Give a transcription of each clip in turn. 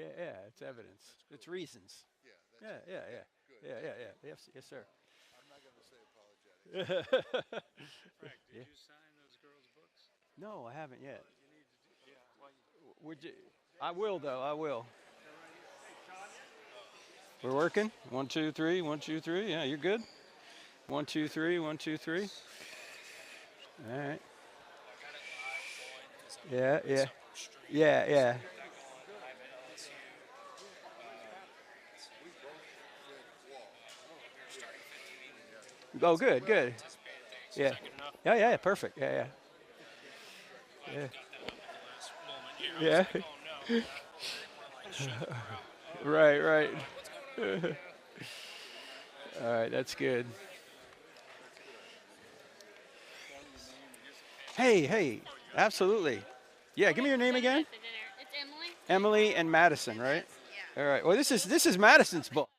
Yeah, it's evidence. Cool. It's reasons. Yeah, that's Yeah. good. Yes, yes, sir. I'm not going to say apologetic. Frank, did Yeah. you sign those girls' books? No, I haven't yet. You need to do, yeah. Well, Would you? I will, though. I will. they're right here. Hey, Tanya. We're working. 1, 2, 3. 1, 2, 3. Yeah, you're good. 1, 2, 3. 1, 2, 3. All right. Yeah. Oh, good. Yeah. Yeah. Perfect. Yeah. Yeah. Right. All right, that's good. Hey, absolutely. Yeah, give me your name again. It's Emily. Emily and Madison, right? Yeah. All right. Well, this is Madison's book.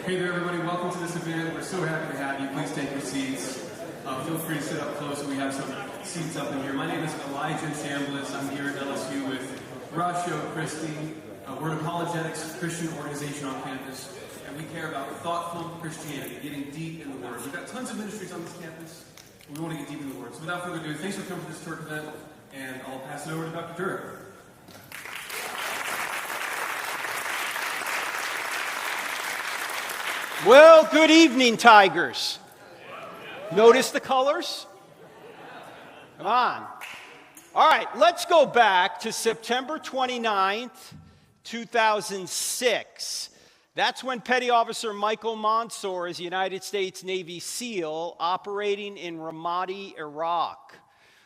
Hey there, everybody. Welcome to this event. We're so happy to have you. Please take your seats. Feel free to sit up close. We have some seats up in here. My name is Elijah Chambliss. I'm here at LSU with Horacio Christie. We're an apologetics Christian organization on campus, and we care about thoughtful Christianity, getting deep in the Word. We've got tons of ministries on this campus, and we want to get deep in the Word. So without further ado, thanks for coming to this Turek event, and I'll pass it over to Dr. Turek. Well, good evening, Tigers. Notice the colors? Come on. All right, let's go back to September 29th, 2006. That's when Petty Officer Michael Mansour is a United States Navy SEAL operating in Ramadi, Iraq.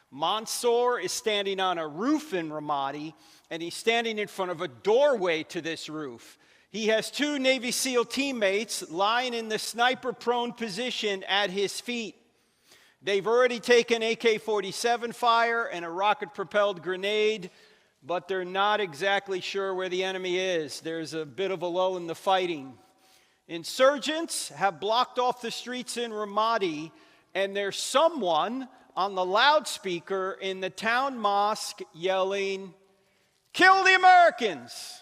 Mansour is standing on a roof in Ramadi, and he's standing in front of a doorway to this roof. He has two Navy SEAL teammates lying in the sniper-prone position at his feet. They've already taken AK-47 fire and a rocket-propelled grenade, but they're not exactly sure where the enemy is. There's a bit of a lull in the fighting. Insurgents have blocked off the streets in Ramadi, and there's someone on the loudspeaker in the town mosque yelling, "Kill the Americans!"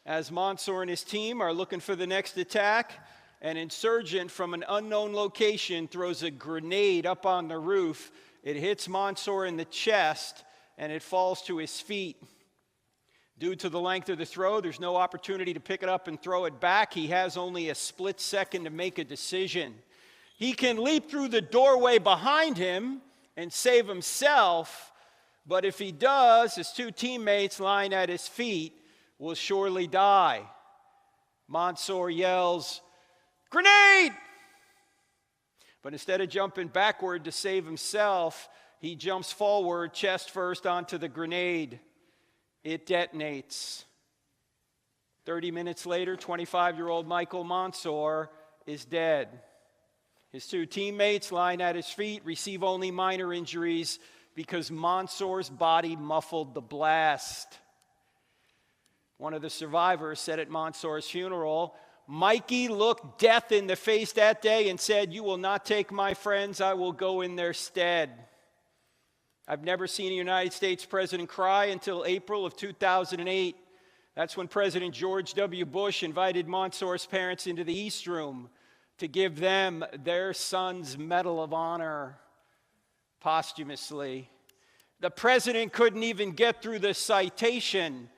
As Mansour and his team are looking for the next attack, an insurgent from an unknown location throws a grenade up on the roof. It hits Mansour in the chest, and it falls to his feet. Due to the length of the throw, there's no opportunity to pick it up and throw it back. He has only a split second to make a decision. He can leap through the doorway behind him and save himself, but if he does, his two teammates lying at his feet will surely die. Mansour yells, "Grenade!" But instead of jumping backward to save himself, he jumps forward, chest first, onto the grenade. It detonates. 30 minutes later, 25-year-old Michael Mansour is dead. His two teammates lying at his feet receive only minor injuries because Mansour's body muffled the blast. One of the survivors said at Mansour's funeral, "Mikey looked death in the face that day and said, 'You will not take my friends, I will go in their stead.'" I've never seen a United States president cry until April of 2008. That's when President George W. Bush invited Mansour's parents into the East Room to give them their son's Medal of Honor posthumously. The president couldn't even get through the citation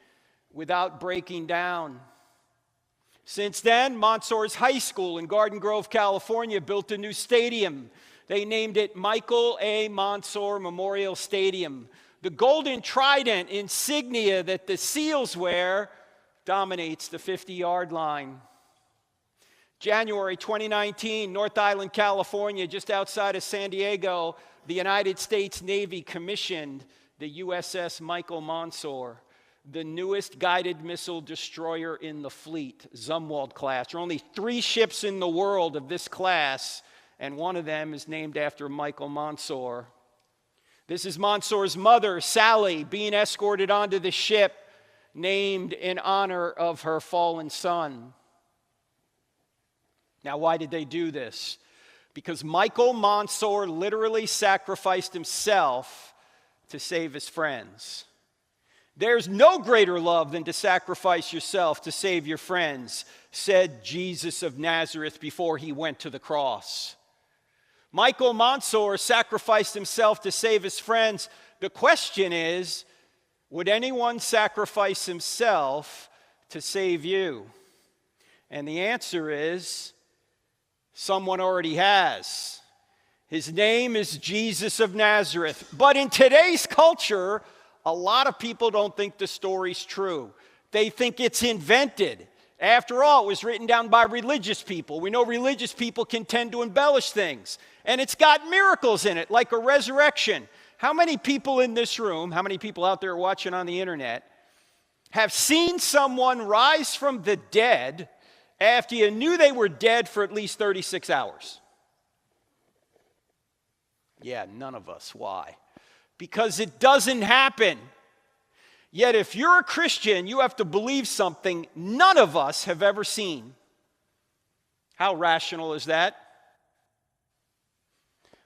without breaking down. Since then, Mansour's high school in Garden Grove, California, built a new stadium. They named it Michael A. Mansour Memorial Stadium. The golden trident insignia that the SEALs wear dominates the 50-yard line. January 2019, North Island, California, just outside of San Diego, the United States Navy commissioned the USS Michael Mansour, the newest guided missile destroyer in the fleet, Zumwalt class. There are only 3 ships in the world of this class, and one of them is named after Michael Mansour. This is Mansour's mother, Sally, being escorted onto the ship named in honor of her fallen son. Now, why did they do this? Because Michael Mansour literally sacrificed himself to save his friends. There's no greater love than to sacrifice yourself to save your friends, said Jesus of Nazareth before he went to the cross. Michael Mansour sacrificed himself to save his friends. The question is, would anyone sacrifice himself to save you? And the answer is, someone already has. His name is Jesus of Nazareth. But in today's culture, a lot of people don't think the story's true. They think it's invented. After all, it was written down by religious people. We know religious people can tend to embellish things. And it's got miracles in it, like a resurrection. How many people in this room, how many people out there watching on the internet, have seen someone rise from the dead after you knew they were dead for at least 36 hours? Yeah, none of us. Why? Because it doesn't happen. Yet if you're a Christian, you have to believe something none of us have ever seen. How rational is that?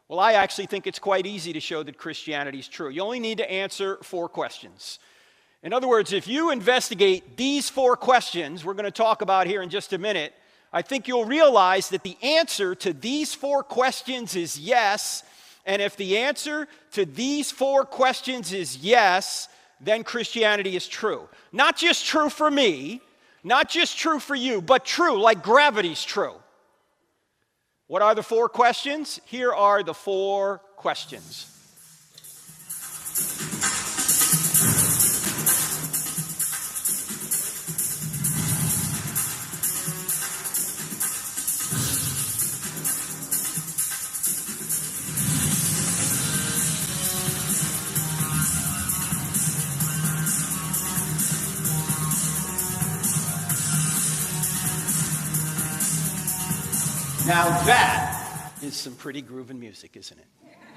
Well, I actually think it's quite easy to show that Christianity is true. You only need to answer 4 questions. In other words, if you investigate these 4 questions we're going to talk about here in just a minute, I think you'll realize that the answer to these 4 questions is yes. And if the answer to these 4 questions is yes, then Christianity is true. Not just true for me, not just true for you, but true, like gravity's true. What are the 4 questions? Here are the 4 questions. Now that is some pretty grooving music, isn't it?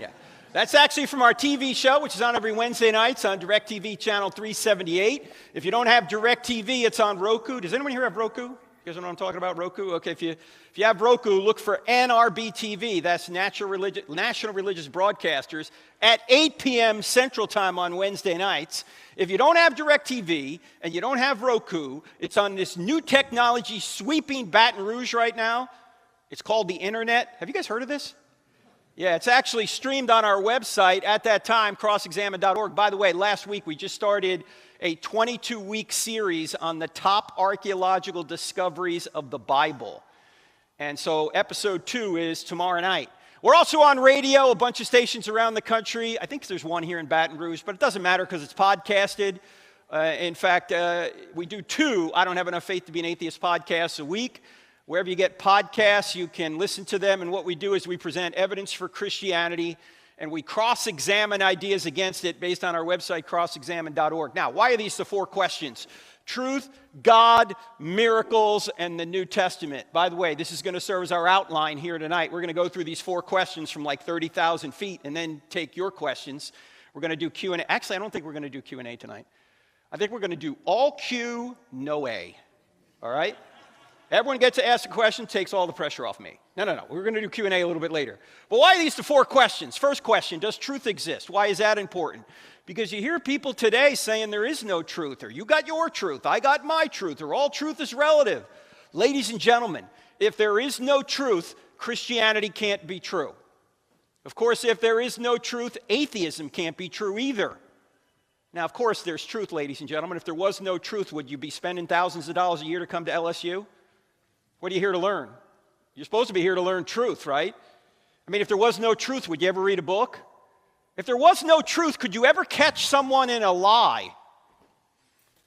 Yeah. That's actually from our TV show, which is on every Wednesday nights on DirecTV channel 378. If you don't have DirecTV, it's on Roku. Does anyone here have Roku? You guys know what I'm talking about, Roku? Okay, if you have Roku, look for NRB-TV. That's National Religious Broadcasters at 8 p.m. Central Time on Wednesday nights. If you don't have DirecTV and you don't have Roku, it's on this new technology sweeping Baton Rouge right now. It's called the internet. Have you guys heard of this? Yeah, it's actually streamed on our website at that time, crossexamined.org. By the way, last week we just started a 22-week series on the top archeological discoveries of the Bible. And so episode 2 is tomorrow night. We're also on radio, a bunch of stations around the country. I think there's one here in Baton Rouge, but it doesn't matter because it's podcasted. In fact, we do 2 I Don't Have Enough Faith to Be an Atheist podcasts a week. Wherever you get podcasts, you can listen to them. And what we do is we present evidence for Christianity, and we cross-examine ideas against it based on our website, crossexamined.org. Now, why are these the 4 questions? Truth, God, miracles, and the New Testament. By the way, this is going to serve as our outline here tonight. We're going to go through these 4 questions from like 30,000 feet and then take your questions. We're going to do Q&A. Actually, I don't think we're going to do Q&A tonight. I think we're going to do all Q, no A. All right? Everyone gets to ask a question, takes all the pressure off me. No. We're going to do Q&A a little bit later. But why are these the 4 questions? First question, does truth exist? Why is that important? Because you hear people today saying there is no truth, or you got your truth, I got my truth, or all truth is relative. Ladies and gentlemen, if there is no truth, Christianity can't be true. Of course, if there is no truth, atheism can't be true either. Now, of course, there's truth, ladies and gentlemen. If there was no truth, would you be spending thousands of dollars a year to come to LSU? What are you here to learn? You're supposed to be here to learn truth, right? I mean, if there was no truth, would you ever read a book? If there was no truth, could you ever catch someone in a lie?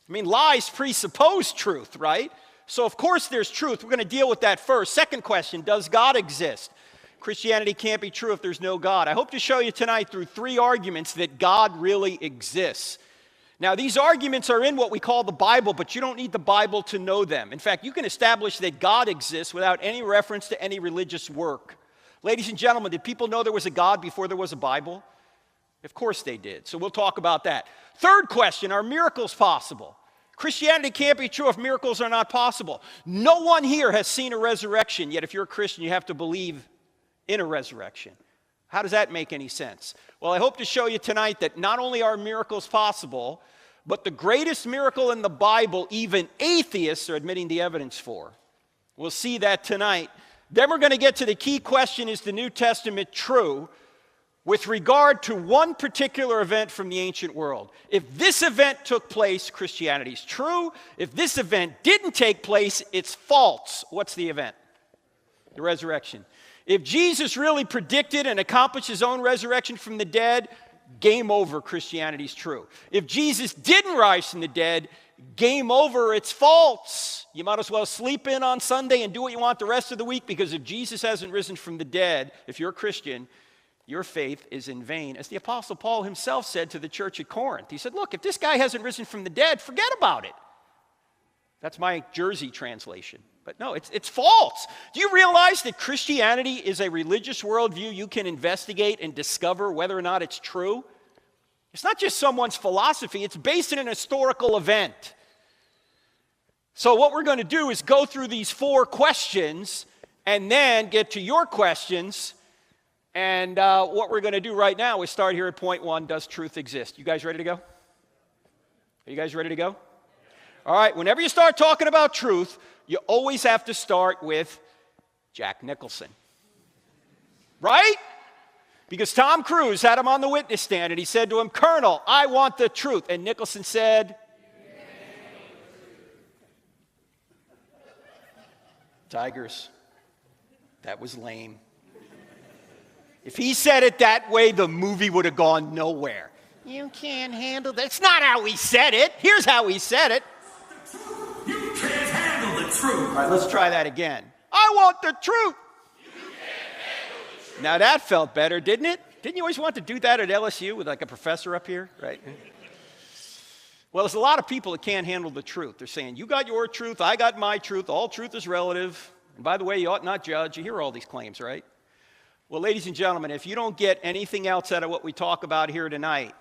I mean, lies presuppose truth, right? So, of course, there's truth. We're going to deal with that first. Second question, does God exist? Christianity can't be true if there's no God. I hope to show you tonight through 3 arguments that God really exists. Now, these arguments are in what we call the Bible, but you don't need the Bible to know them. In fact, you can establish that God exists without any reference to any religious work. Ladies and gentlemen, did people know there was a God before there was a Bible? Of course they did. So we'll talk about that. Third question, are miracles possible? Christianity can't be true if miracles are not possible. No one here has seen a resurrection, yet if you're a Christian, you have to believe in a resurrection. How does that make any sense? Well, I hope to show you tonight that not only are miracles possible, but the greatest miracle in the Bible, even atheists are admitting the evidence for. We'll see that tonight. Then we're going to get to the key question, is the New Testament true? With regard to one particular event from the ancient world. If this event took place, Christianity is true. If this event didn't take place, it's false. What's the event? The resurrection. If Jesus really predicted and accomplished his own resurrection from the dead, game over, Christianity's true. If Jesus didn't rise from the dead, game over, it's false. You might as well sleep in on Sunday and do what you want the rest of the week, because if Jesus hasn't risen from the dead, if you're a Christian, your faith is in vain. As the Apostle Paul himself said to the church at Corinth, he said, look, if this guy hasn't risen from the dead, forget about it. That's my Jersey translation. But no, it's false. Do you realize that Christianity is a religious worldview you can investigate and discover whether or not it's true? It's not just someone's philosophy. It's based in an historical event. So what we're going to do is go through these 4 questions and then get to your questions. And what we're going to do right now is start here at point 1, does truth exist? You guys ready to go? Are you guys ready to go? All right, whenever you start talking about truth, you always have to start with Jack Nicholson. Right? Because Tom Cruise had him on the witness stand and he said to him, Colonel, I want the truth. And Nicholson said, Tigers, that was lame. If he said it that way, the movie would have gone nowhere. You can't handle that. That's not how he said it. Here's how he said it. You can't handle the truth. All right, let's try that again. I want the truth. You can't handle the truth. Now that felt better, didn't it? Didn't you always want to do that at LSU with like a professor up here, right? Well, there's a lot of people that can't handle the truth. They're saying, you got your truth, I got my truth, all truth is relative. And by the way, you ought not judge. You hear all these claims, right? Well, ladies and gentlemen, if you don't get anything else out of what we talk about here tonight,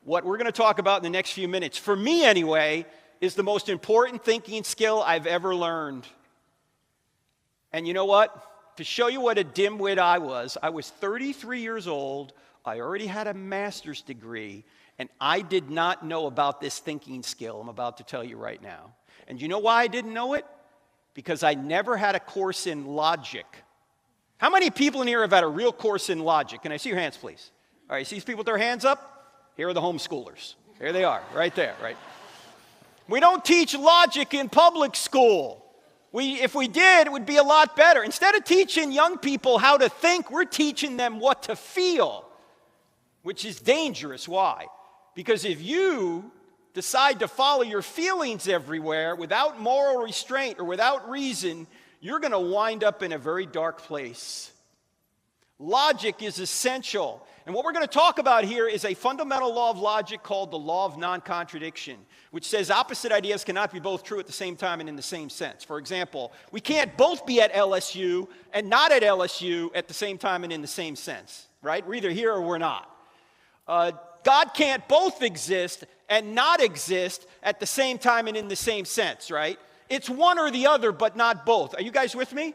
what we're going to talk about in the next few minutes, for me anyway, is the most important thinking skill I've ever learned. And you know what? To show you what a dimwit I was 33 years old, I already had a master's degree, and I did not know about this thinking skill I'm about to tell you right now. And you know why I didn't know it? Because I never had a course in logic. How many people in here have had a real course in logic? Can I see your hands, please? All right, see these people with their hands up? Here are the homeschoolers. Here they are, right there, right? We don't teach logic in public school. If we did, it would be a lot better. Instead of teaching young people how to think, we're teaching them what to feel, which is dangerous. Why? Because if you decide to follow your feelings everywhere without moral restraint or without reason, you're going to wind up in a very dark place. Logic is essential. And what we're going to talk about here is a fundamental law of logic called the law of non-contradiction, which says opposite ideas cannot be both true at the same time and in the same sense. For example, we can't both be at LSU and not at LSU at the same time and in the same sense, right? We're either here or we're not. God can't both exist and not exist at the same time and in the same sense, right? It's one or the other, but not both. Are you guys with me?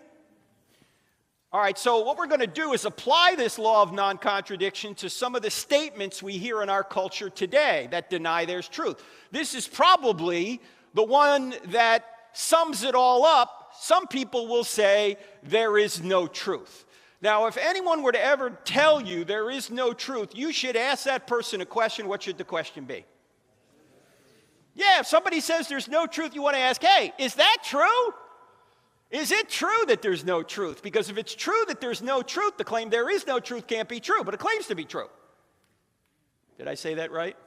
All right, so what we're going to do is apply this law of non-contradiction to some of the statements we hear in our culture today that deny there's truth. This is probably the one that sums it all up. Some people will say there is no truth. Now, if anyone were to ever tell you there is no truth, you should ask that person a question. What should the question be? Yeah, if somebody says there's no truth, you want to ask, hey, is that true? Is it true that there's no truth? Because if it's true that there's no truth, the claim there is no truth can't be true, but it claims to be true. Did I say that right?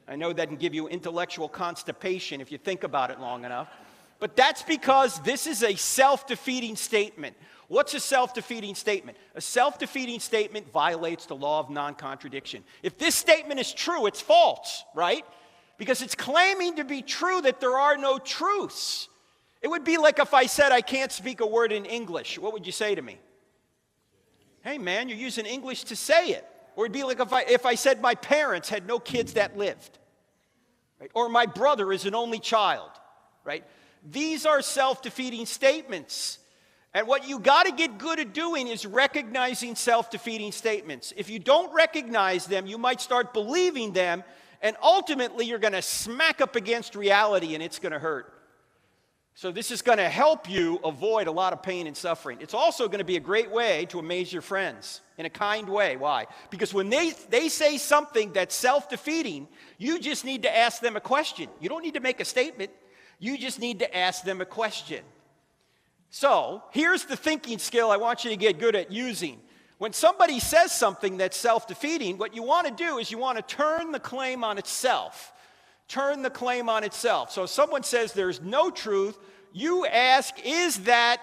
I know that can give you intellectual constipation if you think about it long enough. But that's because this is a self-defeating statement. What's a self-defeating statement? A self-defeating statement violates the law of non-contradiction. If this statement is true, it's false, right? Because it's claiming to be true that there are no truths. It would be like if I said I can't speak a word in English. What would you say to me? Hey, man, you're using English to say it. Or it'd be like if I said my parents had no kids that lived. Right? Or my brother is an only child. Right? These are self-defeating statements. And what you got to get good at doing is recognizing self-defeating statements. If you don't recognize them, you might start believing them, and ultimately you're going to smack up against reality and it's going to hurt. So this is going to help you avoid a lot of pain and suffering. It's also going to be a great way to amaze your friends in a kind way. Why? Because when they say something that's self-defeating, you just need to ask them a question. You don't need to make a statement. You just need to ask them a question. So here's the thinking skill I want you to get good at using. When somebody says something that's self-defeating, what you want to do is you want to turn the claim on itself. Turn the claim on itself. So if someone says there's no truth, you ask, is that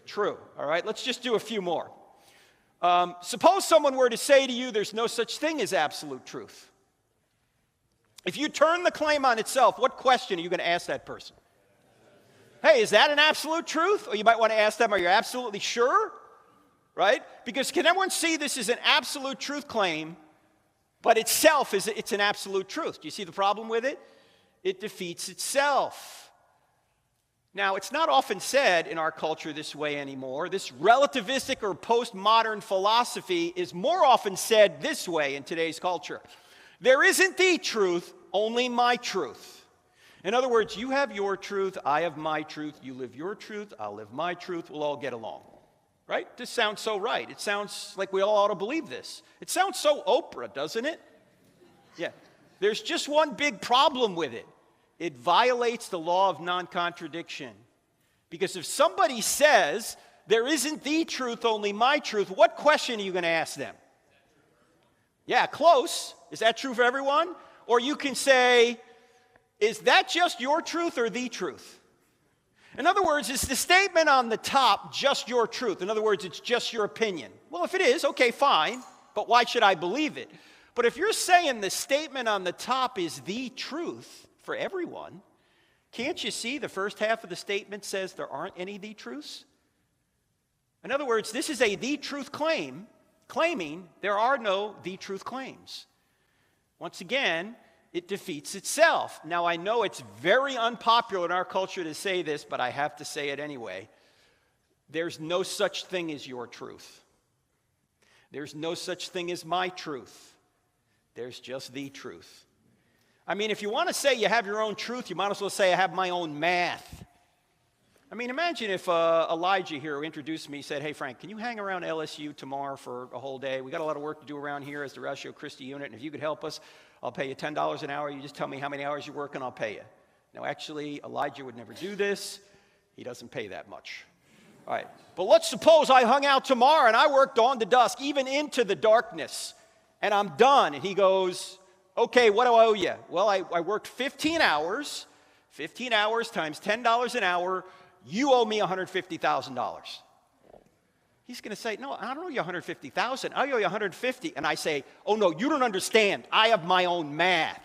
true? All right, let's just do a few more. Suppose someone were to say to you there's no such thing as absolute truth. If you turn the claim on itself, what question are you going to ask that person? Hey, is that an absolute truth? Or you might want to ask them, are you absolutely sure? Right? Because can everyone see this is an absolute truth claim, but itself it's an absolute truth? Do you see the problem with it? It defeats itself. Now, it's not often said in our culture this way anymore. This relativistic or postmodern philosophy is more often said this way in today's culture. There isn't the truth, only my truth. In other words, you have your truth, I have my truth, you live your truth, I'll live my truth, we'll all get along. Right? This sounds so right. It sounds like we all ought to believe this. It sounds so Oprah, doesn't it? Yeah. There's just one big problem with it. It violates the law of non-contradiction. Because if somebody says, there isn't the truth, only my truth, what question are you going to ask them? Yeah, close. Is that true for everyone? Or you can say, is that just your truth or the truth? In other words, is the statement on the top just your truth? In other words, it's just your opinion. Well, if it is, okay, fine. But why should I believe it? But if you're saying the statement on the top is the truth for everyone, can't you see the first half of the statement says there aren't any the truths? In other words, this is a the truth claim, claiming there are no the truth claims. Once again, it defeats itself. Now, I know it's very unpopular in our culture to say this, but I have to say it anyway. There's no such thing as your truth. There's no such thing as my truth. There's just the truth. I mean, if you want to say you have your own truth, you might as well say I have my own math. I mean, imagine if Elijah here, who introduced me, said, hey, Frank, can you hang around LSU tomorrow for a whole day? We got a lot of work to do around here as the Ratio Christi unit, and if you could help us, I'll pay you $10 an hour. You just tell me how many hours you work, and I'll pay you. Now, actually, Elijah would never do this. He doesn't pay that much. All right. But let's suppose I hung out tomorrow, and I worked dawn to dusk, even into the darkness, and I'm done. And he goes, okay, what do I owe you? Well, I worked 15 hours. 15 hours times $10 an hour. You owe me $150,000. He's going to say, no, I don't owe you $150,000. I owe you $150,000. And I say, oh, no, you don't understand. I have my own math.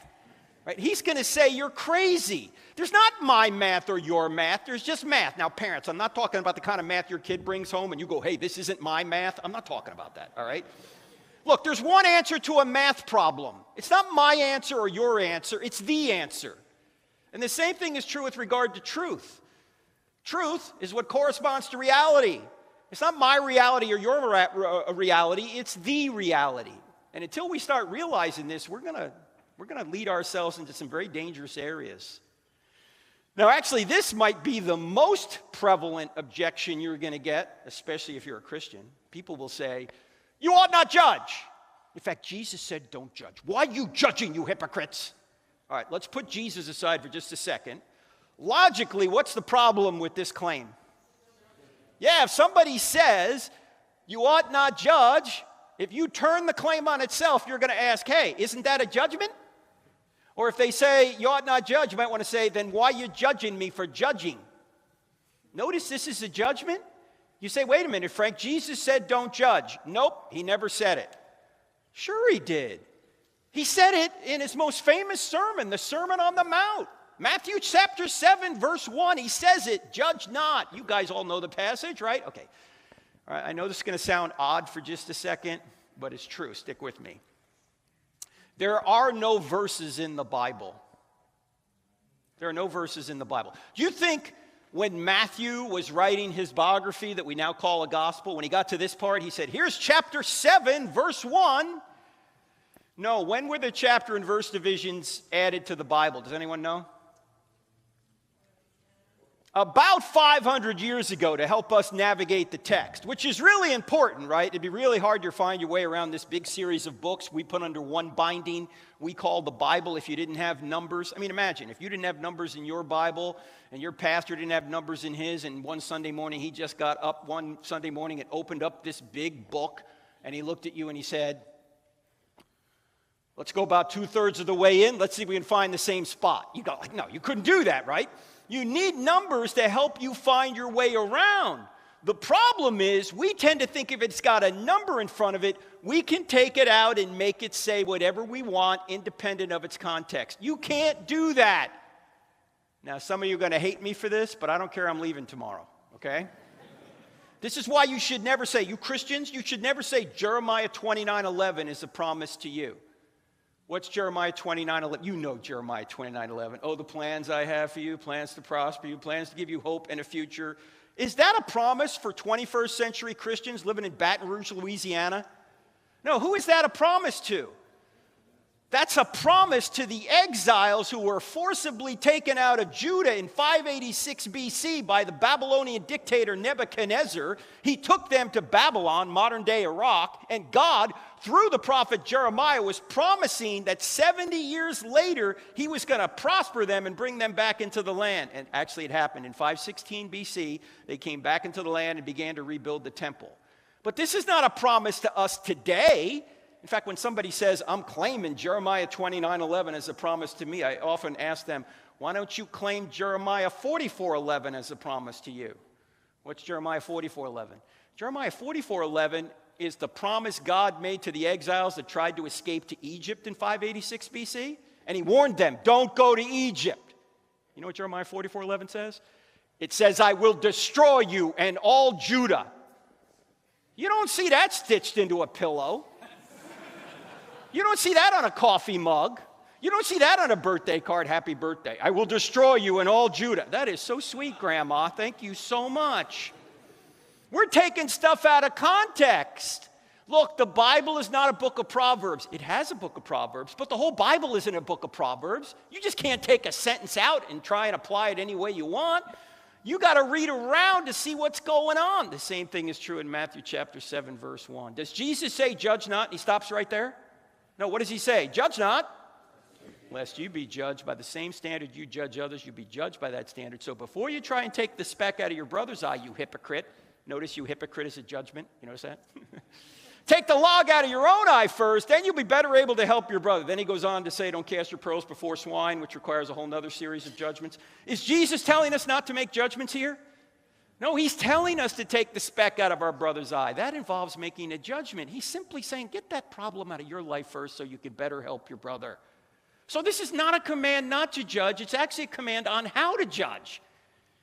Right? He's going to say, you're crazy. There's not my math or your math. There's just math. Now, parents, I'm not talking about the kind of math your kid brings home and you go, hey, this isn't my math. I'm not talking about that, all right? Look, there's one answer to a math problem. It's not my answer or your answer. It's the answer. And the same thing is true with regard to truth. Truth is what corresponds to reality. It's not my reality or your reality. It's the reality. And until we start realizing this, we're going to lead ourselves into some very dangerous areas. Now, actually, this might be the most prevalent objection you're going to get, especially if you're a Christian. People will say, you ought not judge. In fact, Jesus said, don't judge. Why are you judging, you hypocrites? All right, let's put Jesus aside for just a second. Logically, what's the problem with this claim? Yeah, if somebody says you ought not judge, if you turn the claim on itself, you're going to ask, hey, isn't that a judgment? Or if they say you ought not judge, you might want to say, then why are you judging me for judging? Notice this is a judgment. You say, wait a minute, Frank, Jesus said don't judge. Nope, he never said it. Sure he did. He said it in his most famous sermon, the Sermon on the Mount. Matthew chapter 7, verse 1, he says it, judge not. You guys all know the passage, right? Okay. All right, I know this is going to sound odd for just a second, but it's true. Stick with me. There are no verses in the Bible. There are no verses in the Bible. Do you think when Matthew was writing his biography that we now call a gospel, when he got to this part, he said, here's chapter 7, verse 1. No, when were the chapter and verse divisions added to the Bible? Does anyone know? About 500 years ago to help us navigate the text, which is really important, right? It'd be really hard to find your way around this big series of books we put under one binding we call the Bible if you didn't have numbers. I mean, imagine if you didn't have numbers in your Bible and your pastor didn't have numbers in his, and one Sunday morning he just got up one Sunday morning and opened up this big book and he looked at you and he said, let's go about 2/3 of the way in. Let's see if we can find the same spot. You go like, no, you couldn't do that, right? You need numbers to help you find your way around. The problem is we tend to think if it's got a number in front of it, we can take it out and make it say whatever we want independent of its context. You can't do that. Now, some of you are going to hate me for this, but I don't care. I'm leaving tomorrow, okay? This is why you should never say, you Christians, you should never say Jeremiah 29:11 is a promise to you. What's Jeremiah 29:11? You know Jeremiah 29:11. Oh, the plans I have for you, plans to prosper you, plans to give you hope and a future. Is that a promise for 21st century Christians living in Baton Rouge, Louisiana? No, who is that a promise to? That's a promise to the exiles who were forcibly taken out of Judah in 586 BC by the Babylonian dictator Nebuchadnezzar. He took them to Babylon, modern-day Iraq, and God, through the prophet Jeremiah, was promising that 70 years later, he was going to prosper them and bring them back into the land. And actually, it happened. In 516 BC, they came back into the land and began to rebuild the temple. But this is not a promise to us today. In fact, when somebody says, I'm claiming Jeremiah 29:11 as a promise to me, I often ask them, why don't you claim Jeremiah 44:11 as a promise to you? What's Jeremiah 44:11? Jeremiah 44:11 is the promise God made to the exiles that tried to escape to Egypt in 586 BC. And he warned them, don't go to Egypt. You know what Jeremiah 44:11 says? It says, I will destroy you and all Judah. You don't see that stitched into a pillow. You don't see that on a coffee mug. You don't see that on a birthday card, happy birthday. I will destroy you and all Judah. That is so sweet, Grandma. Thank you so much. We're taking stuff out of context. Look, the Bible is not a book of Proverbs. It has a book of Proverbs, but the whole Bible isn't a book of Proverbs. You just can't take a sentence out and try and apply it any way you want. You got to read around to see what's going on. The same thing is true in Matthew chapter 7, verse 1. Does Jesus say, judge not? And he stops right there. No, what does he say? Judge not, lest you be judged by the same standard you judge others, you be judged by that standard. So before you try and take the speck out of your brother's eye, you hypocrite. Notice you hypocrite is a judgment. You notice that? Take the log out of your own eye first, then you'll be better able to help your brother. Then he goes on to say, don't cast your pearls before swine, which requires a whole other series of judgments. Is Jesus telling us not to make judgments here? No, he's telling us to take the speck out of our brother's eye. That involves making a judgment. He's simply saying, get that problem out of your life first so you can better help your brother. So this is not a command not to judge. It's actually a command on how to judge.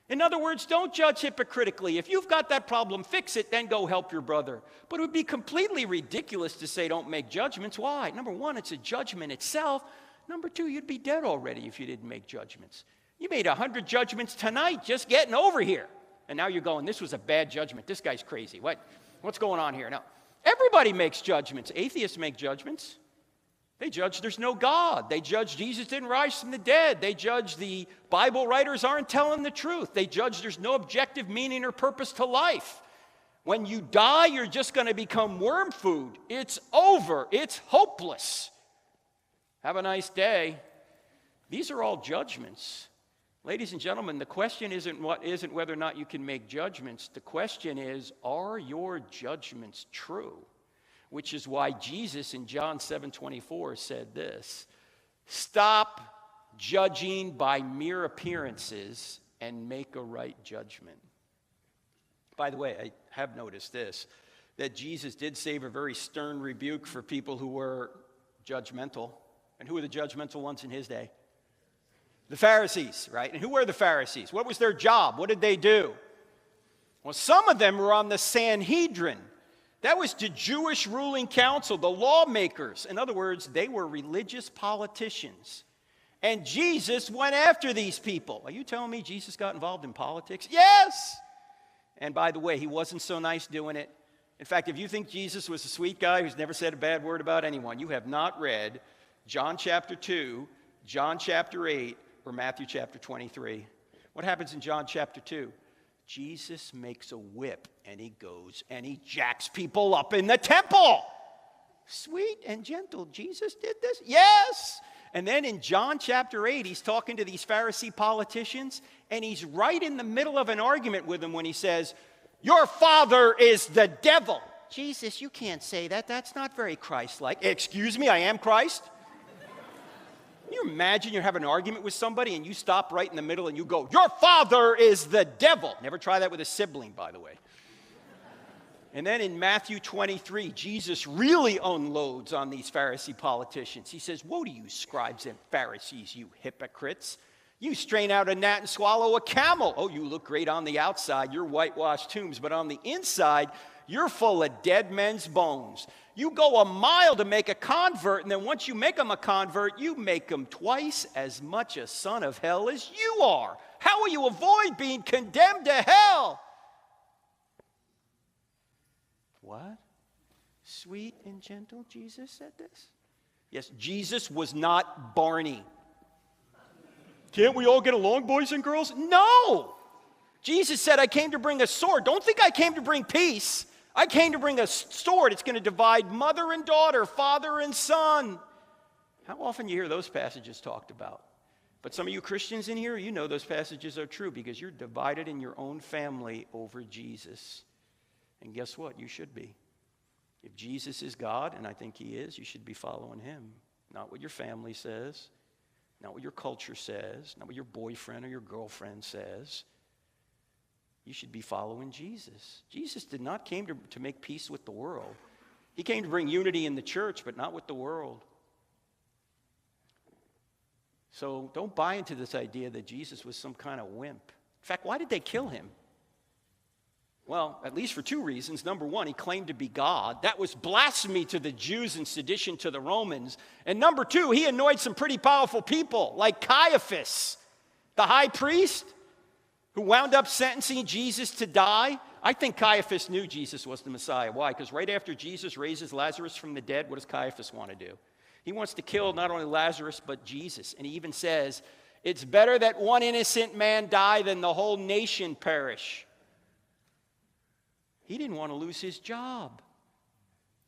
In other words, don't judge hypocritically. If you've got that problem, fix it, then go help your brother. But it would be completely ridiculous to say don't make judgments. Why? Number one, it's a judgment itself. Number two, you'd be dead already if you didn't make judgments. You made 100 judgments tonight just getting over here. And now you're going, this was a bad judgment. This guy's crazy. What's going on here? Now, everybody makes judgments. Atheists make judgments. They judge there's no God. They judge Jesus didn't rise from the dead. They judge the Bible writers aren't telling the truth. They judge there's no objective meaning or purpose to life. When you die, you're just going to become worm food. It's over. It's hopeless. Have a nice day. These are all judgments. Ladies and gentlemen, the question isn't whether or not you can make judgments. The question is, are your judgments true? Which is why Jesus in John 7:24 said this, stop judging by mere appearances and make a right judgment. By the way, I have noticed this, that Jesus did save a very stern rebuke for people who were judgmental. And who were the judgmental ones in his day? The Pharisees, right? And who were the Pharisees? What was their job? What did they do? Well, some of them were on the Sanhedrin. That was the Jewish ruling council, the lawmakers. In other words, they were religious politicians. And Jesus went after these people. Are you telling me Jesus got involved in politics? Yes! And by the way, he wasn't so nice doing it. In fact, if you think Jesus was a sweet guy who's never said a bad word about anyone, you have not read John chapter 2, John chapter 8, or Matthew chapter 23. What happens in John chapter 2? Jesus makes a whip and he goes and he jacks people up in the temple. Sweet and gentle. Jesus did this? Yes. And then in John chapter 8, he's talking to these Pharisee politicians and he's right in the middle of an argument with them when he says, your father is the devil. Jesus, you can't say that. That's not very Christ-like. Excuse me, I am Christ? Can you imagine you're having an argument with somebody and you stop right in the middle and you go, your father is the devil. Never try that with a sibling, by the way. And then in Matthew 23, Jesus really unloads on these Pharisee politicians. He says, woe to you, scribes and Pharisees, you hypocrites. You strain out a gnat and swallow a camel. Oh, you look great on the outside. You're whitewashed tombs. But on the inside, you're full of dead men's bones. You go a mile to make a convert, and then once you make them a convert, you make them twice as much a son of hell as you are. How will you avoid being condemned to hell? What? Sweet and gentle Jesus said this? Yes, Jesus was not Barney. Can't we all get along, boys and girls? No! Jesus said, I came to bring a sword. Don't think I came to bring peace. I came to bring a sword. It's going to divide mother and daughter, father and son. How often you hear those passages talked about? But some of you Christians in here, you know those passages are true because you're divided in your own family over Jesus. And guess what? You should be. If Jesus is God, and I think he is, you should be following him. Not what your family says, not what your culture says, not what your boyfriend or your girlfriend says. You should be following Jesus. Jesus did not came to make peace with the world. He came to bring unity in the church, but not with the world. So don't buy into this idea that Jesus was some kind of wimp. In fact, why did they kill him? Well, at least for two reasons. Number one, he claimed to be God. That was blasphemy to the Jews and sedition to the Romans. And number two, he annoyed some pretty powerful people, like Caiaphas, the high priest, who wound up sentencing Jesus to die. I think Caiaphas knew Jesus was the Messiah. Why? Because right after Jesus raises Lazarus from the dead, what does Caiaphas want to do? He wants to kill not only Lazarus, but Jesus. And he even says, it's better that one innocent man die than the whole nation perish. He didn't want to lose his job.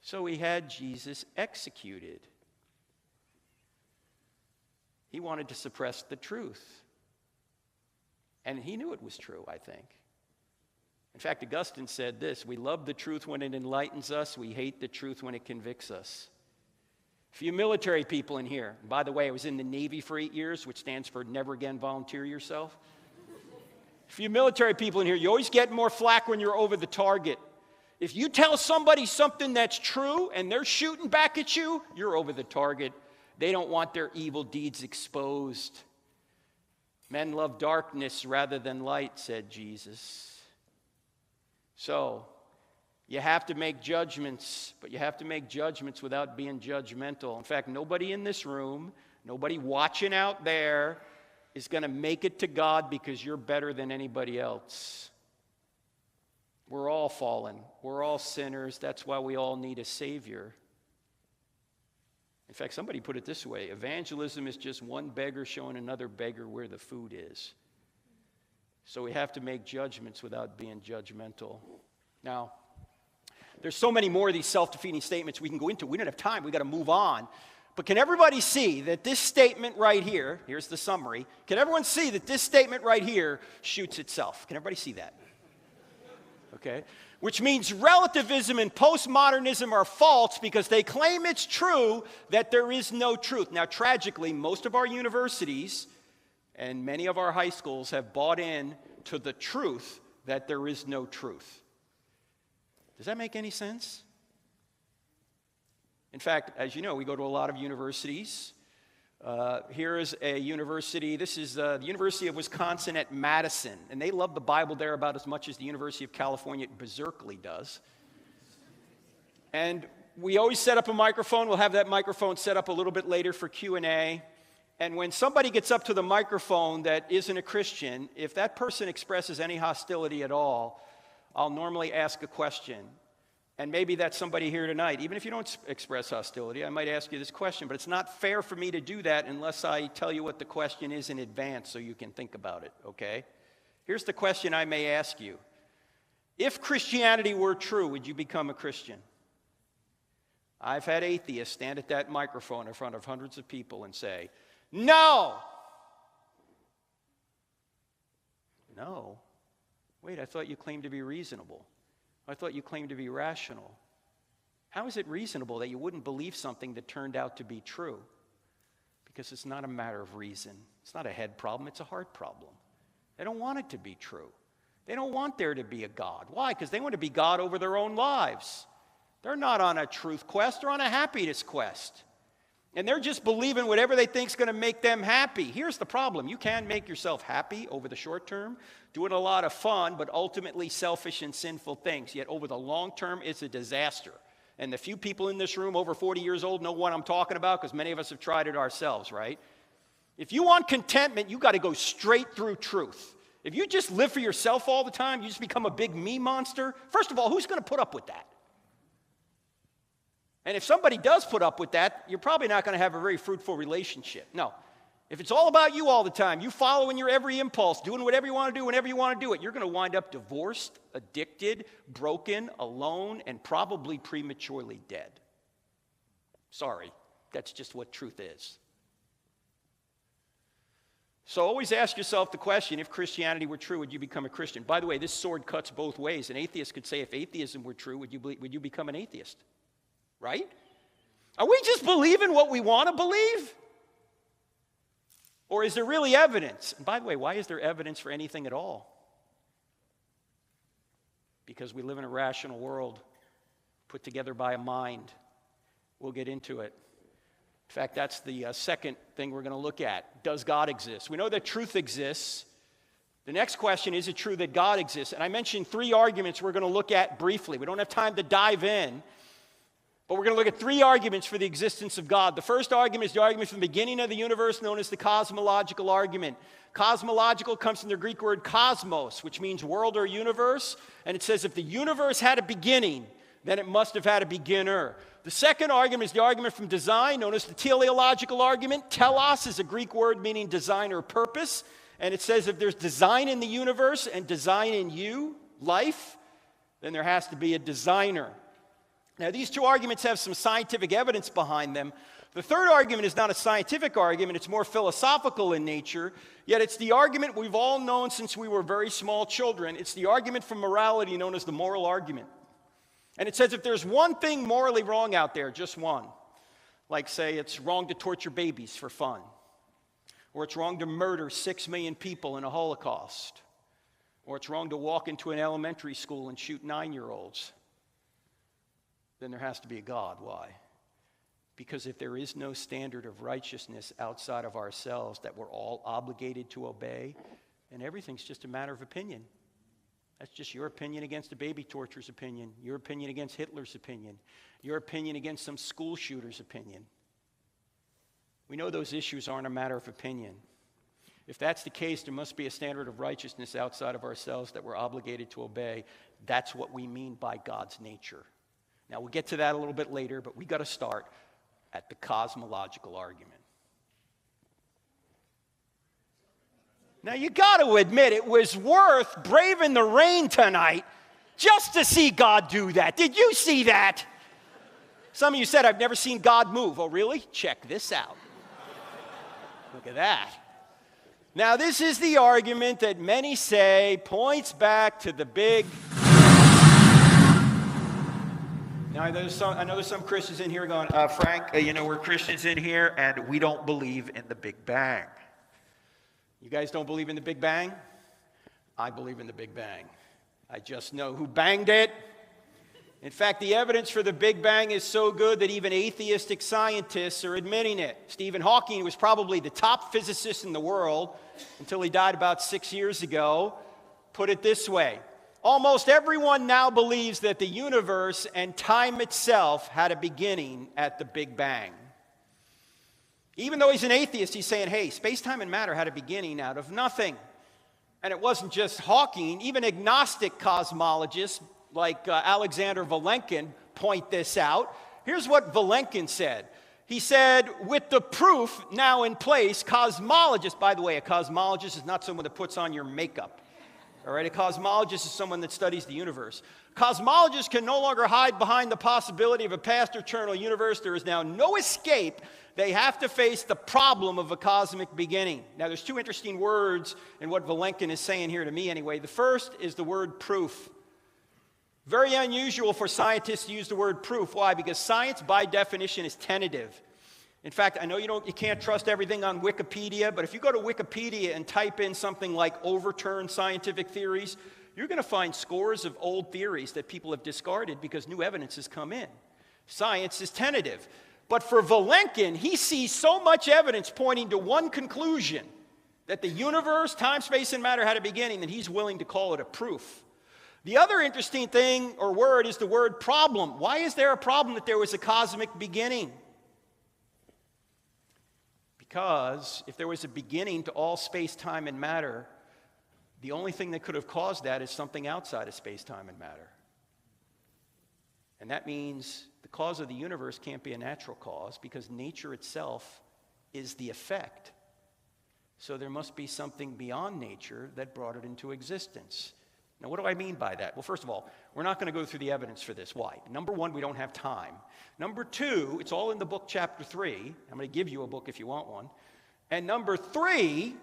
So he had Jesus executed. He wanted to suppress the truth. And he knew it was true, I think. In fact, Augustine said this, we love the truth when it enlightens us, we hate the truth when it convicts us. A few military people in here, and by the way, I was in the Navy for 8 years, which stands for never again volunteer yourself. A few military people in here, you always get more flack when you're over the target. If you tell somebody something that's true and they're shooting back at you, you're over the target. They don't want their evil deeds exposed. Men love darkness rather than light, said Jesus. So, you have to make judgments, but you have to make judgments without being judgmental. In fact, nobody in this room, nobody watching out there is going to make it to God because you're better than anybody else. We're all fallen. We're all sinners. That's why we all need a Savior. In fact, somebody put it this way, evangelism is just one beggar showing another beggar where the food is. So we have to make judgments without being judgmental. Now, there's so many more of these self-defeating statements we can go into. We don't have time. We've got to move on. But can everybody see that this statement right here, here's the summary, can everyone see that this statement right here shoots itself? Can everybody see that? Okay? Which means relativism and postmodernism are false because they claim it's true that there is no truth. Now, tragically, most of our universities and many of our high schools have bought in to the truth that there is no truth. Does that make any sense? In fact, as you know, we go to a lot of universities. Here is a university. This is the University of Wisconsin at Madison. And they love the Bible there about as much as the University of California at Berkeley does. And we always set up a microphone. We'll have that microphone set up a little bit later for Q&A. And when somebody gets up to the microphone that isn't a Christian, if that person expresses any hostility at all, I'll normally ask a question. And maybe that's somebody here tonight. Even if you don't express hostility, I might ask you this question. But it's not fair for me to do that unless I tell you what the question is in advance so you can think about it, okay? Here's the question I may ask you. If Christianity were true, would you become a Christian? I've had atheists stand at that microphone in front of hundreds of people and say, no! No? Wait, I thought you claimed to be reasonable. I thought you claimed to be rational. How is it reasonable that you wouldn't believe something that turned out to be true? Because it's not a matter of reason. It's not a head problem, it's a heart problem. They don't want it to be true. They don't want there to be a God. Why? Because they want to be God over their own lives. They're not on a truth quest, they're on a happiness quest. And they're just believing whatever they think is going to make them happy. Here's the problem. You can make yourself happy over the short term, doing a lot of fun, but ultimately selfish and sinful things. Yet over the long term, it's a disaster. And the few people in this room over 40 years old know what I'm talking about, because many of us have tried it ourselves, right? If you want contentment, you got to go straight through truth. If you just live for yourself all the time, you just become a big me monster. First of all, who's going to put up with that? And if somebody does put up with that, you're probably not going to have a very fruitful relationship. No. If it's all about you all the time, you following your every impulse, doing whatever you want to do whenever you want to do it, you're going to wind up divorced, addicted, broken, alone, and probably prematurely dead. Sorry, that's just what truth is. So always ask yourself the question, if Christianity were true, would you become a Christian? By the way, this sword cuts both ways. An atheist could say, if atheism were true, would you become an atheist? Right? Are we just believing what we want to believe? Or is there really evidence? And by the way, why is there evidence for anything at all? Because we live in a rational world put together by a mind. We'll get into it. In fact, that's the second thing we're going to look at. Does God exist? We know that truth exists. The next question, is it true that God exists? And I mentioned 3 arguments we're going to look at briefly. We don't have time to dive in. But we're going to look at 3 arguments for the existence of God. The first argument is the argument from the beginning of the universe, known as the cosmological argument. Cosmological comes from the Greek word cosmos, which means world or universe. And it says if the universe had a beginning, then it must have had a beginner. The second argument is the argument from design, known as the teleological argument. Telos is a Greek word meaning design or purpose. And it says if there's design in the universe and design in you, life, then there has to be a designer. Now, these 2 arguments have some scientific evidence behind them. The third argument is not a scientific argument. It's more philosophical in nature, yet it's the argument we've all known since we were very small children. It's the argument from morality known as the moral argument. And it says if there's one thing morally wrong out there, just one, like say it's wrong to torture babies for fun, or it's wrong to murder 6 million people in a Holocaust, or it's wrong to walk into an elementary school and shoot 9-year-olds, then there has to be a God. Why? Because if there is no standard of righteousness outside of ourselves that we're all obligated to obey, then everything's just a matter of opinion. That's just your opinion against a baby torturer's opinion, your opinion against Hitler's opinion, your opinion against some school shooter's opinion. We know those issues aren't a matter of opinion. If that's the case, there must be a standard of righteousness outside of ourselves that we're obligated to obey. That's what we mean by God's nature. Now, we'll get to that a little bit later, but we got to start at the cosmological argument. Now, you got to admit, it was worth braving the rain tonight just to see God do that. Did you see that? Some of you said, I've never seen God move. Oh, really? Check this out. Look at that. Now, this is the argument that many say points back to the big... Now, I know there's some Christians in here going, Frank, we're Christians in here, and we don't believe in the Big Bang. You guys don't believe in the Big Bang? I believe in the Big Bang. I just know who banged it. In fact, the evidence for the Big Bang is so good that even atheistic scientists are admitting it. Stephen Hawking was probably the top physicist in the world until he died about 6 years ago. Put it this way. Almost everyone now believes that the universe and time itself had a beginning at the Big Bang. Even though he's an atheist, he's saying, hey, space-time and matter had a beginning out of nothing. And it wasn't just Hawking. Even agnostic cosmologists like Alexander Vilenkin point this out. Here's what Vilenkin said. He said, with the proof now in place, cosmologists, by the way, a cosmologist is not someone that puts on your makeup. All right, a cosmologist is someone that studies the universe. Cosmologists can no longer hide behind the possibility of a past eternal universe. There is now no escape. They have to face the problem of a cosmic beginning. Now, there's 2 interesting words in what Vilenkin is saying here to me anyway. The first is the word proof. Very unusual for scientists to use the word proof. Why? Because science, by definition, is tentative. In fact, I know you can't trust everything on Wikipedia, but if you go to Wikipedia and type in something like overturned scientific theories, you're going to find scores of old theories that people have discarded because new evidence has come in. Science is tentative. But for Vilenkin, he sees so much evidence pointing to one conclusion, that the universe, time, space, and matter had a beginning, that he's willing to call it a proof. The other interesting thing or word is the word problem. Why is there a problem that there was a cosmic beginning? Because if there was a beginning to all space, time, and matter, the only thing that could have caused that is something outside of space, time, and matter. And that means the cause of the universe can't be a natural cause because nature itself is the effect. So there must be something beyond nature that brought it into existence. Now, what do I mean by that? Well, first of all, we're not going to go through the evidence for this. Why? Number one, we don't have time. Number two, it's all in the book chapter 3. I'm going to give you a book if you want one. And number three,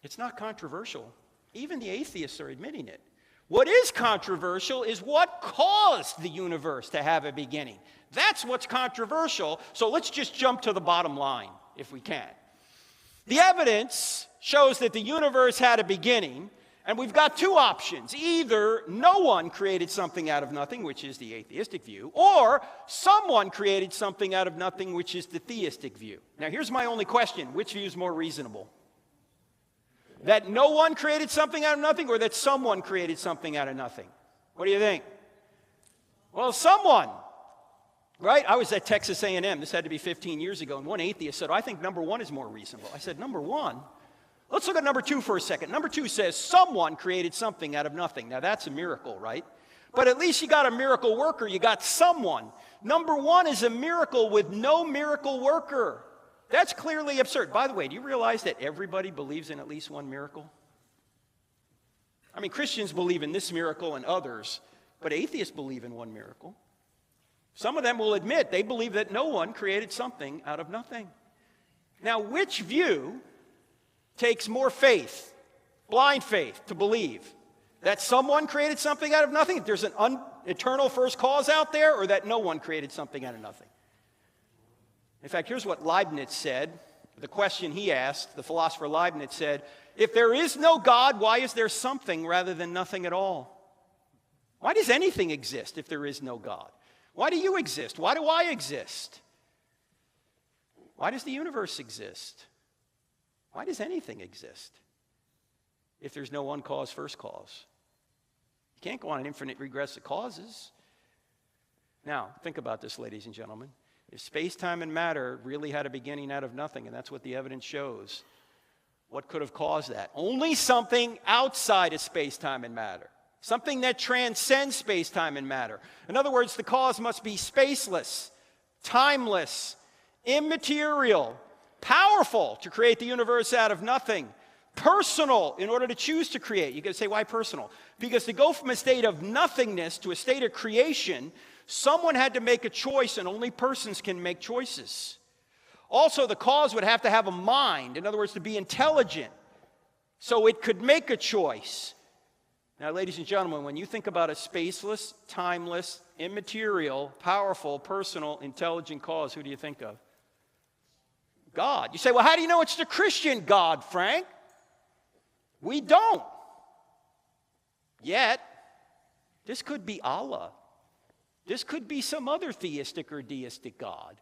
it's not controversial. Even the atheists are admitting it. What is controversial is what caused the universe to have a beginning. That's what's controversial. So let's just jump to the bottom line, if we can. The evidence shows that the universe had a beginning, and we've got two options. Either no one created something out of nothing, which is the atheistic view, or someone created something out of nothing, which is the theistic view. Now, here's my only question. Which view is more reasonable? That no one created something out of nothing, or that someone created something out of nothing? What do you think? Well, someone. Right? I was at Texas A&M. This had to be 15 years ago, and one atheist said, I think number one is more reasonable. I said, number one? Let's look at number two for a second. Number two says someone created something out of nothing. Now, that's a miracle, right? But at least you got a miracle worker. You got someone. Number one is a miracle with no miracle worker. That's clearly absurd. By the way, do you realize that everybody believes in at least one miracle? I mean, Christians believe in this miracle and others, but atheists believe in one miracle. Some of them will admit they believe that no one created something out of nothing. Now, which view takes more faith, blind faith, to believe? That someone created something out of nothing, that there's an eternal first cause out there, or that no one created something out of nothing? In fact, here's what Leibniz said. The question he asked, the philosopher Leibniz said, if there is no God, why is there something rather than nothing at all? Why does anything exist if there is no God? Why do you exist? Why do I exist? Why does the universe exist? Why does anything exist if there's no one cause, first cause? You can't go on an infinite regress of causes. Now, think about this, ladies and gentlemen. If space, time, and matter really had a beginning out of nothing, and that's what the evidence shows, what could have caused that? Only something outside of space, time, and matter. Something that transcends space, time, and matter. In other words, the cause must be spaceless, timeless, immaterial, powerful to create the universe out of nothing, personal in order to choose to create. You got to say, why personal? Because to go from a state of nothingness to a state of creation, someone had to make a choice, and only persons can make choices. Also, the cause would have to have a mind, in other words, to be intelligent, so it could make a choice. Now, ladies and gentlemen, when you think about a spaceless, timeless, immaterial, powerful, personal, intelligent cause, who do you think of? God. You say, well, how do you know it's the Christian God, Frank? We don't. Yet, this could be Allah. This could be some other theistic or deistic God.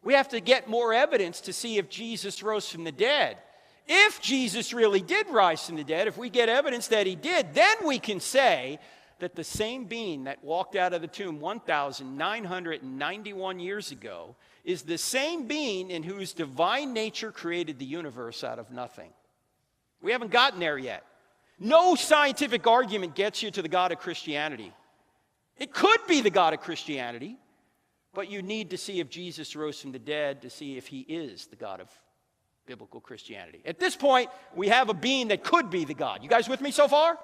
We have to get more evidence to see if Jesus rose from the dead. If Jesus really did rise from the dead, if we get evidence that he did, then we can say that the same being that walked out of the tomb 1,991 years ago is the same being in whose divine nature created the universe out of nothing. We haven't gotten there yet. No scientific argument gets you to the God of Christianity. It could be the God of Christianity, but you need to see if Jesus rose from the dead to see if he is the God of biblical Christianity. At this point, we have a being that could be the God. You guys with me so far?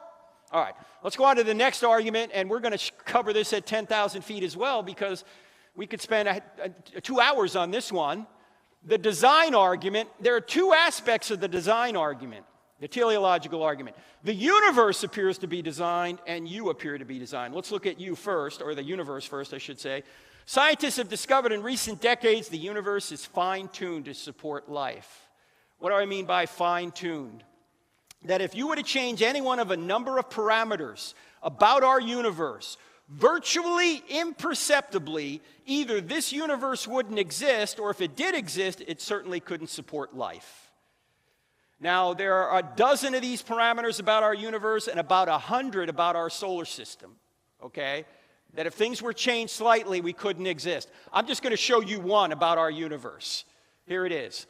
All right, let's go on to the next argument, and we're going to cover this at 10,000 feet as well, because we could spend 2 hours on this one. The design argument, there are two aspects of the design argument, the teleological argument. The universe appears to be designed, and you appear to be designed. Let's look at you first, or the universe first, I should say. Scientists have discovered in recent decades the universe is fine-tuned to support life. What do I mean by fine-tuned? That if you were to change any one of a number of parameters about our universe, virtually imperceptibly, either this universe wouldn't exist, or if it did exist, it certainly couldn't support life. Now, there are a dozen of these parameters about our universe and about 100 about our solar system, okay? That if things were changed slightly, we couldn't exist. I'm just going to show you one about our universe. Here it is.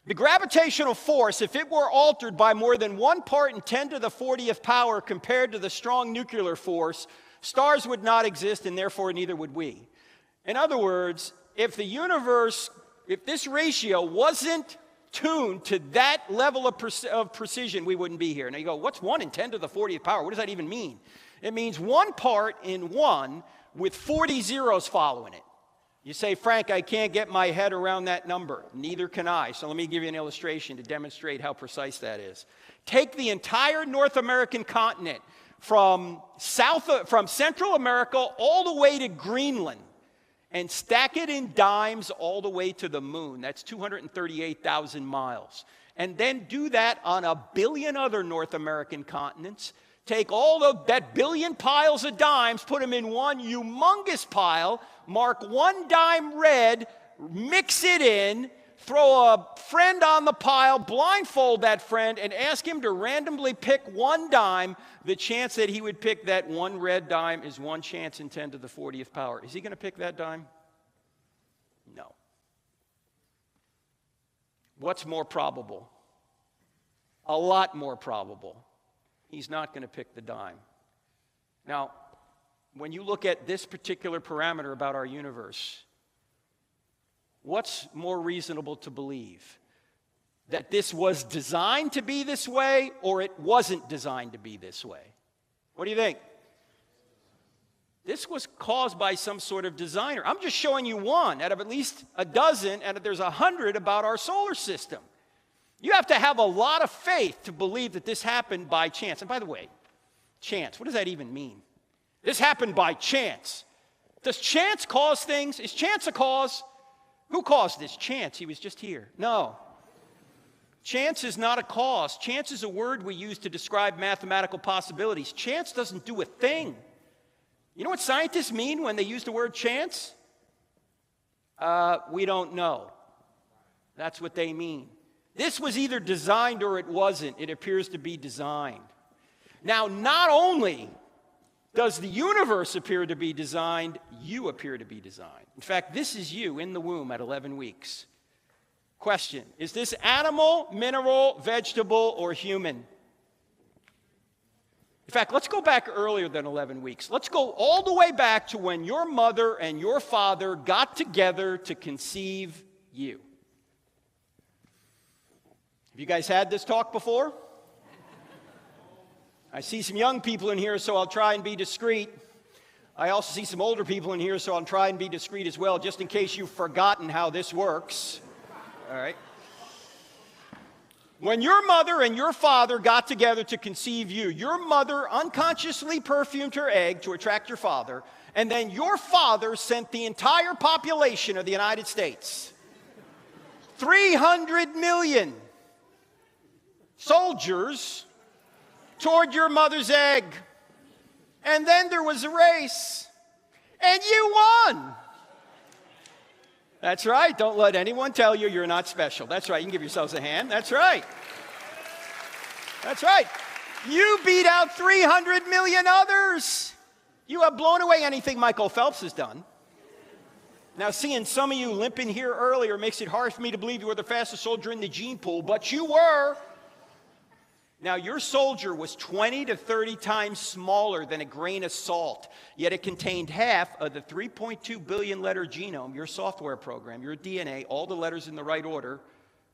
The gravitational force, if it were altered by more than 1 part in 10 to the 40th power compared to the strong nuclear force, stars would not exist, and therefore neither would we. In other words, if the universe, if this ratio wasn't tuned to that level of precision, we wouldn't be here. Now you go, what's 1 in 10 to the 40th power? What does that even mean? It means 1 part in 1 with 40 zeros following it. You say, Frank, I can't get my head around that number. Neither can I. So let me give you an illustration to demonstrate how precise that is. Take the entire North American continent from Central America all the way to Greenland and stack it in dimes all the way to the moon. That's 238,000 miles. And then do that on 1 billion other North American continents. Take all of that billion piles of dimes, put them in one humongous pile, mark 1 dime red, mix it in, throw a friend on the pile, blindfold that friend, and ask him to randomly pick 1 dime. The chance that he would pick that 1 red dime is 1 chance in 10 to the 40th power. Is he going to pick that dime? No. What's more probable? A lot more probable. He's not going to pick the dime. Now, when you look at this particular parameter about our universe, what's more reasonable to believe? That this was designed to be this way, or it wasn't designed to be this way? What do you think? This was caused by some sort of designer. I'm just showing you one out of at least a dozen, and there's 100 about our solar system. You have to have a lot of faith to believe that this happened by chance. And by the way, chance, what does that even mean? This happened by chance. Does chance cause things? Is chance a cause? Who caused this? Chance. He was just here. No. Chance is not a cause. Chance is a word we use to describe mathematical possibilities. Chance doesn't do a thing. You know what scientists mean when they use the word chance? We don't know. That's what they mean. This was either designed or it wasn't. It appears to be designed. Now, not only does the universe appear to be designed, you appear to be designed. In fact, this is you in the womb at 11 weeks. Question, is this animal, mineral, vegetable, or human? In fact, let's go back earlier than 11 weeks. Let's go all the way back to when your mother and your father got together to conceive you. Have you guys had this talk before? I see some young people in here, so I'll try and be discreet. I also see some older people in here, so I'll try and be discreet as well, just in case you've forgotten how this works. All right. When your mother and your father got together to conceive you, your mother unconsciously perfumed her egg to attract your father, and then your father sent the entire population of the United States, 300 million soldiers, toward your mother's egg. And then there was a race, and you won. That's right. Don't let anyone tell you you're not special. That's right. You can give yourselves a hand. That's right. That's right. You beat out 300 million others. You have blown away anything Michael Phelps has done. Now, seeing some of you limping here earlier makes it hard for me to believe you were the fastest soldier in the gene pool, but you were. Now, your soldier was 20 to 30 times smaller than a grain of salt, yet it contained half of the 3.2 billion letter genome, your software program, your DNA, all the letters in the right order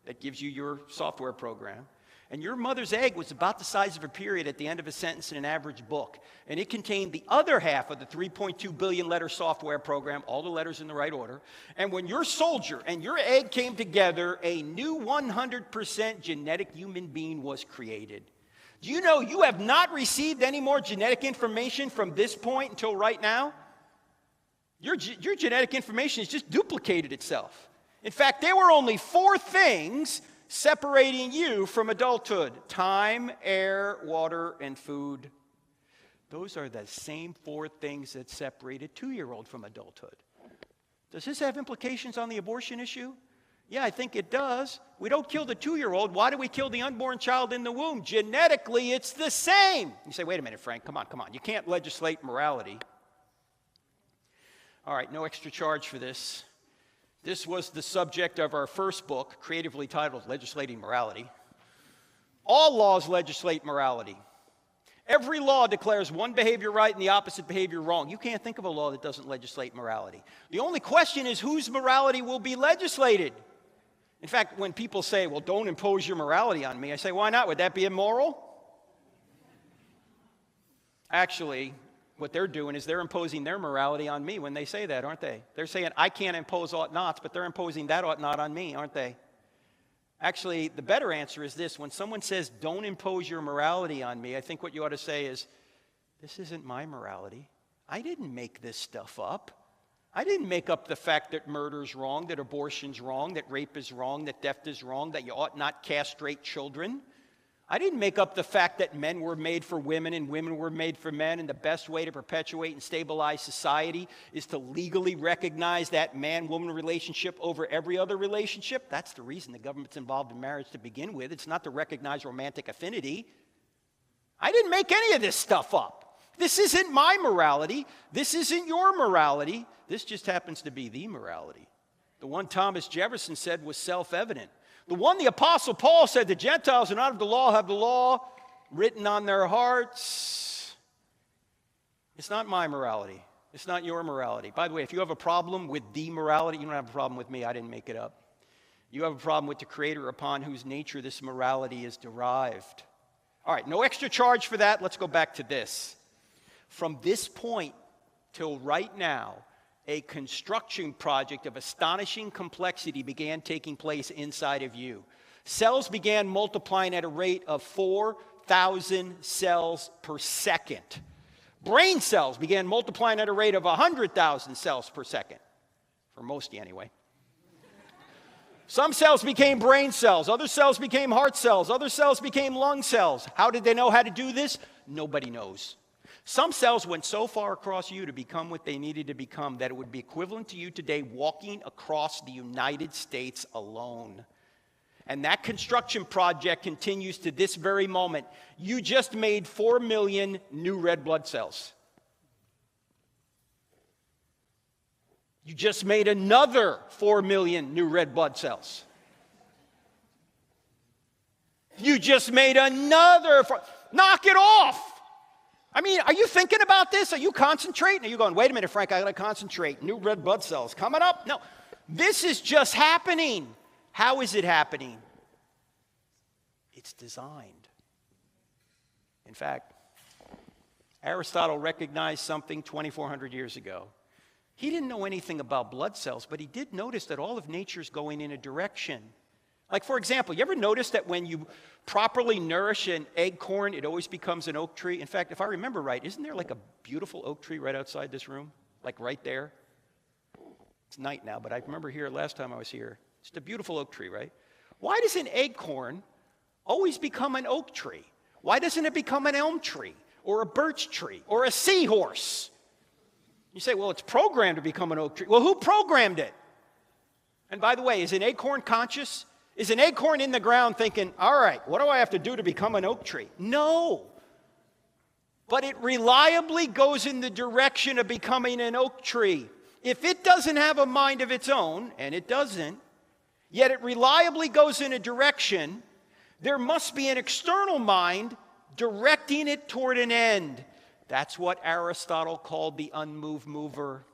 that gives you your software program. And your mother's egg was about the size of a period at the end of a sentence in an average book. And it contained the other half of the 3.2 billion letter software program, all the letters in the right order. And when your soldier and your egg came together, a new 100% genetic human being was created. Do you know you have not received any more genetic information from this point until right now? Your genetic information has just duplicated itself. In fact, there were only 4 things separating you from adulthood: time, air, water, and food. Those are the same 4 things that separate a 2-year-old from adulthood. Does this have implications on the abortion issue? Yeah, I think it does. We don't kill the 2-year-old. Why do we kill the unborn child in the womb? Genetically, it's the same. You say, wait a minute, Frank, come on. You can't legislate morality. All right, no extra charge for this. This was the subject of our first book, creatively titled Legislating Morality. All laws legislate morality. Every law declares one behavior right and the opposite behavior wrong. You can't think of a law that doesn't legislate morality. The only question is whose morality will be legislated. In fact, when people say, well, don't impose your morality on me, I say, why not? Would that be immoral? Actually, what they're doing is they're imposing their morality on me when they say that, aren't they? They're saying, I can't impose ought nots, but they're imposing that ought not on me, aren't they? Actually, the better answer is this. When someone says, don't impose your morality on me, I think what you ought to say is, this isn't my morality. I didn't make this stuff up. I didn't make up the fact that murder's wrong, that abortion's wrong, that rape is wrong, that theft is wrong, that you ought not castrate children. I didn't make up the fact that men were made for women and women were made for men, and the best way to perpetuate and stabilize society is to legally recognize that man-woman relationship over every other relationship. That's the reason the government's involved in marriage to begin with. It's not to recognize romantic affinity. I didn't make any of this stuff up. This isn't my morality. This isn't your morality. This just happens to be the morality. The one Thomas Jefferson said was self-evident. The one the Apostle Paul said, the Gentiles are not of the law, have the law written on their hearts. It's not my morality. It's not your morality. By the way, if you have a problem with the morality, you don't have a problem with me. I didn't make it up. You have a problem with the Creator upon whose nature this morality is derived. All right, no extra charge for that. Let's go back to this. From this point till right now, a construction project of astonishing complexity began taking place inside of you. Cells began multiplying at a rate of 4,000 cells per second. Brain cells began multiplying at a rate of 100,000 cells per second. For most of you anyway. Some cells became brain cells. Other cells became heart cells. Other cells became lung cells. How did they know how to do this? Nobody knows. Some cells went so far across you to become what they needed to become that it would be equivalent to you today walking across the United States alone. And that construction project continues to this very moment. You just made 4 million new red blood cells. You just made another 4 million new red blood cells. You just made another. Knock it off. I mean, are you thinking about this? Are you concentrating? Are you going, wait a minute, Frank, I got to concentrate. New red blood cells coming up? No, this is just happening. How is it happening? It's designed. In fact, Aristotle recognized something 2,400 years ago. He didn't know anything about blood cells, but he did notice that all of nature's going in a direction. Like, for example, you ever notice that when you properly nourish an acorn, it always becomes an oak tree? In fact, if I remember right, isn't there like a beautiful oak tree right outside this room? Like right there? It's night now, but I remember here last time I was here. It's a beautiful oak tree, right? Why does an acorn always become an oak tree? Why doesn't it become an elm tree or a birch tree or a seahorse? You say, well, it's programmed to become an oak tree. Well, who programmed it? And by the way, is an acorn conscious? Is an acorn in the ground thinking, all right, what do I have to do to become an oak tree? No. But it reliably goes in the direction of becoming an oak tree. If it doesn't have a mind of its own, and it doesn't, yet it reliably goes in a direction, there must be an external mind directing it toward an end. That's what Aristotle called the unmoved mover.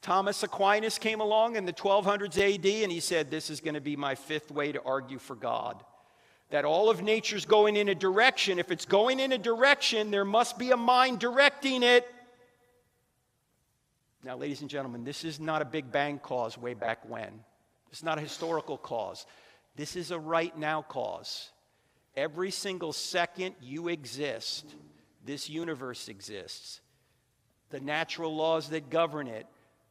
Thomas Aquinas came along in the 1200s AD and he said, this is going to be my fifth way to argue for God. That all of nature's going in a direction. If it's going in a direction, there must be a mind directing it. Now, ladies and gentlemen, this is not a Big Bang cause way back when. It's not a historical cause. This is a right now cause. Every single second you exist, this universe exists. The natural laws that govern it,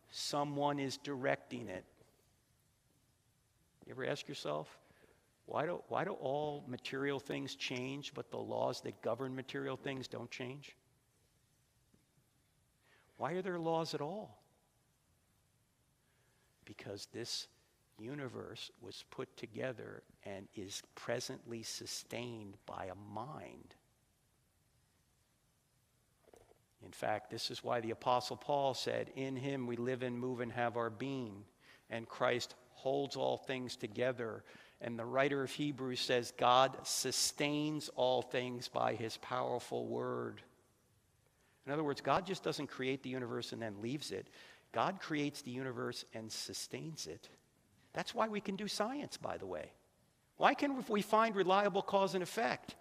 someone is directing it. You ever ask yourself, why do all material things change, but the laws that govern material things don't change? Why are there laws at all? Because this universe was put together and is presently sustained by a mind. In fact, this is why the Apostle Paul said, in him we live and move and have our being, and Christ holds all things together. And the writer of Hebrews says, God sustains all things by his powerful word. In other words, God just doesn't create the universe and then leaves it. God creates the universe and sustains it. That's why we can do science, by the way. Why can we find reliable cause and effect?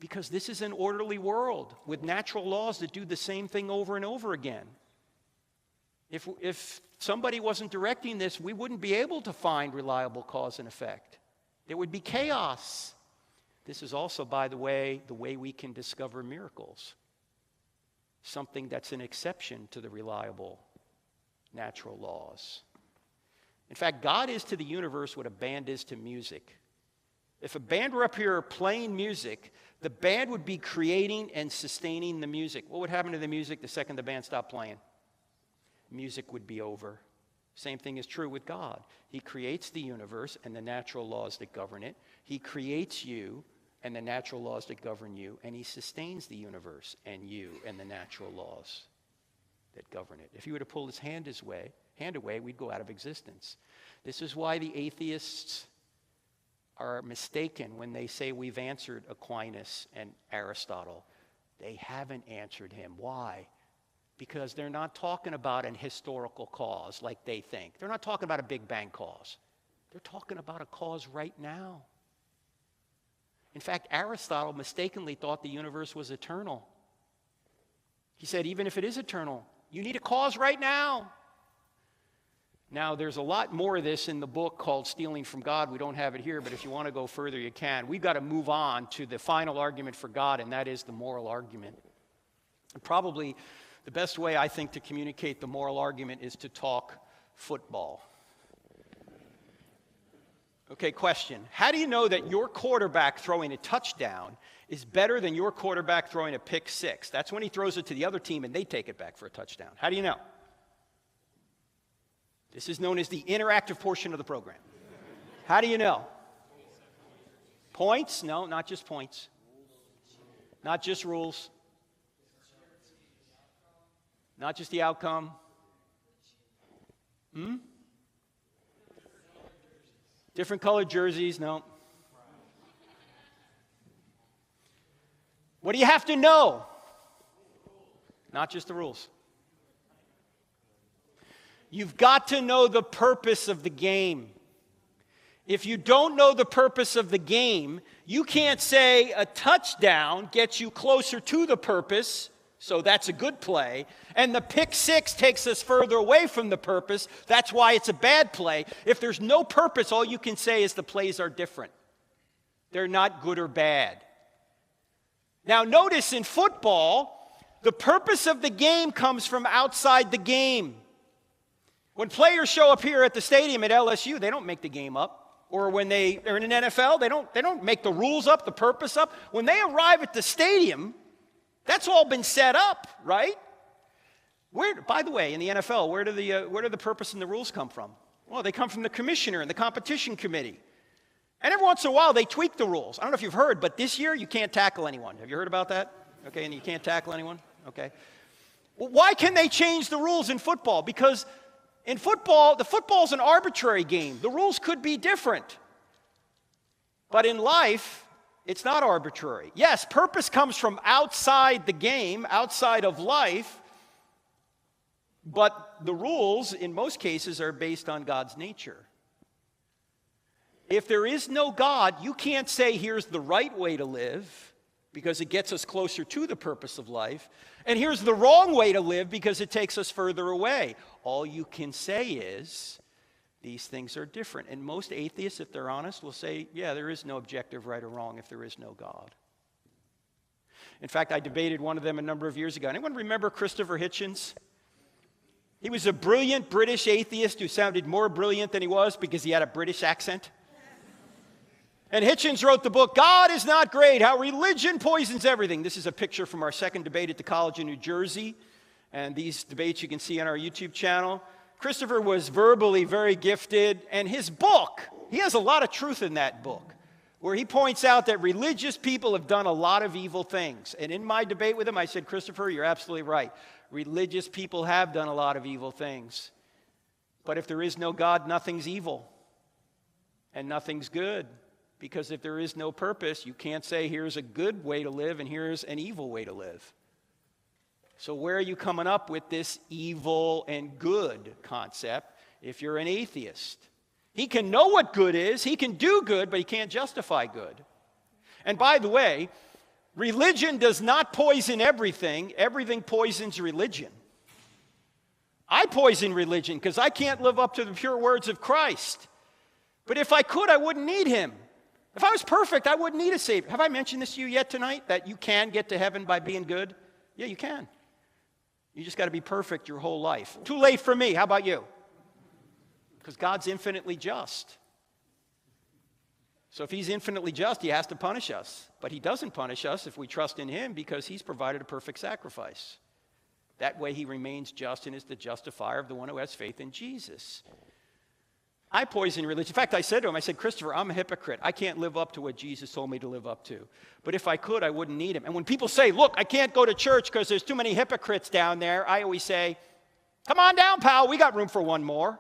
Because this is an orderly world with natural laws that do the same thing over and over again. If somebody wasn't directing this, we wouldn't be able to find reliable cause and effect. There would be chaos. This is also, by the way we can discover miracles. Something that's an exception to the reliable natural laws. In fact, God is to the universe what a band is to music. If a band were up here playing music, the band would be creating and sustaining the music. What would happen to the music the second the band stopped playing? Music would be over. Same thing is true with God. He creates the universe and the natural laws that govern it. He creates you and the natural laws that govern you, and he sustains the universe and you and the natural laws that govern it. If he were to pull his hand away, we'd go out of existence. This is why the atheists are mistaken when they say we've answered Aquinas and Aristotle. They haven't answered him. Why? Because they're not talking about an historical cause like they think. They're not talking about a Big Bang cause. They're talking about a cause right now. In fact, Aristotle mistakenly thought the universe was eternal. He said, even if it is eternal, you need a cause right now. Now, there's a lot more of this in the book called Stealing from God. We don't have it here, but if you want to go further, you can. We've got to move on to the final argument for God, and that is the moral argument. And probably the best way, I think, to communicate the moral argument is to talk football. Okay, question. How do you know that your quarterback throwing a touchdown is better than your quarterback throwing a pick six? That's when he throws it to the other team and they take it back for a touchdown. How do you know? This is known as the interactive portion of the program. How do you know? Points? No, not just points. Not just rules. Not just the outcome. Different colored jerseys? No. What do you have to know? Not just the rules. You've got to know the purpose of the game. If you don't know the purpose of the game, you can't say a touchdown gets you closer to the purpose, so that's a good play, and the pick six takes us further away from the purpose, that's why it's a bad play. If there's no purpose, all you can say is the plays are different. They're not good or bad. Now notice in football, the purpose of the game comes from outside the game. When players show up here at the stadium at LSU, they don't make the game up. Or when they are in an NFL, they don't make the rules up, the purpose up. When they arrive at the stadium, that's all been set up, right? By the way, in the NFL, where do the purpose and the rules come from? Well, they come from the commissioner and the competition committee. And every once in a while, they tweak the rules. I don't know if you've heard, but this year, you can't tackle anyone. Have you heard about that? Okay, and you can't tackle anyone? Okay. Well, why can they change the rules in football? Because in football, the football's an arbitrary game. The rules could be different. But in life, it's not arbitrary. Yes, purpose comes from outside the game, outside of life, but the rules, in most cases, are based on God's nature. If there is no God, you can't say here's the right way to live, because it gets us closer to the purpose of life, and here's the wrong way to live because it takes us further away. All you can say is these things are different. And most atheists, if they're honest, will say, yeah, there is no objective right or wrong if there is no God. In fact, I debated one of them a number of years ago. Anyone remember Christopher Hitchens? He was a brilliant British atheist who sounded more brilliant than he was because he had a British accent. And Hitchens wrote the book, God is Not Great, How Religion Poisons Everything. This is a picture from our second debate at the college in New Jersey. And these debates you can see on our YouTube channel. Christopher was verbally very gifted, and his book, he has a lot of truth in that book, where he points out that religious people have done a lot of evil things. And in my debate with him, I said, Christopher, you're absolutely right. Religious people have done a lot of evil things. But if there is no God, nothing's evil. And nothing's good. Because if there is no purpose, you can't say here's a good way to live and here's an evil way to live. So where are you coming up with this evil and good concept if you're an atheist? He can know what good is, he can do good, but he can't justify good. And by the way, religion does not poison everything. Everything poisons religion. I poison religion because I can't live up to the pure words of Christ. But if I could, I wouldn't need him. If I was perfect, I wouldn't need a Savior. Have I mentioned this to you yet tonight, that you can get to heaven by being good? Yeah, you can. You just got to be perfect your whole life. Too late for me. How about you? Because God's infinitely just. So if he's infinitely just, he has to punish us. But he doesn't punish us if we trust in him because he's provided a perfect sacrifice. That way he remains just and is the justifier of the one who has faith in Jesus. I poison religion. In fact, I said to him, I said, Christopher, I'm a hypocrite. I can't live up to what Jesus told me to live up to. But if I could, I wouldn't need him. And when people say, look, I can't go to church because there's too many hypocrites down there, I always say, come on down, pal. We got room for one more.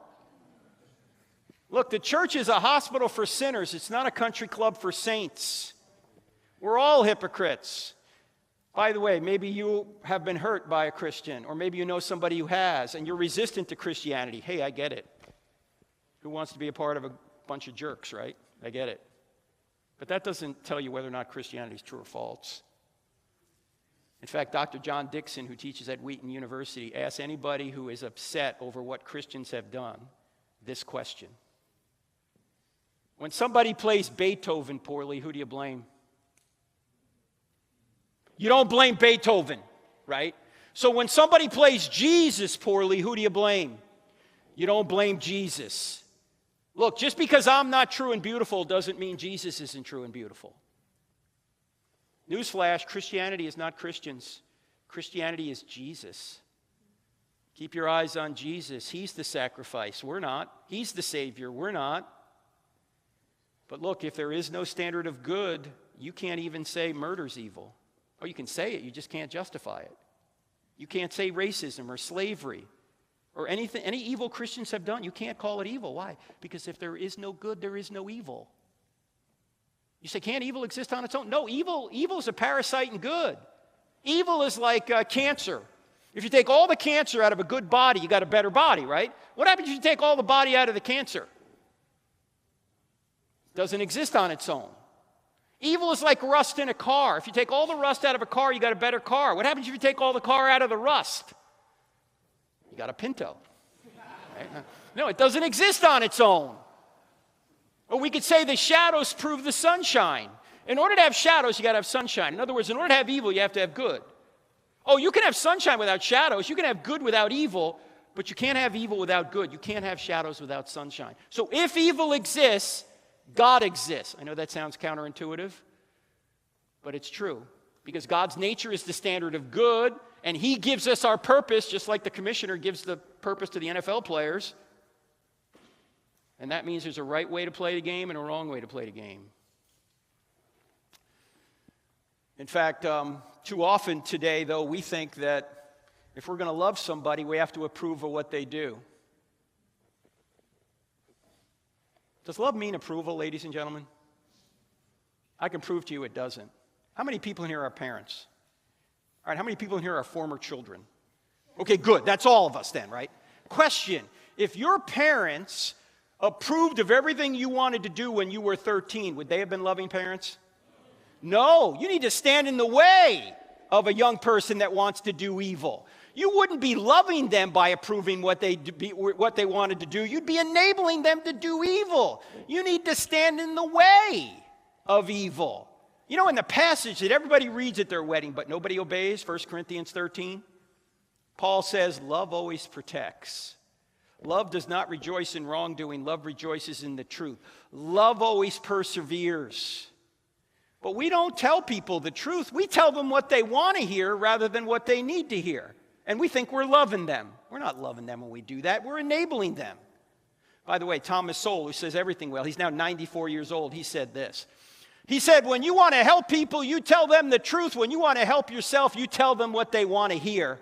Look, the church is a hospital for sinners. It's not a country club for saints. We're all hypocrites. By the way, maybe you have been hurt by a Christian, or maybe you know somebody who has, and you're resistant to Christianity. Hey, I get it. Who wants to be a part of a bunch of jerks, right? I get it. But that doesn't tell you whether or not Christianity is true or false. In fact, Dr. John Dixon, who teaches at Wheaton University, asks anybody who is upset over what Christians have done this question. When somebody plays Beethoven poorly, who do you blame? You don't blame Beethoven, right? So when somebody plays Jesus poorly, who do you blame? You don't blame Jesus. Look, just because I'm not true and beautiful doesn't mean Jesus isn't true and beautiful. Newsflash, Christianity is not Christians. Christianity is Jesus. Keep your eyes on Jesus. He's the sacrifice. We're not. He's the Savior. We're not. But look, if there is no standard of good, you can't even say murder's evil. Oh, you can say it, you just can't justify it. You can't say racism or slavery or anything, any evil Christians have done, you can't call it evil. Why? Because if there is no good, there is no evil. You say, can't evil exist on its own? No, evil is a parasite in good. Evil is like cancer. If you take all the cancer out of a good body, you got a better body, right? What happens if you take all the body out of the cancer? It doesn't exist on its own. Evil is like rust in a car. If you take all the rust out of a car, you got a better car. What happens if you take all the car out of the rust? You got a Pinto. Right? No, it doesn't exist on its own. Or we could say the shadows prove the sunshine. In order to have shadows, you got to have sunshine. In other words, in order to have evil, you have to have good. Oh, you can have sunshine without shadows. You can have good without evil, but you can't have evil without good. You can't have shadows without sunshine. So if evil exists, God exists. I know that sounds counterintuitive, but it's true. Because God's nature is the standard of good, and he gives us our purpose, just like the commissioner gives the purpose to the NFL players. And that means there's a right way to play the game and a wrong way to play the game. In fact, too often today, though, we think that if we're going to love somebody, we have to approve of what they do. Does love mean approval, ladies and gentlemen? I can prove to you it doesn't. How many people in here are parents? All right, how many people in here are former children? Okay, good. That's all of us then, right? Question, if your parents approved of everything you wanted to do when you were 13, would they have been loving parents? No, you need to stand in the way of a young person that wants to do evil. You wouldn't be loving them by approving what they wanted to do. You'd be enabling them to do evil. You need to stand in the way of evil. You know, in the passage that everybody reads at their wedding, but nobody obeys, 1 Corinthians 13, Paul says, love always protects. Love does not rejoice in wrongdoing. Love rejoices in the truth. Love always perseveres. But we don't tell people the truth. We tell them what they want to hear rather than what they need to hear. And we think we're loving them. We're not loving them when we do that. We're enabling them. By the way, Thomas Sowell, who says everything well, he's now 94 years old, he said this. He said, when you want to help people, you tell them the truth. When you want to help yourself, you tell them what they want to hear.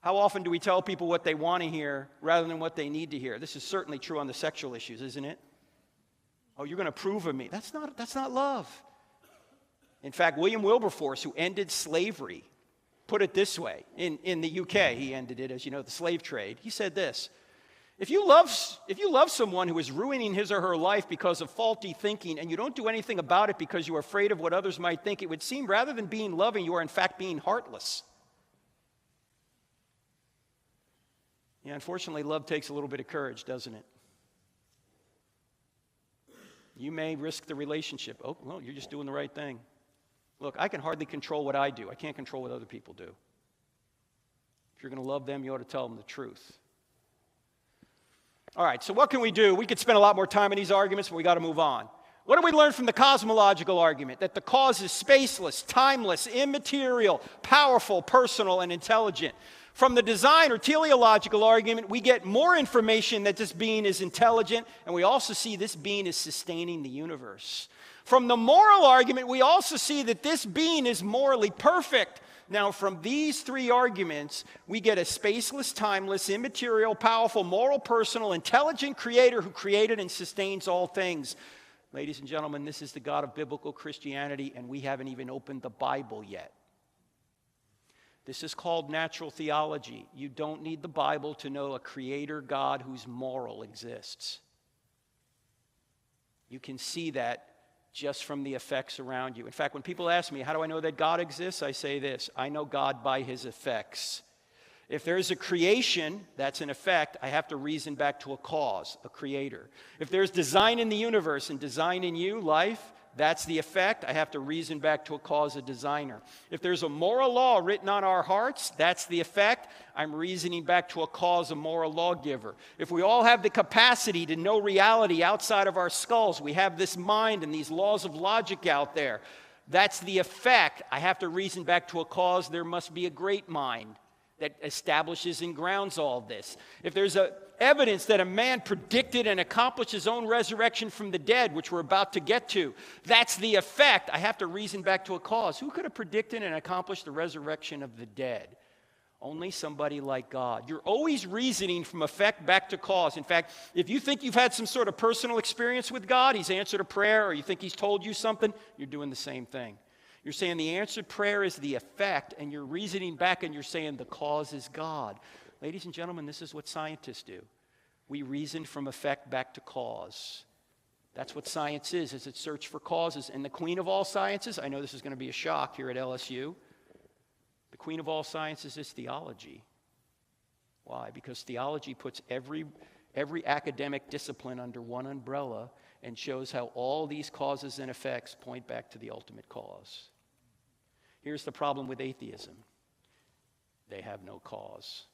How often do we tell people what they want to hear rather than what they need to hear? This is certainly true on the sexual issues, isn't it? Oh, you're going to approve of me. That's not love. In fact, William Wilberforce, who ended slavery, put it this way. In the UK, he ended it, as you know, the slave trade. He said this. If you love someone who is ruining his or her life because of faulty thinking and you don't do anything about it because you are afraid of what others might think, it would seem rather than being loving, you are in fact being heartless. Yeah, unfortunately, love takes a little bit of courage, doesn't it? You may risk the relationship. Oh, well, you're just doing the right thing. Look, I can hardly control what I do. I can't control what other people do. If you're going to love them, you ought to tell them the truth. All right, so what can we do? We could spend a lot more time in these arguments, but we got to move on. What do we learn from the cosmological argument? That the cause is spaceless, timeless, immaterial, powerful, personal, and intelligent. From the design or teleological argument, we get more information that this being is intelligent, and we also see this being is sustaining the universe. From the moral argument, we also see that this being is morally perfect. Now, from these three arguments, we get a spaceless, timeless, immaterial, powerful, moral, personal, intelligent creator who created and sustains all things. Ladies and gentlemen, this is the God of biblical Christianity, and we haven't even opened the Bible yet. This is called natural theology. You don't need the Bible to know a creator God whose moral exists. You can see that just from the effects around you. In fact, when people ask me, how do I know that God exists? I say this, I know God by his effects. If there's a creation, that's an effect, I have to reason back to a cause, a creator. If there's design in the universe and design in you, life, that's the effect. I have to reason back to a cause, a designer. If there's a moral law written on our hearts, that's the effect. I'm reasoning back to a cause, a moral lawgiver. If we all have the capacity to know reality outside of our skulls, we have this mind and these laws of logic out there, that's the effect. I have to reason back to a cause. There must be a great mind that establishes and grounds all this. If there's evidence that a man predicted and accomplished his own resurrection from the dead, which we're about to get to, that's the effect. I have to reason back to a cause. Who could have predicted and accomplished the resurrection of the dead? Only somebody like God. You're always reasoning from effect back to cause. In fact, if you think you've had some sort of personal experience with God, he's answered a prayer, or you think he's told you something, you're doing the same thing. You're saying the answered prayer is the effect, and you're reasoning back and you're saying the cause is God. Ladies and gentlemen, this is what scientists do. We reason from effect back to cause. That's what science is it's search for causes. And the queen of all sciences, I know this is going to be a shock here at LSU, the queen of all sciences is theology. Why? Because theology puts every academic discipline under one umbrella and shows how all these causes and effects point back to the ultimate cause. Here's the problem with atheism. They have no cause.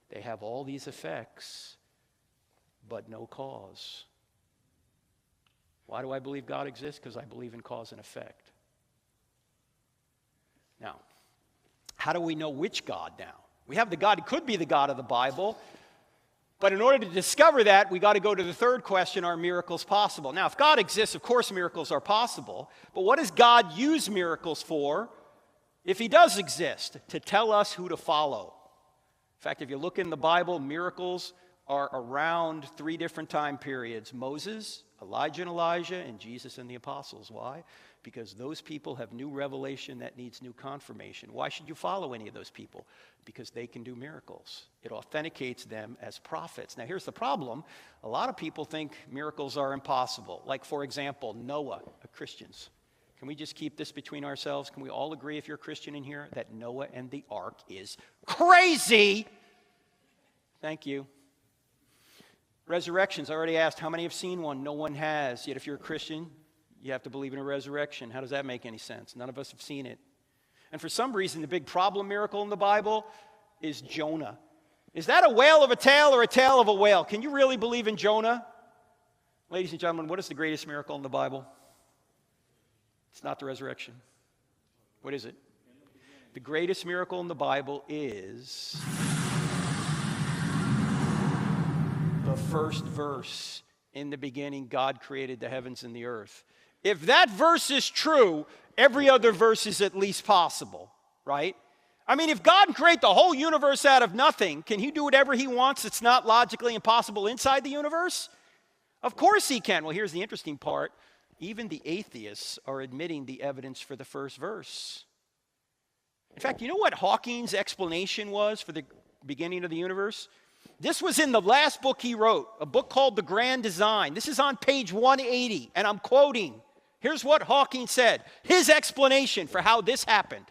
They have all these effects, but no cause. Why do I believe God exists? Because I believe in cause and effect. Now, how do we know which God now? We have the God who could be the God of the Bible, but in order to discover that, we got to go to the third question, are miracles possible? Now, if God exists, of course miracles are possible, but what does God use miracles for if he does exist? To tell us who to follow. In fact, if you look in the Bible, miracles are around three different time periods. Moses, Elijah and Elijah, and Jesus and the apostles. Why? Because those people have new revelation that needs new confirmation. Why should you follow any of those people? Because they can do miracles. It authenticates them as prophets. Now here's the problem. A lot of people think miracles are impossible. Like, for example, Noah, Christians. Can we just keep this between ourselves? Can we all agree, if you're a Christian in here, that Noah and the ark is crazy? Thank you. Resurrections, I already asked, how many have seen one? No one has. Yet if you're a Christian, you have to believe in a resurrection. How does that make any sense? None of us have seen it. And for some reason, the big problem miracle in the Bible is Jonah. Is that a whale of a tale or a tale of a whale? Can you really believe in Jonah? Ladies and gentlemen, what is the greatest miracle in the Bible? It's not the resurrection. What is it? The greatest miracle in the Bible is the first verse. In the beginning, God created the heavens and the earth. If that verse is true, every other verse is at least possible, right? I mean, if God can create the whole universe out of nothing, can he do whatever he wants? It's not logically impossible inside the universe? Of course he can. Well, here's the interesting part. Even the atheists are admitting the evidence for the first verse. In fact, you know what Hawking's explanation was for the beginning of the universe? This was in the last book he wrote, a book called The Grand Design. This is on page 180, and I'm quoting. Here's what Hawking said, his explanation for how this happened.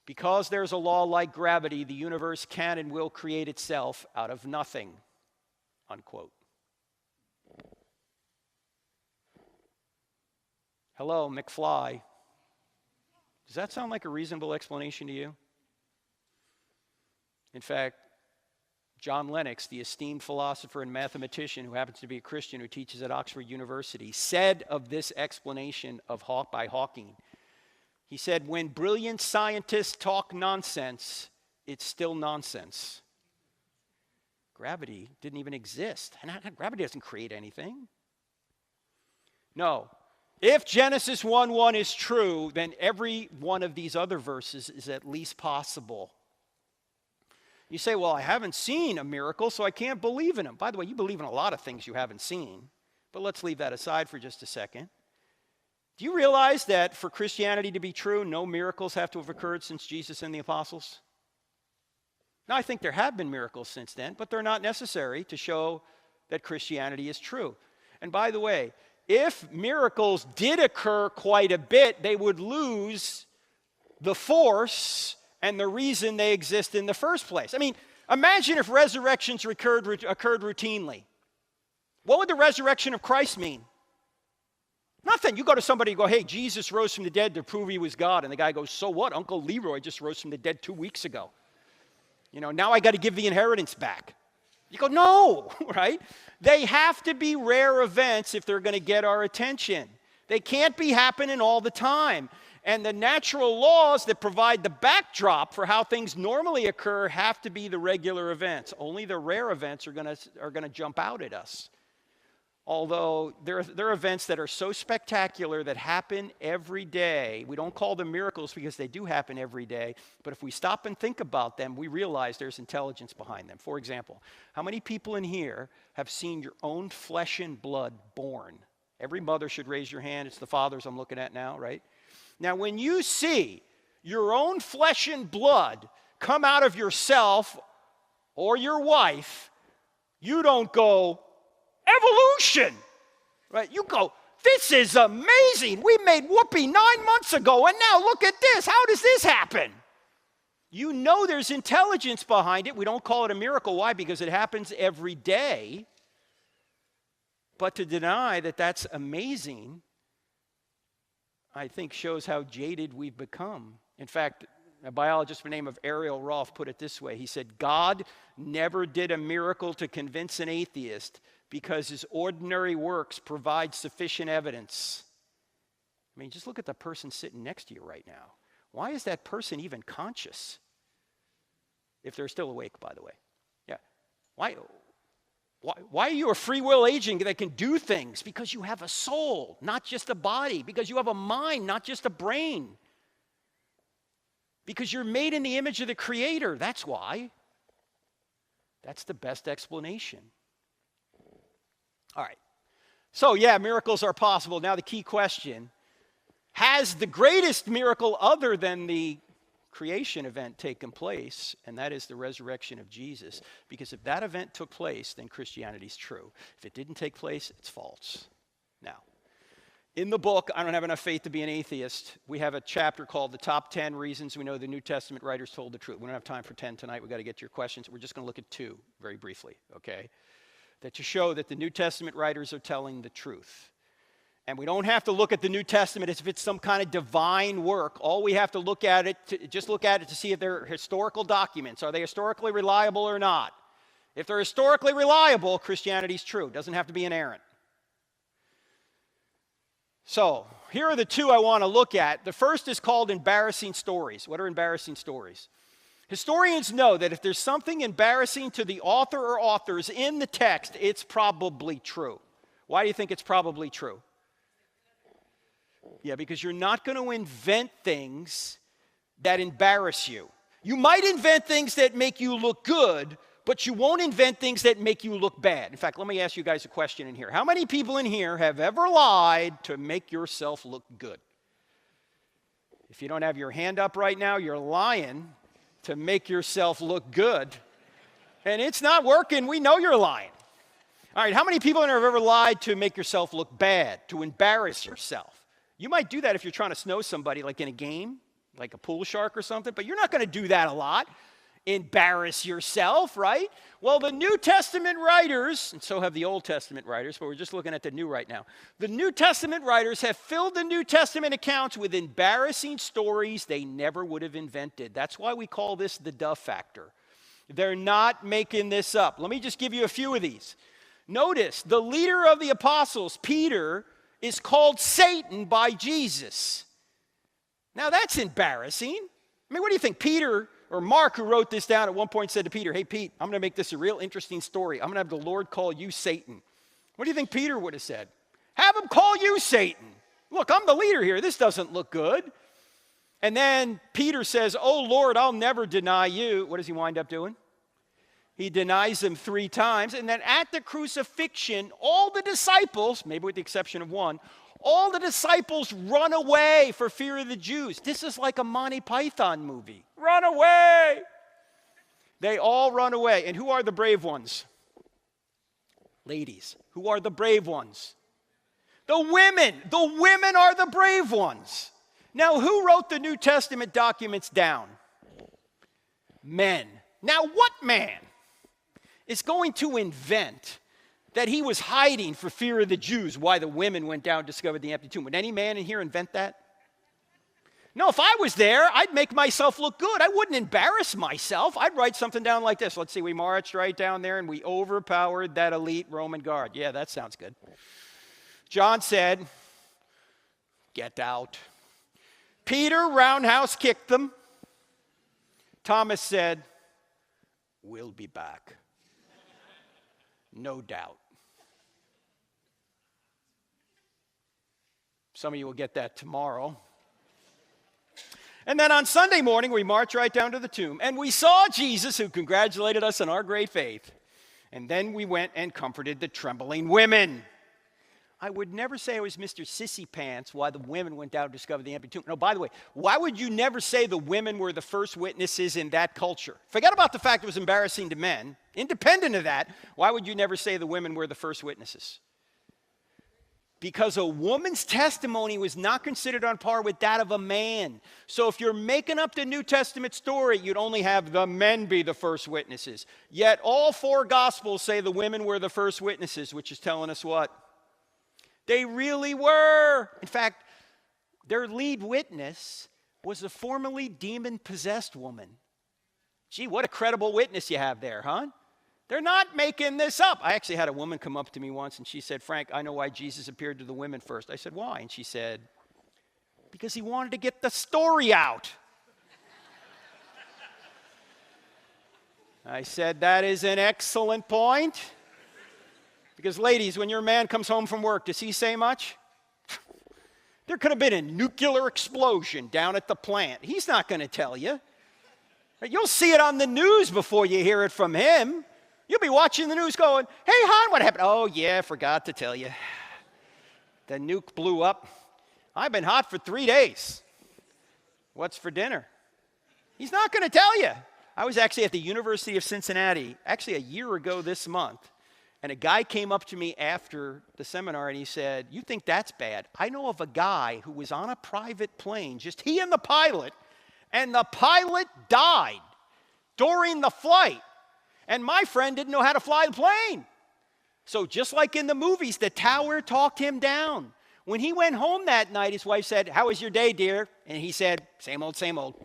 Because there's a law like gravity, the universe can and will create itself out of nothing, unquote. Hello, McFly. Does that sound like a reasonable explanation to you? In fact, John Lennox, the esteemed philosopher and mathematician who happens to be a Christian who teaches at Oxford University, said of this explanation by Hawking, he said, when brilliant scientists talk nonsense, it's still nonsense. Gravity didn't even exist. Gravity doesn't create anything. No. If Genesis 1:1 is true, then every one of these other verses is at least possible. You say, well, I haven't seen a miracle, so I can't believe in them. By the way, you believe in a lot of things you haven't seen, but let's leave that aside for just a second. Do you realize that for Christianity to be true, no miracles have to have occurred since Jesus and the apostles? Now, I think there have been miracles since then, but they're not necessary to show that Christianity is true. And by the way, if miracles did occur quite a bit, they would lose the force and the reason they exist in the first place. I mean, imagine if resurrections occurred routinely. What would the resurrection of Christ mean? Nothing. You go to somebody and go, hey, Jesus rose from the dead to prove he was God. And the guy goes, so what? Uncle Leroy just rose from the dead 2 weeks ago. You know, now I got to give the inheritance back. You go, no, right? They have to be rare events if they're going to get our attention. They can't be happening all the time. And the natural laws that provide the backdrop for how things normally occur have to be the regular events. Only the rare events are going to jump out at us. Although there are events that are so spectacular that happen every day. We don't call them miracles because they do happen every day. But if we stop and think about them, we realize there's intelligence behind them. For example, how many people in here have seen your own flesh and blood born? Every mother should raise your hand. It's the fathers I'm looking at now, right? Now, when you see your own flesh and blood come out of yourself or your wife, you don't go, evolution, right? You go, this is amazing. We made whoopee 9 months ago, and now look at this. How does this happen? You know there's intelligence behind it. We don't call it a miracle. Why? Because it happens every day. But to deny that that's amazing, I think shows how jaded we've become. In fact, a biologist by the name of Ariel Roth put it this way. He said, God never did a miracle to convince an atheist because his ordinary works provide sufficient evidence. I mean, just look at the person sitting next to you right now. Why is that person even conscious? If they're still awake, by the way. Yeah. Why are you a free will agent that can do things? Because you have a soul, not just a body. Because you have a mind, not just a brain. Because you're made in the image of the Creator. That's why. That's the best explanation. All right. So, yeah, miracles are possible. Now the key question, has the greatest miracle other than the creation event taken place? And that is the resurrection of Jesus. Because if that event took place, then Christianity is true. If it didn't take place, it's false. Now, in the book, I Don't Have Enough Faith to Be an Atheist, we have a chapter called The Top 10 Reasons We Know the New Testament Writers Told the Truth. We don't have time for 10 tonight. We've got to get to your questions. We're just going to look at 2 very briefly, okay? That to show that the New Testament writers are telling the truth. And we don't have to look at the New Testament as if it's some kind of divine work. All we have to look at it, to see if they're historical documents. Are they historically reliable or not? If they're historically reliable, Christianity's true. It doesn't have to be inerrant. So, here are the two I want to look at. The first is called embarrassing stories. What are embarrassing stories? Historians know that if there's something embarrassing to the author or authors in the text, it's probably true. Why do you think it's probably true? Yeah, because you're not going to invent things that embarrass you. You might invent things that make you look good, but you won't invent things that make you look bad. In fact, let me ask you guys a question in here. How many people in here have ever lied to make yourself look good? If you don't have your hand up right now, you're lying to make yourself look good. And it's not working. We know you're lying. All right, how many people in here have ever lied to make yourself look bad, to embarrass yourself? You might do that if you're trying to snow somebody, like in a game, like a pool shark or something, but you're not going to do that a lot. Embarrass yourself, right? Well, the New Testament writers, and so have the Old Testament writers, but we're just looking at the New right now. The New Testament writers have filled the New Testament accounts with embarrassing stories they never would have invented. That's why we call this the Duff factor. They're not making this up. Let me just give you a few of these. Notice, the leader of the apostles, Peter, is called Satan by Jesus. Now, that's embarrassing. I mean, what do you think? Peter, or Mark, who wrote this down at one point, said to Peter, hey, Pete, I'm going to make this a real interesting story. I'm going to have the Lord call you Satan. What do you think Peter would have said? Have him call you Satan. Look, I'm the leader here. This doesn't look good. And then Peter says, oh, Lord, I'll never deny you. What does he wind up doing? He denies him 3 times. And then at the crucifixion, all the disciples, maybe with the exception of one, all the disciples run away for fear of the Jews. This is like a Monty Python movie. Run away! They all run away. And who are the brave ones? Ladies, who are the brave ones? The women. The women are the brave ones. Now, who wrote the New Testament documents down? Men. Now, what man is going to invent that he was hiding for fear of the Jews, why the women went down and discovered the empty tomb? Would any man in here invent that? No, if I was there, I'd make myself look good. I wouldn't embarrass myself. I'd write something down like this. Let's see, we marched right down there and we overpowered that elite Roman guard. Yeah, that sounds good. John said, get out. Peter roundhouse kicked them. Thomas said, we'll be back. No doubt. Some of you will get that tomorrow. And then on Sunday morning, we marched right down to the tomb, and we saw Jesus, who congratulated us on our great faith. And then we went and comforted the trembling women. I would never say I was Mr. Sissy Pants while the women went down to discover the empty tomb. No, by the way, why would you never say the women were the first witnesses in that culture? Forget about the fact it was embarrassing to men. Independent of that, why would you never say the women were the first witnesses? Because a woman's testimony was not considered on par with that of a man. So if you're making up the New Testament story, you'd only have the men be the first witnesses. Yet all 4 Gospels say the women were the first witnesses, which is telling us what? They really were. In fact, their lead witness was a formerly demon-possessed woman. Gee, what a credible witness you have there, huh? They're not making this up. I actually had a woman come up to me once and she said, Frank, I know why Jesus appeared to the women first. I said, why? And she said, because he wanted to get the story out. I said, that is an excellent point. Because ladies, when your man comes home from work, does he say much? There could have been a nuclear explosion down at the plant. He's not going to tell you. You'll see it on the news before you hear it from him. You'll be watching the news going, hey, hon, what happened? Oh, yeah, forgot to tell you. The nuke blew up. I've been hot for 3 days. What's for dinner? He's not going to tell you. I was actually at the University of Cincinnati, actually a year ago this month. And a guy came up to me after the seminar and he said, you think that's bad? I know of a guy who was on a private plane, just he and the pilot died during the flight. And my friend didn't know how to fly the plane. So just like in the movies, the tower talked him down. When he went home that night, his wife said, how was your day, dear? And he said, same old, same old.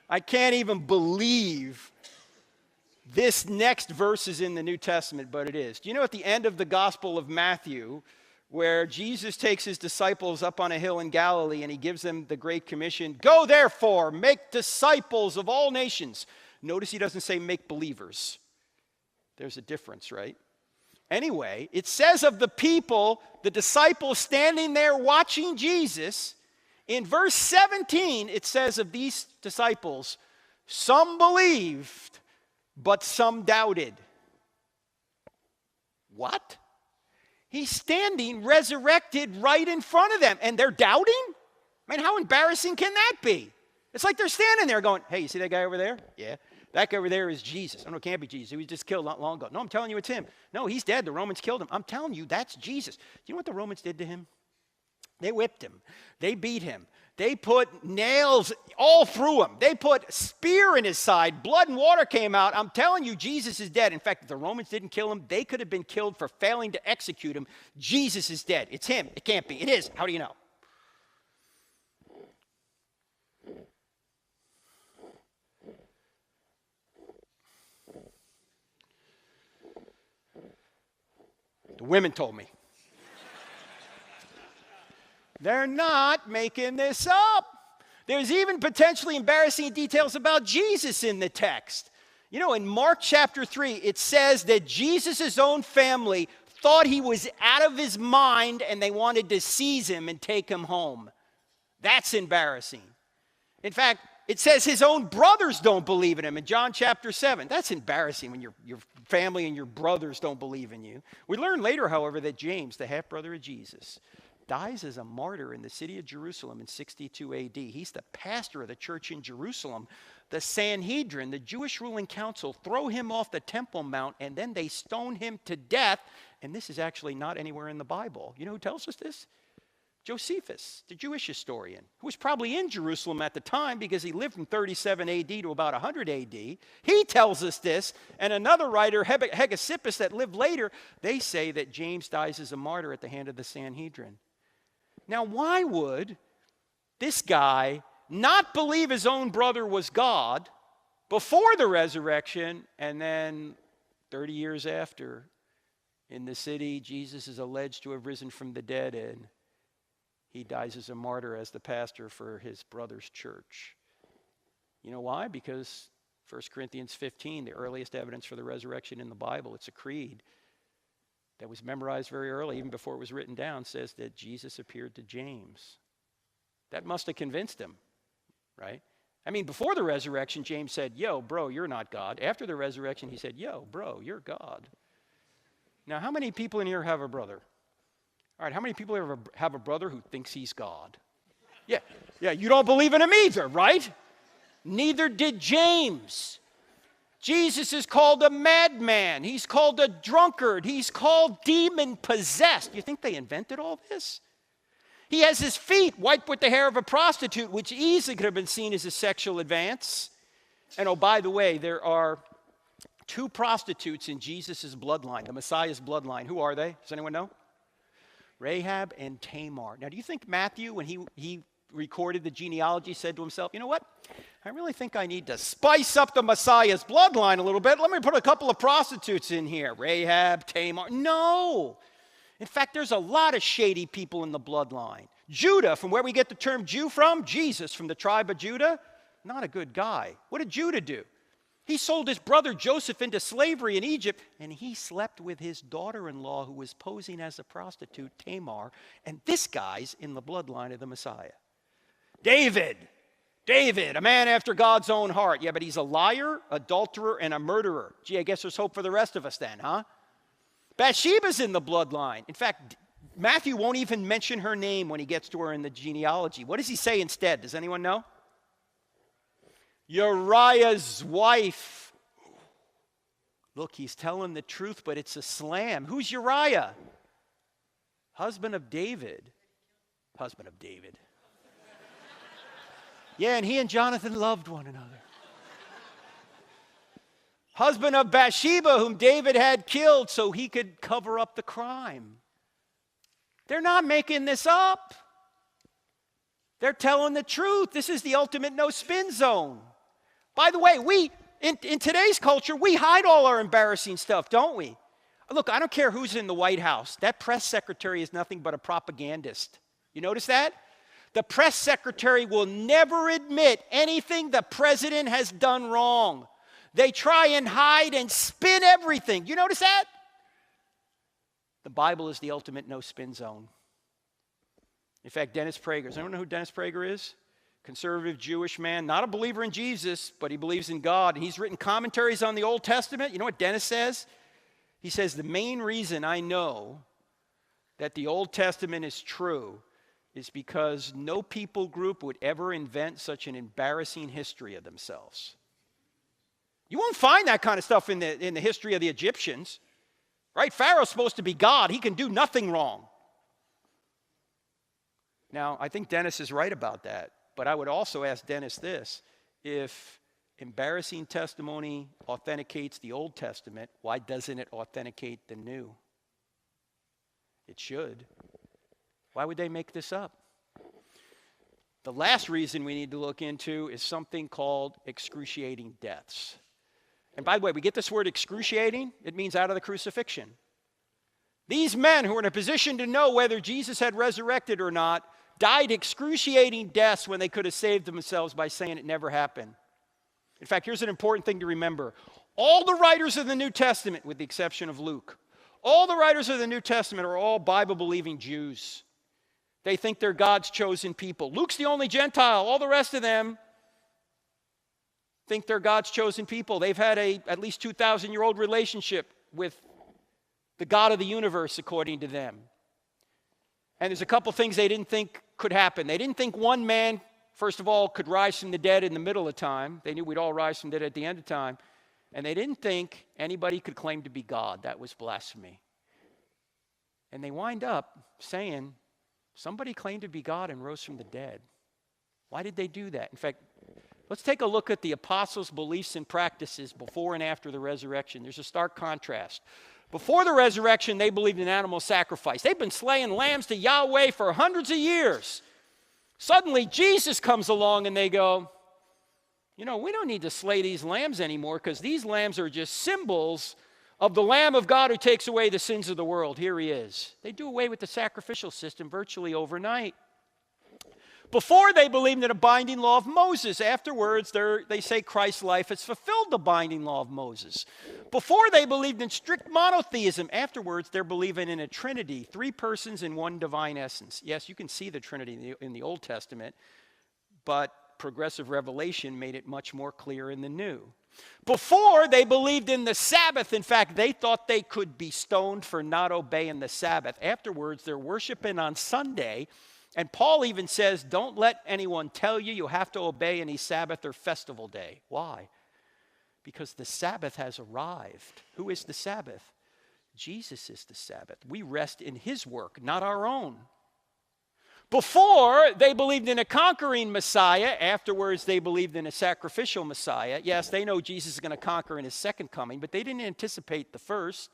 I can't even believe This next verse is in the New Testament, but it is. Do you know at the end of the Gospel of Matthew, where Jesus takes his disciples up on a hill in Galilee and he gives them the Great Commission, go therefore, make disciples of all nations. Notice he doesn't say make believers. There's a difference, right? Anyway, it says of the people, the disciples standing there watching Jesus, in verse 17, it says of these disciples, some believed, but some doubted. What? He's standing resurrected right in front of them, and they're doubting? I mean, how embarrassing can that be? It's like they're standing there going, hey, you see that guy over there? Yeah. That guy over there is Jesus. Oh, no, it can't be Jesus. He was just killed not long ago. No, I'm telling you it's him. No, he's dead. The Romans killed him. I'm telling you, that's Jesus. Do you know what the Romans did to him? They whipped him. They beat him. They put nails all through him. They put spear in his side. Blood and water came out. I'm telling you, Jesus is dead. In fact, if the Romans didn't kill him, they could have been killed for failing to execute him. Jesus is dead. It's him. It can't be. It is. How do you know? The women told me. They're not making this up. There's even potentially embarrassing details about Jesus in the text. You know, in Mark chapter 3, it says that Jesus' own family thought he was out of his mind and they wanted to seize him and take him home. That's embarrassing. In fact, it says his own brothers don't believe in him in John chapter 7. That's embarrassing when your family and your brothers don't believe in you. We learn later, however, that James, the half-brother of Jesus, dies as a martyr in the city of Jerusalem in 62 AD. He's the pastor of the church in Jerusalem. The Sanhedrin, the Jewish ruling council, throw him off the Temple Mount, and then they stone him to death. And this is actually not anywhere in the Bible. You know who tells us this? Josephus, the Jewish historian, who was probably in Jerusalem at the time because he lived from 37 AD to about 100 AD. He tells us this, and another writer, Hegesippus, that lived later, they say that James dies as a martyr at the hand of the Sanhedrin. Now, why would this guy not believe his own brother was God before the resurrection, and then 30 years after, in the city, Jesus is alleged to have risen from the dead, and he dies as a martyr as the pastor for his brother's church. You know why? Because 1 Corinthians 15, the earliest evidence for the resurrection in the Bible, it's a creed that was memorized very early, even before it was written down, says that Jesus appeared to James. That must have convinced him, right? I mean, before the resurrection, James said, yo, bro, you're not God. After the resurrection, he said, yo, bro, you're God. Now, how many people in here have a brother? All right, how many people ever have a brother who thinks he's God? Yeah, you don't believe in him either, right? Neither did James. Jesus is called a madman. He's called a drunkard. He's called demon-possessed. You think they invented all this? He has his feet wiped with the hair of a prostitute, which easily could have been seen as a sexual advance. And oh, by the way, there are two prostitutes in Jesus' bloodline, the Messiah's bloodline. Who are they? Does anyone know? Rahab and Tamar. Now, do you think Matthew, when he recorded the genealogy, said to himself, you know what? I really think I need to spice up the Messiah's bloodline a little bit. Let me put a couple of prostitutes in here. Rahab, Tamar. No. In fact, there's a lot of shady people in the bloodline. Judah, from where we get the term Jew from, Jesus, from the tribe of Judah, not a good guy. What did Judah do? He sold his brother Joseph into slavery in Egypt, and he slept with his daughter-in-law who was posing as a prostitute, Tamar, and this guy's in the bloodline of the Messiah. David, a man after God's own heart. Yeah, but he's a liar, adulterer, and a murderer. Gee, I guess there's hope for the rest of us then, huh? Bathsheba's in the bloodline. In fact, Matthew won't even mention her name when he gets to her in the genealogy. What does he say instead? Does anyone know? Uriah's wife. Look, he's telling the truth, but it's a slam. Who's Uriah? Husband of David. Husband of David. Yeah, and he and Jonathan loved one another. Husband of Bathsheba, whom David had killed so he could cover up the crime. They're not making this up. They're telling the truth. This is the ultimate no-spin zone. By the way, in today's culture, we hide all our embarrassing stuff, don't we? Look, I don't care who's in the White House. That press secretary is nothing but a propagandist. You notice that? The press secretary will never admit anything the president has done wrong. They try and hide and spin everything. You notice that? The Bible is the ultimate no-spin zone. In fact, Dennis Prager, does anyone know who Dennis Prager is? Conservative Jewish man, not a believer in Jesus, but he believes in God. And he's written commentaries on the Old Testament. You know what Dennis says? He says, the main reason I know that the Old Testament is true is because no people group would ever invent such an embarrassing history of themselves. You won't find that kind of stuff in the history of the Egyptians. Right? Pharaoh's supposed to be God. He can do nothing wrong. Now, I think Dennis is right about that. But I would also ask Dennis this. If embarrassing testimony authenticates the Old Testament, why doesn't it authenticate the New? It should. Why would they make this up? The last reason we need to look into is something called excruciating deaths. And by the way, we get this word excruciating, it means out of the crucifixion. These men who were in a position to know whether Jesus had resurrected or not died excruciating deaths when they could have saved themselves by saying it never happened. In fact, here's an important thing to remember. All the writers of the New Testament, with the exception of Luke, all the writers of the New Testament are all Bible-believing Jews. They think they're God's chosen people. Luke's the only Gentile. All the rest of them think they're God's chosen people. They've had at least 2,000-year-old relationship with the God of the universe, according to them. And there's a couple things they didn't think could happen. They didn't think one man, first of all, could rise from the dead in the middle of time. They knew we'd all rise from the dead at the end of time. And they didn't think anybody could claim to be God. That was blasphemy. And they wind up saying, somebody claimed to be God and rose from the dead. Why did they do that? In fact, let's take a look at the apostles' beliefs and practices before and after the resurrection. There's a stark contrast. Before the resurrection, they believed in animal sacrifice. They've been slaying lambs to Yahweh for hundreds of years. Suddenly, Jesus comes along and they go, you know, we don't need to slay these lambs anymore because these lambs are just symbols of the Lamb of God who takes away the sins of the world. Here he is. They do away with the sacrificial system virtually overnight. Before, they believed in a binding law of Moses. Afterwards, they say Christ's life has fulfilled the binding law of Moses. Before, they believed in strict monotheism. Afterwards, they're believing in a Trinity, 3 persons in one divine essence. Yes, you can see the Trinity in the Old Testament, but progressive revelation made it much more clear in the New. Before, they believed in the Sabbath. In fact, they thought they could be stoned for not obeying the Sabbath. Afterwards, they're worshiping on Sunday. And Paul even says, don't let anyone tell you you have to obey any Sabbath or festival day. Why? Because the Sabbath has arrived. Who is the Sabbath? Jesus is the Sabbath. We rest in his work, not our own. Before, they believed in a conquering Messiah. Afterwards, they believed in a sacrificial Messiah. Yes, they know Jesus is going to conquer in his second coming, but they didn't anticipate the first.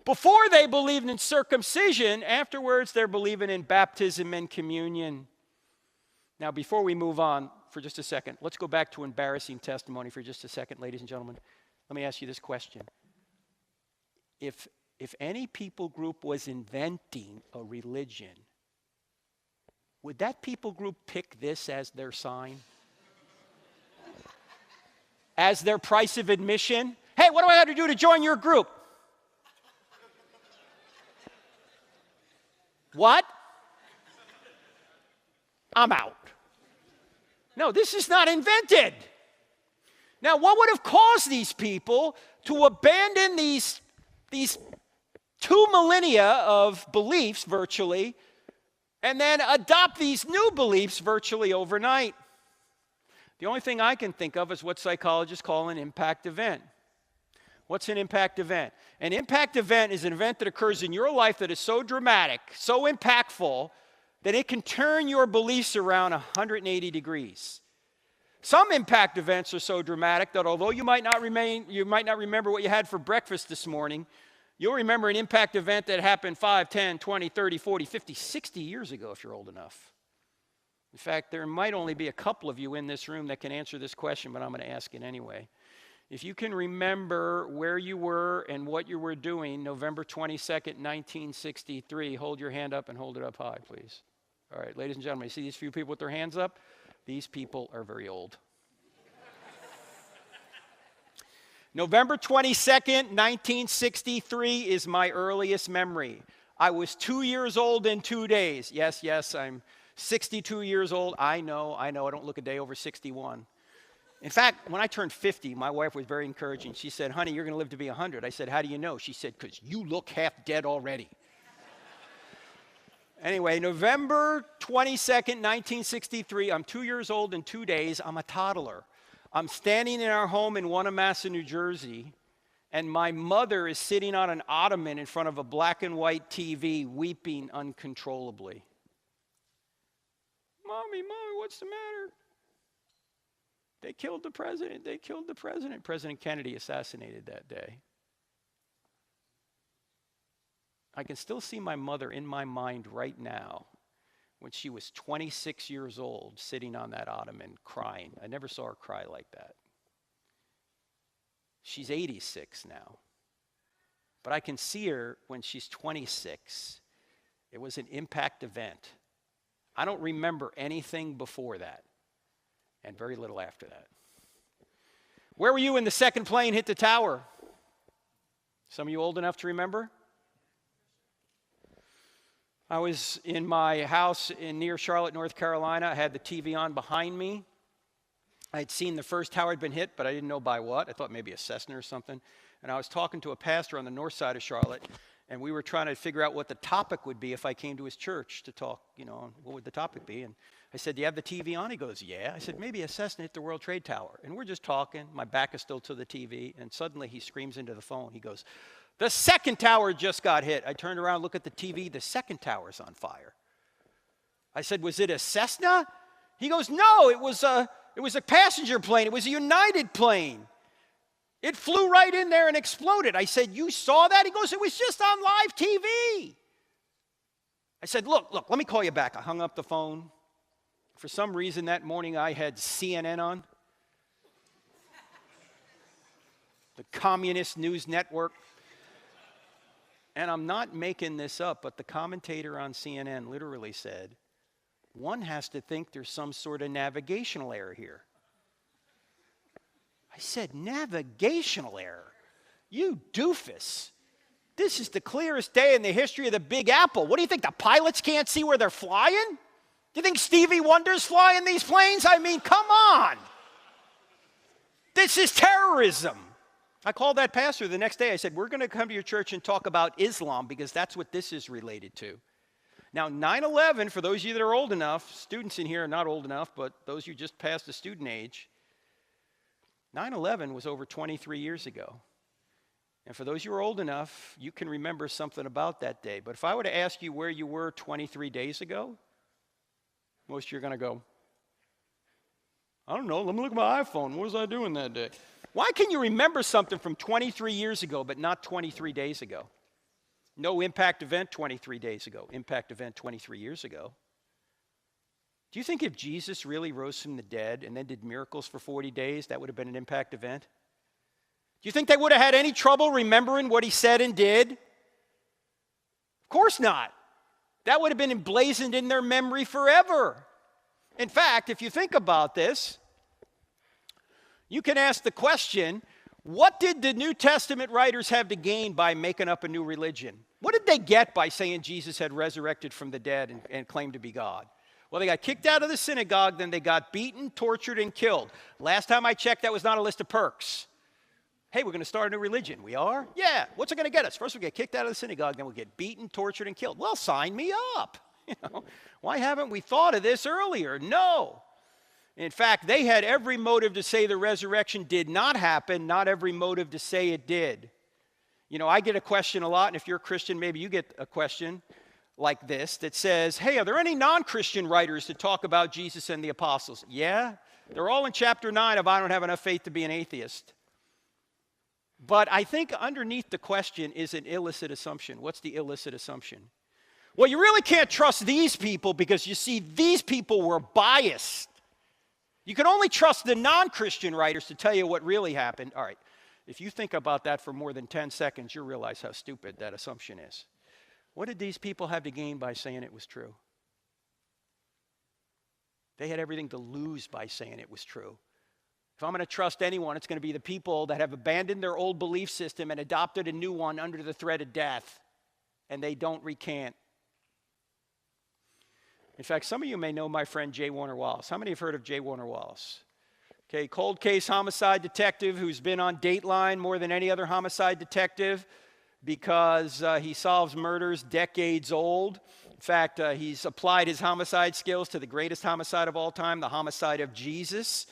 Before, they believed in circumcision. Afterwards, they're believing in baptism and communion. Now, before we move on for just a second, let's go back to embarrassing testimony for just a second, ladies and gentlemen. Let me ask you this question. If any people group was inventing a religion, would that people group pick this as their sign? As their price of admission? Hey, what do I have to do to join your group? What? I'm out. No, this is not invented. Now, what would have caused these people to abandon these 2 millennia of beliefs virtually and then adopt these new beliefs virtually overnight? The only thing I can think of is what psychologists call an impact event. What's an impact event? An impact event is an event that occurs in your life that is so dramatic, so impactful, that it can turn your beliefs around 180 degrees. Some impact events are so dramatic that although you might not remember what you had for breakfast this morning, you'll remember an impact event that happened 5, 10, 20, 30, 40, 50, 60 years ago if you're old enough. In fact, there might only be a couple of you in this room that can answer this question, but I'm going to ask it anyway. If you can remember where you were and what you were doing November 22nd, 1963, hold your hand up and hold it up high, please. All right, ladies and gentlemen, you see these few people with their hands up? These people are very old. November 22nd, 1963 is my earliest memory. I was 2 years old in 2 days. Yes, I'm 62 years old. I know, I don't look a day over 61. In fact, when I turned 50, my wife was very encouraging. She said, honey, you're going to live to be 100. I said, how do you know? She said, because you look half dead already. Anyway, November 22nd, 1963, I'm 2 years old in 2 days. I'm a toddler. I'm standing in our home in Wanamassa, New Jersey, and my mother is sitting on an ottoman in front of a black and white TV, weeping uncontrollably. Mommy, what's the matter? They killed the president. They killed the president. President Kennedy assassinated that day. I can still see my mother in my mind right now when she was 26 years old, sitting on that ottoman, crying. I never saw her cry like that. She's 86 now. But I can see her when she's 26. It was an impact event. I don't remember anything before that, and very little after that. Where were you when the second plane hit the tower? Some of you old enough to remember? I was in my house near Charlotte, North Carolina. I had the TV on behind me. I had seen the first tower had been hit, but I didn't know by what. I thought maybe a Cessna or something. And I was talking to a pastor on the north side of Charlotte, and we were trying to figure out what the topic would be if I came to his church to talk, what would the topic be? And I said, do you have the TV on? He goes, yeah. I said, maybe a Cessna hit the World Trade Tower. And we're just talking. My back is still to the TV, and suddenly he screams into the phone. He goes, the second tower just got hit. I turned around, look at the TV. The second tower's on fire. I said, was it a Cessna? He goes, no, it was a passenger plane. It was a United plane. It flew right in there and exploded. I said, you saw that? He goes, it was just on live TV. I said, look, let me call you back. I hung up the phone. For some reason that morning I had CNN on. The Communist News Network. And I'm not making this up, but the commentator on CNN literally said, one has to think there's some sort of navigational error here. I said, navigational error? You doofus. This is the clearest day in the history of the Big Apple. What do you think, the pilots can't see where they're flying? Do you think Stevie Wonder's flying these planes? I mean, come on. This is terrorism. I called that pastor the next day. I said, we're going to come to your church and talk about Islam because that's what this is related to. Now, 9/11, for those of you that are old enough, students in here are not old enough, but those who just passed the student age, 9/11 was over 23 years ago. And for those who are old enough, you can remember something about that day. But if I were to ask you where you were 23 days ago, most of you are going to go, I don't know, let me look at my iPhone. What was I doing that day? Why can you remember something from 23 years ago but not 23 days ago? No impact event 23 days ago. Impact event 23 years ago. Do you think if Jesus really rose from the dead and then did miracles for 40 days, that would have been an impact event? Do you think they would have had any trouble remembering what he said and did? Of course not. That would have been emblazoned in their memory forever. In fact, if you think about this, you can ask the question, what did the New Testament writers have to gain by making up a new religion? What did they get by saying Jesus had resurrected from the dead and claimed to be God? Well, they got kicked out of the synagogue, then they got beaten, tortured, and killed. Last time I checked, that was not a list of perks. Hey, we're going to start a new religion. We are? Yeah. What's it going to get us? First we'll get kicked out of the synagogue, then we'll get beaten, tortured, and killed. Well, sign me up. Why haven't we thought of this earlier? No. In fact, they had every motive to say the resurrection did not happen, not every motive to say it did. I get a question a lot, and if you're a Christian, maybe you get a question like this that says, hey, are there any non-Christian writers that talk about Jesus and the apostles? Yeah, they're all in chapter 9 of I Don't Have Enough Faith to Be an Atheist. But I think underneath the question is an illicit assumption. What's the illicit assumption? Well, you really can't trust these people because you see, these people were biased. You can only trust the non-Christian writers to tell you what really happened. All right, if you think about that for more than 10 seconds, you'll realize how stupid that assumption is. What did these people have to gain by saying it was true? They had everything to lose by saying it was true. If I'm going to trust anyone, it's going to be the people that have abandoned their old belief system and adopted a new one under the threat of death, and they don't recant. In fact, some of you may know my friend J. Warner Wallace. How many have heard of J. Warner Wallace? Okay, cold case homicide detective who's been on Dateline more than any other homicide detective because he solves murders decades old. In fact, he's applied his homicide skills to the greatest homicide of all time, the homicide of Jesus.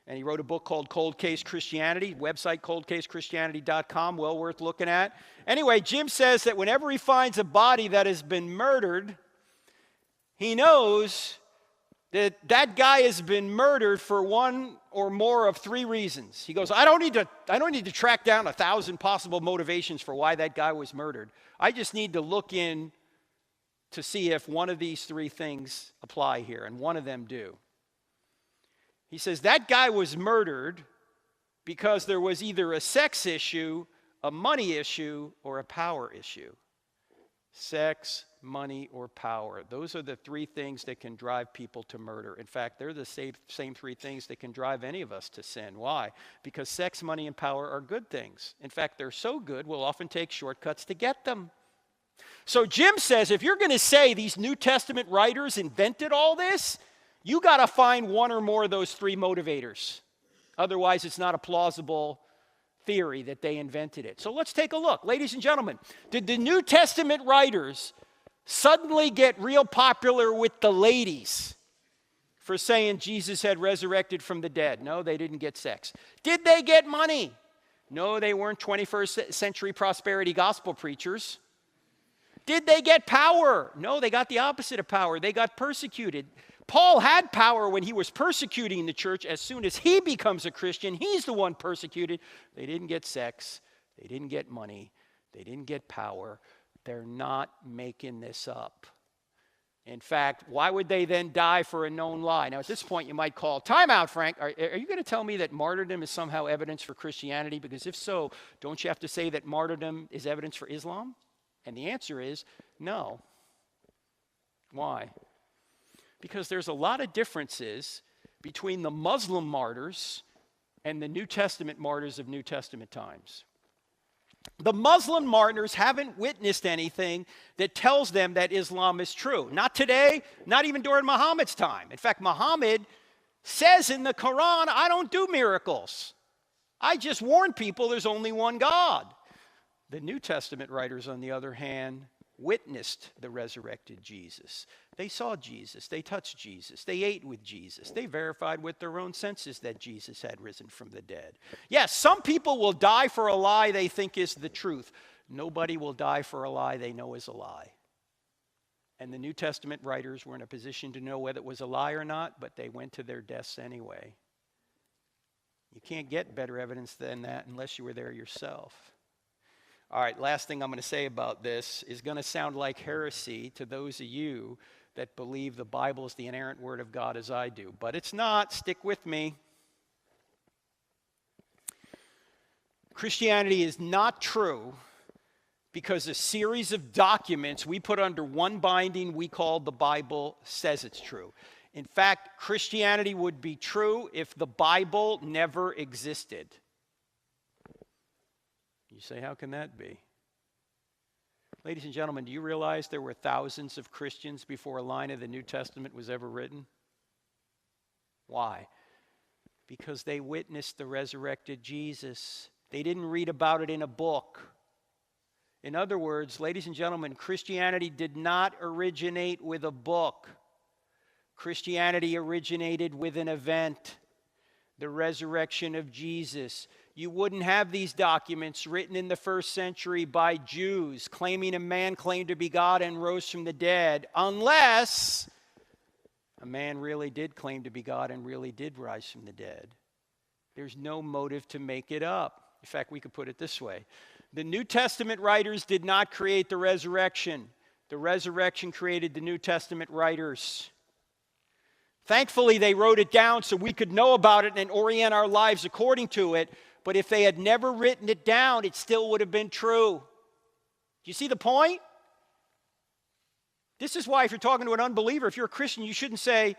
And he wrote a book called Cold Case Christianity, website coldcasechristianity.com, well worth looking at. Anyway, Jim says that whenever he finds a body that has been murdered, he knows that that guy has been murdered for one or more of three reasons. He goes, I don't need to track down 1,000 possible motivations for why that guy was murdered. I just need to look in to see if one of these three things apply here, and one of them do. He says that guy was murdered because there was either a sex issue, a money issue, or a power issue. Sex, money, or power. Those are the three things that can drive people to murder. In fact, they're the same three things that can drive any of us to sin. Why? Because sex, money, and power are good things. In fact, they're so good, we'll often take shortcuts to get them. So Jim says, if you're going to say these New Testament writers invented all this, you got to find one or more of those three motivators. Otherwise, it's not a plausible theory that they invented it. So let's take a look. Ladies and gentlemen, did the New Testament writers suddenly get real popular with the ladies for saying Jesus had resurrected from the dead? No, they didn't get sex. Did they get money? No, they weren't 21st century prosperity gospel preachers. Did they get power? No, they got the opposite of power. They got persecuted. Paul had power when he was persecuting the church. As soon as he becomes a Christian, he's the one persecuted. They didn't get sex. They didn't get money. They didn't get power. They're not making this up. In fact, why would they then die for a known lie? Now, at this point, you might call, time out, Frank. Are you going to tell me that martyrdom is somehow evidence for Christianity? Because if so, don't you have to say that martyrdom is evidence for Islam? And the answer is no. Why? Because there's a lot of differences between the Muslim martyrs and the New Testament martyrs of New Testament times. The Muslim martyrs haven't witnessed anything that tells them that Islam is true. Not today, not even during Muhammad's time. In fact, Muhammad says in the Quran, I don't do miracles. I just warn people there's only one God. The New Testament writers, on the other hand, witnessed the resurrected Jesus. They saw Jesus. They touched Jesus. They ate with Jesus. They verified with their own senses that Jesus had risen from the dead. Yes, some people will die for a lie they think is the truth. Nobody will die for a lie they know is a lie. And the New Testament writers were in a position to know whether it was a lie or not, but they went to their deaths anyway. You can't get better evidence than that unless you were there yourself. All right, last thing I'm going to say about this is going to sound like heresy to those of you that believe the Bible is the inerrant word of God as I do. But it's not. Stick with me. Christianity is not true because a series of documents we put under one binding we call the Bible says it's true. In fact, Christianity would be true if the Bible never existed. You say, how can that be? Ladies and gentlemen, do you realize there were thousands of Christians before a line of the New Testament was ever written? Why? Because they witnessed the resurrected Jesus. They didn't read about it in a book. In other words, ladies and gentlemen, Christianity did not originate with a book. Christianity originated with an event, the resurrection of Jesus. You wouldn't have these documents written in the first century by Jews claiming a man claimed to be God and rose from the dead unless a man really did claim to be God and really did rise from the dead. There's no motive to make it up. In fact, we could put it this way. The New Testament writers did not create the resurrection. The resurrection created the New Testament writers. Thankfully, they wrote it down so we could know about it and orient our lives according to it. But if they had never written it down, it still would have been true. Do you see the point? This is why if you're talking to an unbeliever, if you're a Christian, you shouldn't say,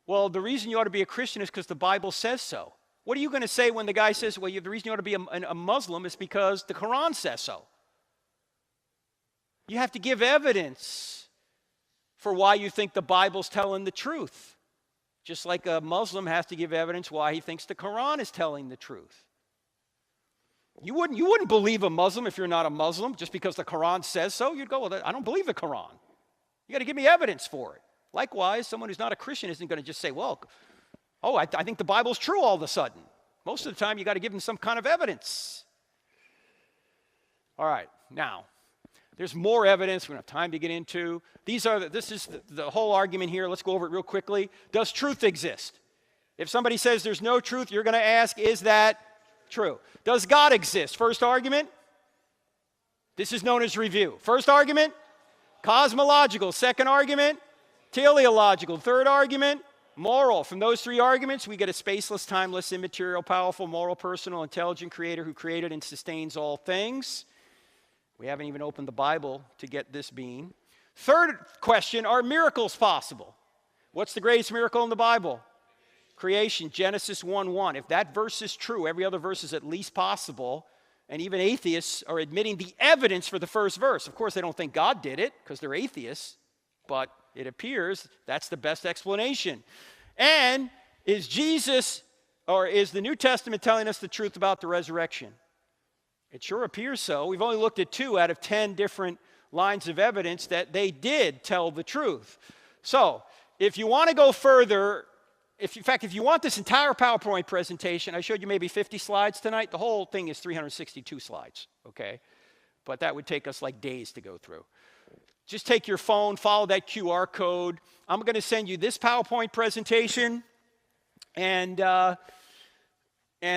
well, the reason you ought to be a Christian is because the Bible says so. What are you going to say when the guy says, well, the reason you ought to be a Muslim is because the Quran says so? You have to give evidence for why you think the Bible's telling the truth. Just like a Muslim has to give evidence why he thinks the Quran is telling the truth. You wouldn't believe a Muslim if you're not a Muslim just because the Quran says so. You'd go, well, I don't believe the Quran. You got to give me evidence for it. Likewise, someone who's not a Christian isn't going to just say, well, I think the Bible's true all of a sudden. Most of the time, you got to give them some kind of evidence. All right, now, there's more evidence we don't have time to get into. This is the whole argument here. Let's go over it real quickly. Does truth exist? If somebody says there's no truth, you're going to ask, is that true? Does God exist? First argument. This is known as review. First argument, cosmological. Second argument, teleological. Third argument, moral. From those three arguments, we get a spaceless, timeless, immaterial, powerful, moral, personal, intelligent creator who created and sustains all things. We haven't even opened the Bible to get this being. Third question, are miracles possible? What's the greatest miracle in the Bible? Creation, Genesis 1:1. If that verse is true, every other verse is at least possible. And even atheists are admitting the evidence for the first verse. Of course, they don't think God did it because they're atheists. But it appears that's the best explanation. And is Jesus, or is the New Testament telling us the truth about the resurrection? It sure appears so. We've only looked at 2 out of 10 different lines of evidence that they did tell the truth. So, if you want to go further, in fact, if you want this entire PowerPoint presentation, I showed you maybe 50 slides tonight. The whole thing is 362 slides, okay? But that would take us like days to go through. Just take your phone, follow that QR code. I'm going to send you this PowerPoint presentation and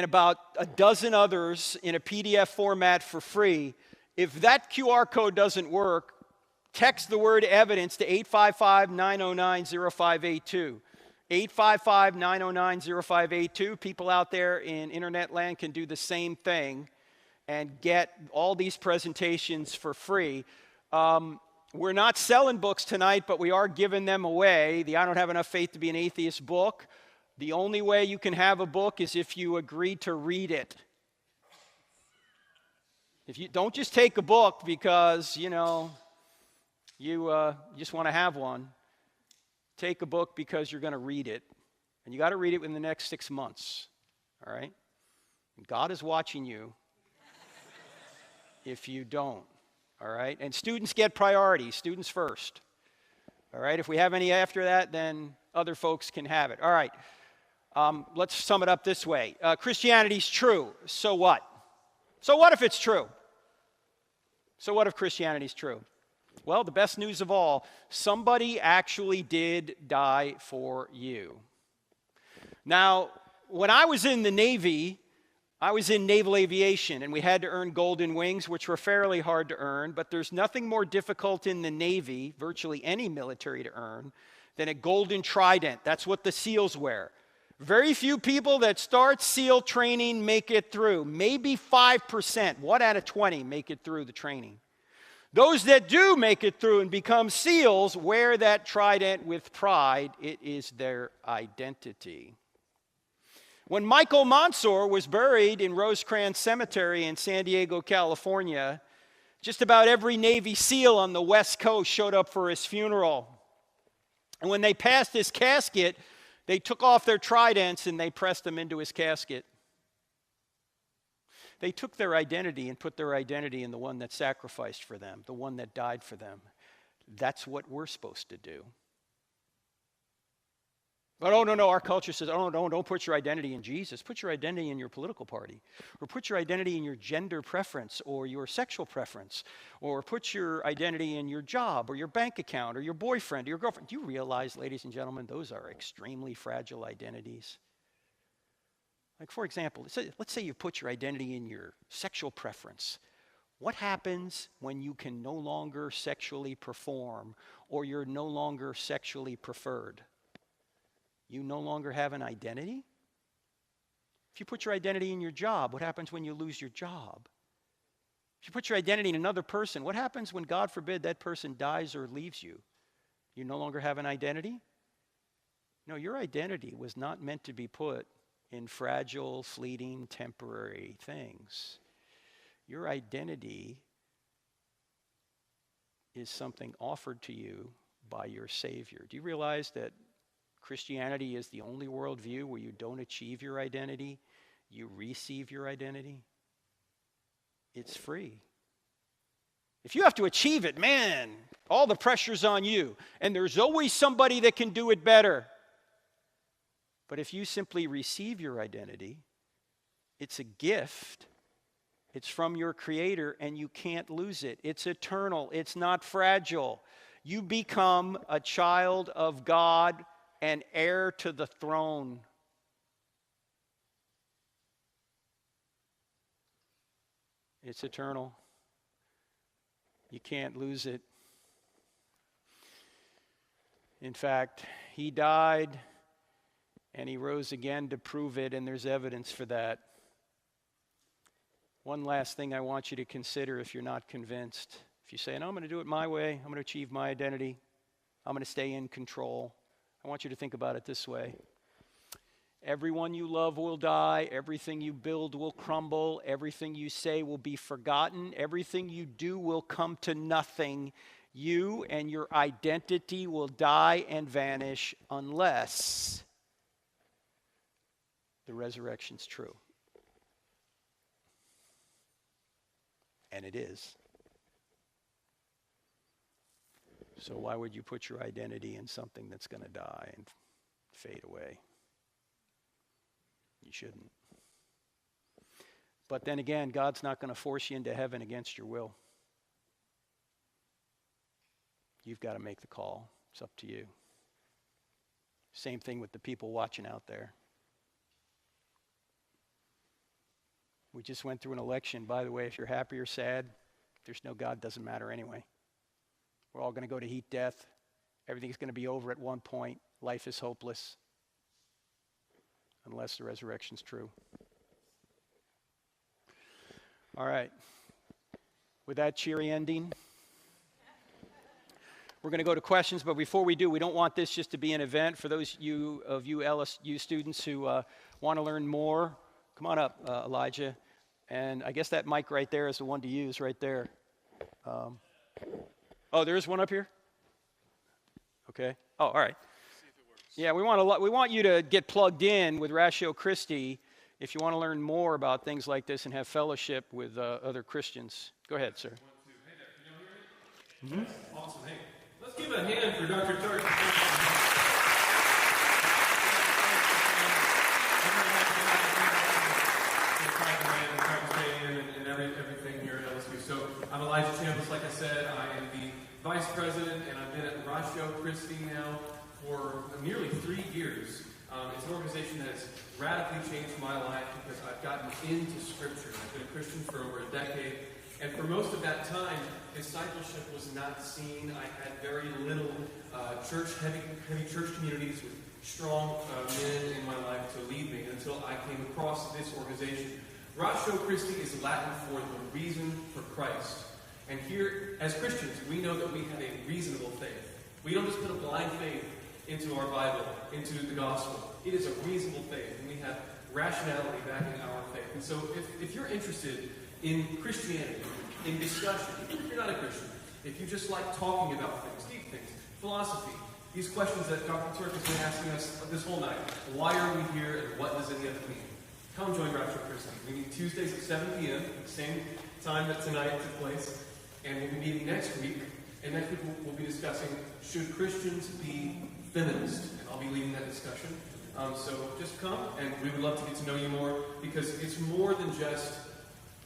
about a dozen others in a PDF format for free. If that QR code doesn't work, text the word evidence to 855-909-0582. 855-909-0582. People out there in internet land can do the same thing and get all these presentations for free. We're not selling books tonight, but we are giving them away. The I Don't Have Enough Faith to Be an Atheist book. The only way you can have a book is if you agree to read it. If you don't just take a book because, you just want to have one. Take a book because you're going to read it. And you got to read it within the next 6 months. All right? And God is watching you if you don't. All right? And students get priority. Students first. All right? If we have any after that, then other folks can have it. All right. Let's sum it up this way. Christianity's true. So what? So what if it's true? So what if Christianity's true? Well, the best news of all, somebody actually did die for you. Now, when I was in the Navy, I was in naval aviation, and we had to earn golden wings, which were fairly hard to earn, but there's nothing more difficult in the Navy, virtually any military to earn, than a golden trident. That's what the SEALs wear. Very few people that start SEAL training make it through. Maybe 5%, 1 out of 20 make it through the training. Those that do make it through and become SEALs wear that trident with pride. It is their identity. When Michael Mansour was buried in Rosecrans Cemetery in San Diego, California, just about every Navy SEAL on the West Coast showed up for his funeral. And when they passed his casket, they took off their tridents and they pressed them into his casket. They took their identity and put their identity in the one that sacrificed for them, the one that died for them. That's what we're supposed to do. But no, our culture says, don't put your identity in Jesus. Put your identity in your political party. Or put your identity in your gender preference or your sexual preference. Or put your identity in your job or your bank account or your boyfriend or your girlfriend. Do you realize, ladies and gentlemen, those are extremely fragile identities? Like, for example, let's say you put your identity in your sexual preference. What happens when you can no longer sexually perform or you're no longer sexually preferred? you no longer have an identity? If you put your identity in your job, what happens when you lose your job? If you put your identity in another person, what happens when, God forbid, that person dies or leaves you? You no longer have an identity? No, your identity was not meant to be put in fragile, fleeting, temporary things. Your identity is something offered to you by your Savior. Do you realize that Christianity is the only worldview where you don't achieve your identity, you receive your identity? It's free. If you have to achieve it, man, all the pressure's on you, and there's always somebody that can do it better. But if you simply receive your identity, it's a gift. It's from your Creator, and you can't lose it. It's eternal. It's not fragile. You become a child of God and heir to the throne. It's eternal. You can't lose it. In fact, He died and He rose again to prove it, and there's evidence for that. One last thing I want you to consider if you're not convinced. If you say, no, I'm going to do it my way, I'm going to achieve my identity, I'm going to stay in control, I want you to think about it this way. Everyone you love will die, everything you build will crumble, everything you say will be forgotten, everything you do will come to nothing. You and your identity will die and vanish unless the resurrection's true. And it is. So why would you put your identity in something that's going to die and fade away? You shouldn't. But then again, God's not going to force you into heaven against your will. You've got to make the call. It's up to you. Same thing with the people watching out there. We just went through an election. By the way, if you're happy or sad, if there's no God, it doesn't matter anyway. We're all going to go to heat death. Everything's going to be over at one point. Life is hopeless. Unless the resurrection's true. All right. With that cheery ending, we're going to go to questions, but before we do, we don't want this just to be an event. For those of you LSU students who want to learn more, come on up, Elijah. And I guess that mic right there is the one to use right there. Oh, there is one up here? Okay. Oh, all right. Yeah, we want you to get plugged in with Ratio Christi if you want to learn more about things like this and have fellowship with other Christians. Go ahead, sir. Hey there, can you hear me? Mm-hmm. Awesome. Hey, let's give a hand for Dr. Turek. And everything here at LSU. So I'm Elijah Chambliss, like I said. I am the vice president, and I've been at Ratio Christi now for nearly 3 years. It's an organization that has radically changed my life because I've gotten into Scripture. I've been a Christian for over a decade, and for most of that time, discipleship was not seen. I had very little heavy church communities with strong men in my life to lead me until I came across this organization. Ratio Christi is Latin for the reason for Christ. And here, as Christians, we know that we have a reasonable faith. We don't just put a blind faith into our Bible, into the gospel. It is a reasonable faith, and we have rationality backing our faith. And so if you're interested in Christianity, in discussion, even if you're not a Christian, if you just like talking about things, deep things, philosophy, these questions that Dr. Turek has been asking us this whole night, why are we here and what does any of it mean? Come join Ratio Christi. We meet Tuesdays at 7 p.m., same time that tonight took place. And we'll be meeting next week. And next week we'll be discussing, should Christians be feminist? And I'll be leading that discussion. So just come, and we would love to get to know you more, because it's more than just,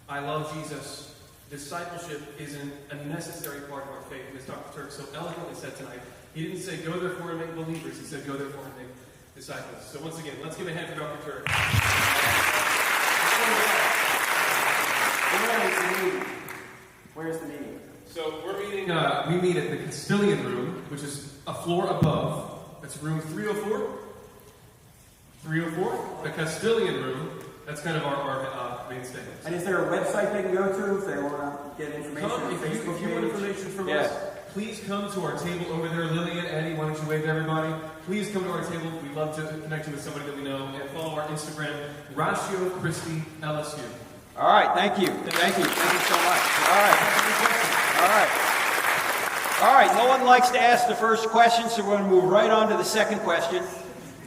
I love Jesus. Discipleship is a necessary part of our faith. And as Dr. Turek so eloquently said tonight, he didn't say go therefore and make believers. He said go therefore and make disciples. So once again, let's give a hand for Dr. Turek. Where's the meeting? So we're meeting, we meet at the Cotillion Ballroom, which is a floor above. That's room 304. 304, the Cotillion Room. That's kind of our mainstay. And is there a website they can go to if they want to get information? Come, if you want information from us, please come to our table over there. Lillian, Eddie, why don't you wave to everybody? Please come to our table. We'd love to connect you with somebody that we know. And follow our Instagram, Ratio Christie LSU. All right, thank you. Thank you so much. All right, no one likes to ask the first question, so we're going to move right on to the second question.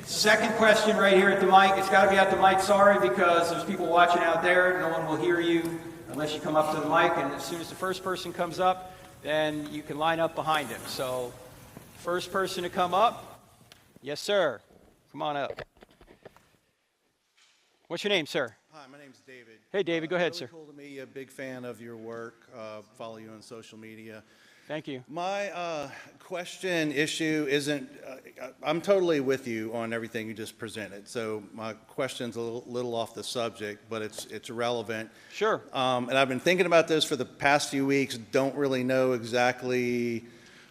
Second question right here at the mic. It's got to be at the mic, sorry, because there's people watching out there. No one will hear you unless you come up to the mic, and as soon as the first person comes up, then you can line up behind him. So, first person to come up. Yes, sir. Come on up. What's your name, sir? Hi, my name's David. Hey, David, go ahead, really sir. Cool to meet you. A big fan of your work. Follow you on social media. Thank you. My question issue isn't, I'm totally with you on everything you just presented. So my question's a little off the subject, but it's relevant. Sure. And I've been thinking about this for the past few weeks. Don't really know exactly,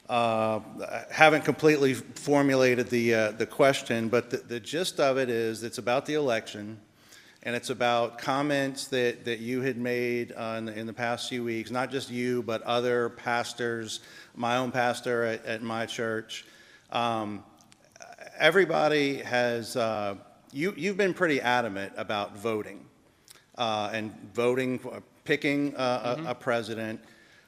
haven't completely formulated the question, but the gist of it is it's about the election. And it's about comments that you had made in the past few weeks, not just you, but other pastors, my own pastor at my church. Everybody has, you've been pretty adamant about voting and voting, picking a president.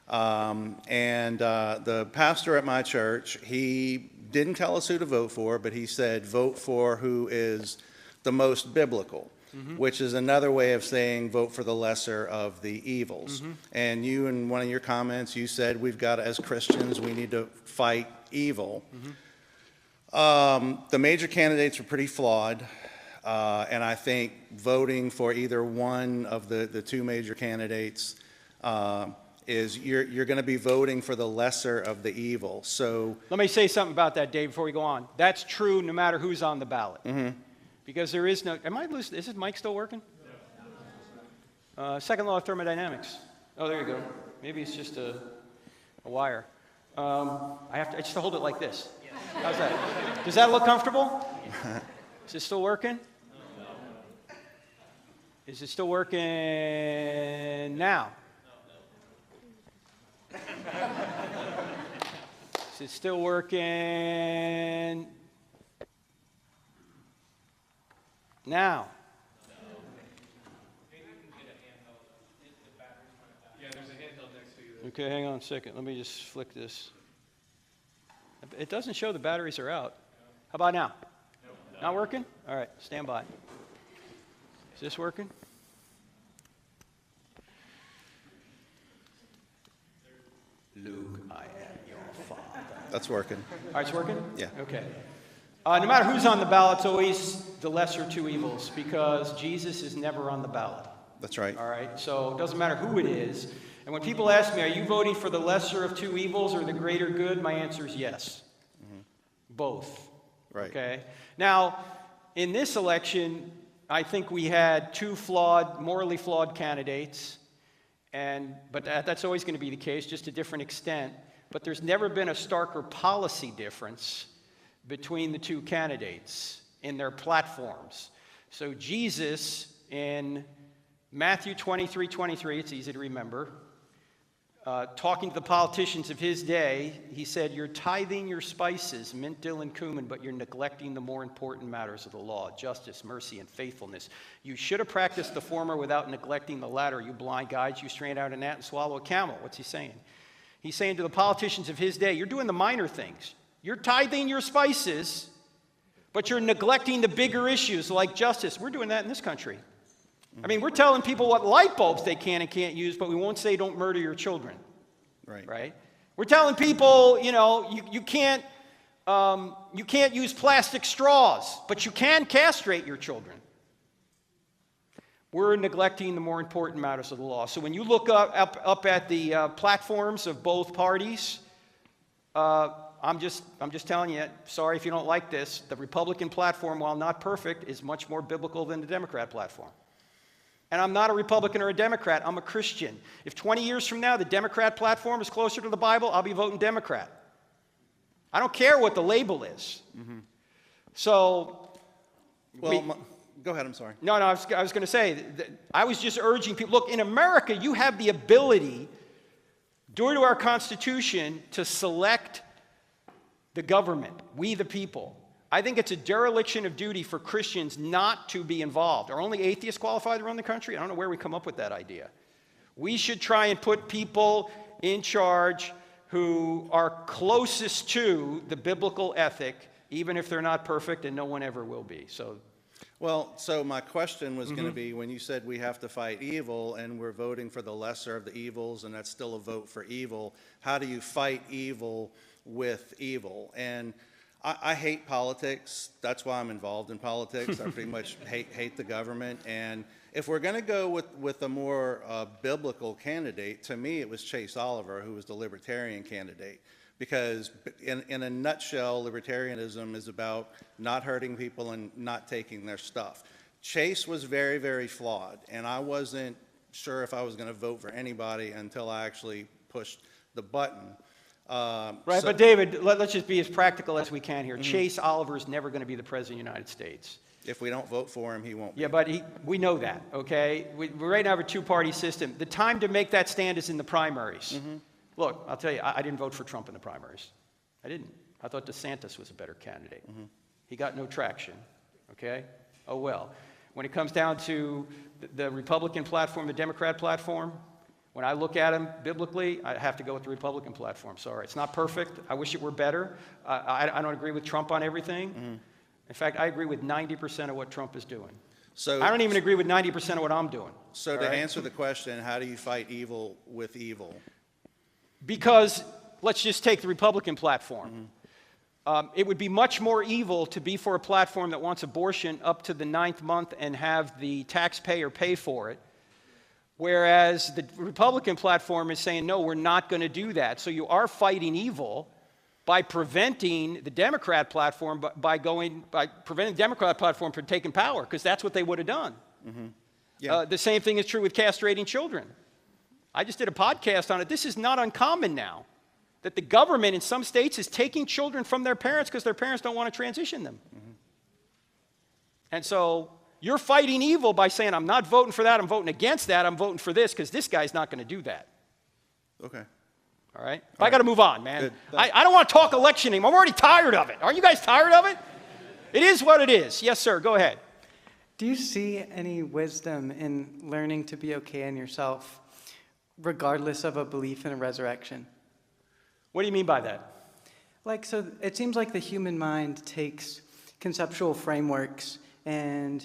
And the pastor at my church, he didn't tell us who to vote for, but he said vote for who is the most biblical. Which is another way of saying vote for the lesser of the evils. And you, in one of your comments, you said we've got, as Christians, we need to fight evil. The major candidates are pretty flawed, and I think voting for either one of the two major candidates is you're going to be voting for the lesser of the evil. So let me say something about that, Dave, before we go on. That's true no matter who's on the ballot. Because there is no, am I losing, is this mic still working? Second law of thermodynamics. Oh, there you go. Maybe it's just a wire. I just hold it like this. How's that? Does that look comfortable? Is it still working? Is it still working now? Is it still working now? Yeah, there's a handheld next to you. Okay, hang on a second. Let me just flick this. It doesn't show the batteries are out. How about now? Not working? All right, stand by. Is this working? Luke, I am your father. that's working. All right, it's working? Yeah. Okay. No matter who's on the ballot, it's always the lesser two evils because Jesus is never on the ballot. That's right. All right, so it doesn't matter who it is. And when people ask me, are you voting for the lesser of two evils or the greater good? My answer is yes. Both. Right. Okay. Now, in this election, I think we had two morally flawed candidates, but that's always going to be the case, just to a different extent. But there's never been a starker policy difference between the two candidates in their platforms. So Jesus, in Matthew 23:23, it's easy to remember, talking to the politicians of his day, he said, you're tithing your spices, mint, dill, and cumin, but you're neglecting the more important matters of the law, justice, mercy, and faithfulness. You should have practiced the former without neglecting the latter. You blind guides, you strain out a gnat and swallow a camel. What's he saying? He's saying to the politicians of his day, you're doing the minor things. You're tithing your spices, but you're neglecting the bigger issues like justice. We're doing that in this country. I mean, we're telling people what light bulbs they can and can't use, but we won't say don't murder your children. Right? We're telling people, you can't use plastic straws, but you can castrate your children. We're neglecting the more important matters of the law. So when you look up at the platforms of both parties, I'm just telling you, sorry if you don't like this, the Republican platform, while not perfect, is much more biblical than the Democrat platform. And I'm not a Republican or a Democrat, I'm a Christian. If 20 years from now the Democrat platform is closer to the Bible, I'll be voting Democrat. I don't care what the label is. So, Well, go ahead, I'm sorry. No, I was going to say, I was just urging people, look, in America, you have the ability, due to our Constitution, to select the government, we the people. I think it's a dereliction of duty for Christians not to be involved. Are only atheists qualified to run the country? I don't know where we come up with that idea. We should try and put people in charge who are closest to the biblical ethic, even if they're not perfect, and no one ever will be. Well, so my question was going to be, when you said we have to fight evil and we're voting for the lesser of the evils and that's still a vote for evil, how do you fight evil with evil? And I hate politics. That's why I'm involved in politics. I pretty much hate the government. And if we're going to go with a more biblical candidate, to me it was Chase Oliver, who was the libertarian candidate. Because in a nutshell, libertarianism is about not hurting people and not taking their stuff. Chase was very, very flawed, and I wasn't sure if I was going to vote for anybody until I actually pushed the button. Right, but David, let's just be as practical as we can here. Chase Oliver is never going to be the President of the United States. If we don't vote for him, he won't be. Yeah, but we know that, okay? We right now have a two-party system. The time to make that stand is in the primaries. Look, I'll tell you, I didn't vote for Trump in the primaries. I didn't. I thought DeSantis was a better candidate. He got no traction, okay? Oh, well. When it comes down to the Republican platform, the Democrat platform, when I look at them biblically, I have to go with the Republican platform. Sorry, it's not perfect. I wish it were better. I don't agree with Trump on everything. In fact, I agree with 90% of what Trump is doing. So I don't even agree with 90% of what I'm doing. So to answer the question, how do you fight evil with evil? Because let's just take the Republican platform. It would be much more evil to be for a platform that wants abortion up to the 9th month and have the taxpayer pay for it, whereas the Republican platform is saying, no, we're not going to do that. So you are fighting evil by preventing the Democrat platform, by preventing the Democrat platform from taking power, because that's what they would have done. The same thing is true with castrating children. I just did a podcast on it. This is not uncommon now, that the government in some states is taking children from their parents because their parents don't want to transition them. And so you're fighting evil by saying, I'm not voting for that, I'm voting against that, I'm voting for this because this guy's not going to do that. Okay. All right? But I got to move on, man. Good. I don't want to talk election anymore. I'm already tired of it. Aren't you guys tired of it? It is what it is. Yes, sir. Go ahead. Do you see any wisdom in learning to be okay in yourself, regardless of a belief in a resurrection? What do you mean by that? So it seems like the human mind takes conceptual frameworks and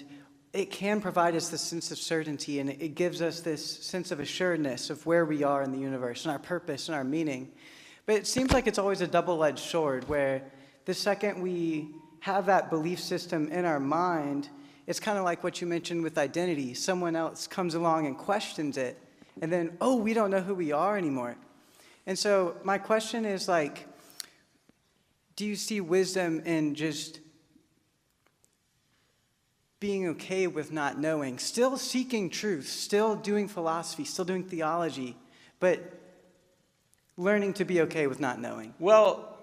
it can provide us this sense of certainty, and it gives us this sense of assuredness of where we are in the universe and our purpose and our meaning. But it seems like it's always a double-edged sword, where the second we have that belief system in our mind, it's kind of like what you mentioned with identity. Someone else comes along and questions it, and then, oh, we don't know who we are anymore. And so my question is, do you see wisdom in just being okay with not knowing, still seeking truth, still doing philosophy, still doing theology, but learning to be okay with not knowing? Well,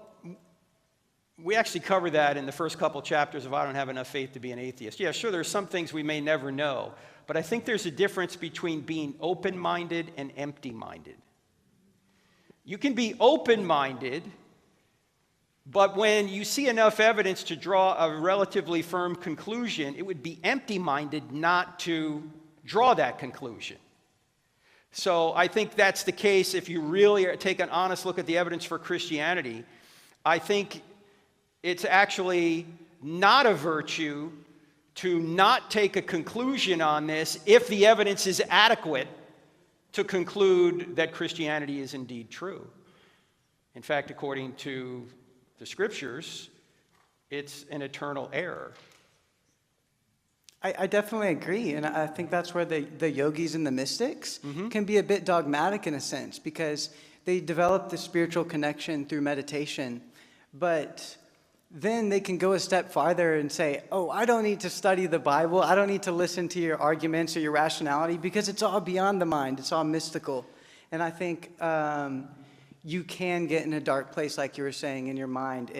we actually cover that in the first couple chapters of I Don't Have Enough Faith to Be an Atheist. Yeah, sure, there's some things we may never know, but I think there's a difference between being open-minded and empty-minded. You can be open-minded, but when you see enough evidence to draw a relatively firm conclusion, it would be empty-minded not to draw that conclusion. So I think that's the case if you really take an honest look at the evidence for Christianity. I think it's actually not a virtue to not take a conclusion on this if the evidence is adequate to conclude that Christianity is indeed true. In fact, according to the scriptures, it's an eternal error. I definitely agree, and I think that's where the yogis and the mystics can be a bit dogmatic in a sense, because they develop the spiritual connection through meditation, but then they can go a step farther and say, oh, I don't need to study the Bible, I don't need to listen to your arguments or your rationality, because it's all beyond the mind, it's all mystical. And I think you can get in a dark place, like you were saying, in your mind,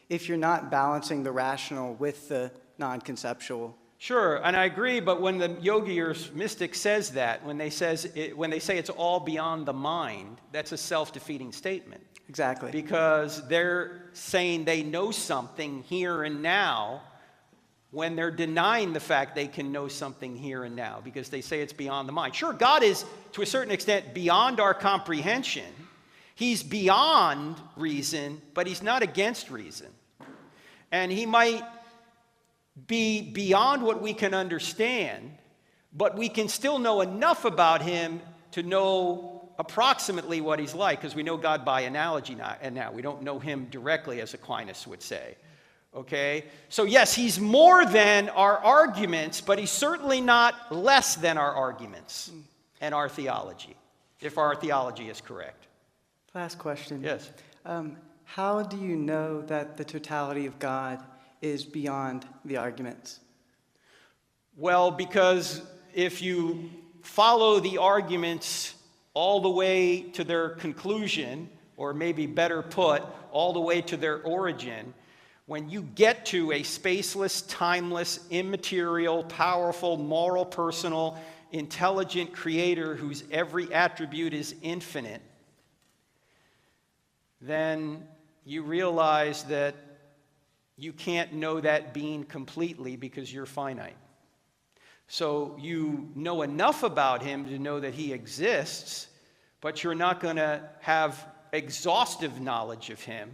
if you're not balancing the rational with the non-conceptual. Sure, and I agree, but when the yogi or mystic says that, when they say it's all beyond the mind, that's a self-defeating statement. Exactly. Because they're saying they know something here and now when they're denying the fact they can know something here and now, because they say it's beyond the mind. Sure, God is, to a certain extent, beyond our comprehension. He's beyond reason, but he's not against reason. And he might be beyond what we can understand, but we can still know enough about him to know approximately what he's like, because we know God by analogy now. We don't know him directly, as Aquinas would say. Okay? So yes, he's more than our arguments, but he's certainly not less than our arguments and our theology, if our theology is correct. Last question. Yes. How do you know that the totality of God is beyond the arguments? Well, because if you follow the arguments all the way to their conclusion, or maybe better put, all the way to their origin, when you get to a spaceless, timeless, immaterial, powerful, moral, personal, intelligent creator whose every attribute is infinite, then you realize that you can't know that being completely because you're finite. So you know enough about him to know that he exists, but you're not going to have exhaustive knowledge of him,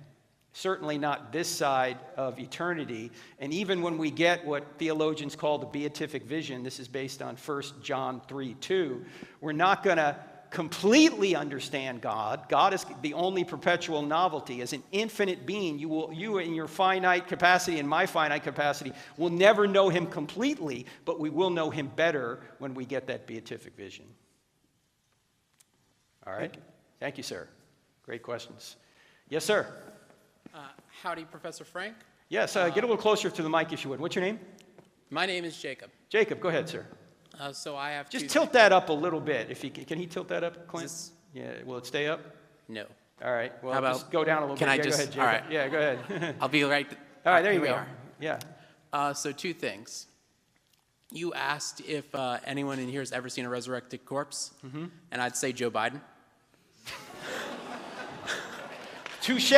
certainly not this side of eternity. And even when we get what theologians call the beatific vision, this is based on 1 John 3:2, we're not going to completely understand God. God is the only perpetual novelty. As an infinite being, you in your finite capacity and my finite capacity will never know him completely, but we will know him better when we get that beatific vision. All right? Thank you, sir. Great questions. Yes, sir. Howdy, Professor Frank. Yes, get a little closer to the mic if you would. What's your name? My name is Jacob. Jacob, go ahead, sir. So I have Just tilt that up a little bit. If he can he tilt that up, Clint? Yeah, will it stay up? No. All right. Well, How about, just go down a little can bit. I Yeah, just, go ahead, Jacob. all right. Yeah, go ahead. I'll be right. All right, there you here we go. are. Yeah. So two things. You asked if anyone in here has ever seen a resurrected corpse, and I'd say Joe Biden. Touche.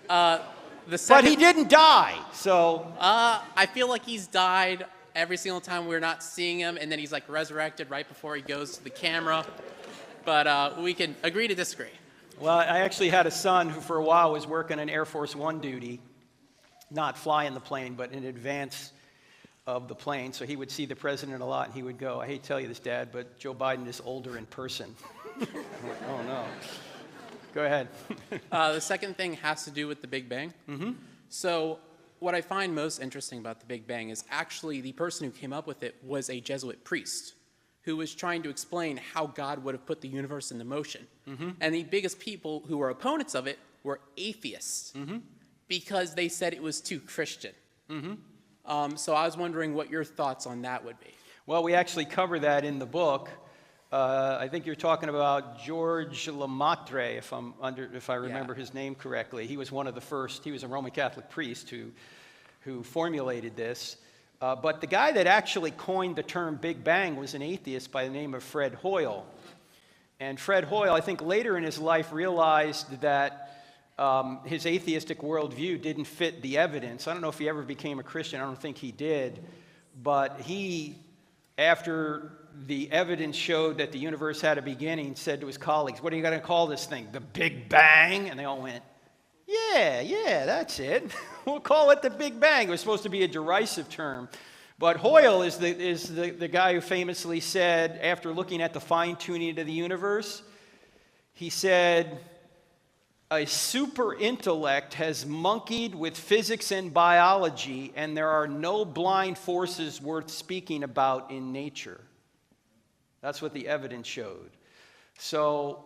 But he didn't die, so. I feel like he's died every single time we're not seeing him, and then he's like resurrected right before he goes to the camera. But we can agree to disagree. Well, I actually had a son who for a while was working on Air Force One duty, not flying the plane, but in advance of the plane. So he would see the president a lot, and he would go, "I hate to tell you this, Dad, but Joe Biden is older in person." I'm like, oh, no. Go ahead. The second thing has to do with the Big Bang. So what I find most interesting about the Big Bang is actually the person who came up with it was a Jesuit priest who was trying to explain how God would have put the universe into motion. And the biggest people who were opponents of it were atheists because they said it was too Christian. So I was wondering what your thoughts on that would be. Well, we actually cover that in the book. I think you're talking about George Lemaitre, if I remember his name correctly. He was one of the first. He was a Roman Catholic priest who formulated this. But the guy that actually coined the term Big Bang was an atheist by the name of Fred Hoyle. And Fred Hoyle, I think later in his life, realized that his atheistic worldview didn't fit the evidence. I don't know if he ever became a Christian. I don't think he did. But he, after the evidence showed that the universe had a beginning, said to his colleagues, "What are you going to call this thing? The Big Bang?" And they all went, yeah, that's it. We'll call it the Big Bang. It was supposed to be a derisive term. But Hoyle is the guy who famously said, after looking at the fine-tuning of the universe, he said, "A super intellect has monkeyed with physics and biology, and there are no blind forces worth speaking about in nature." That's what the evidence showed. So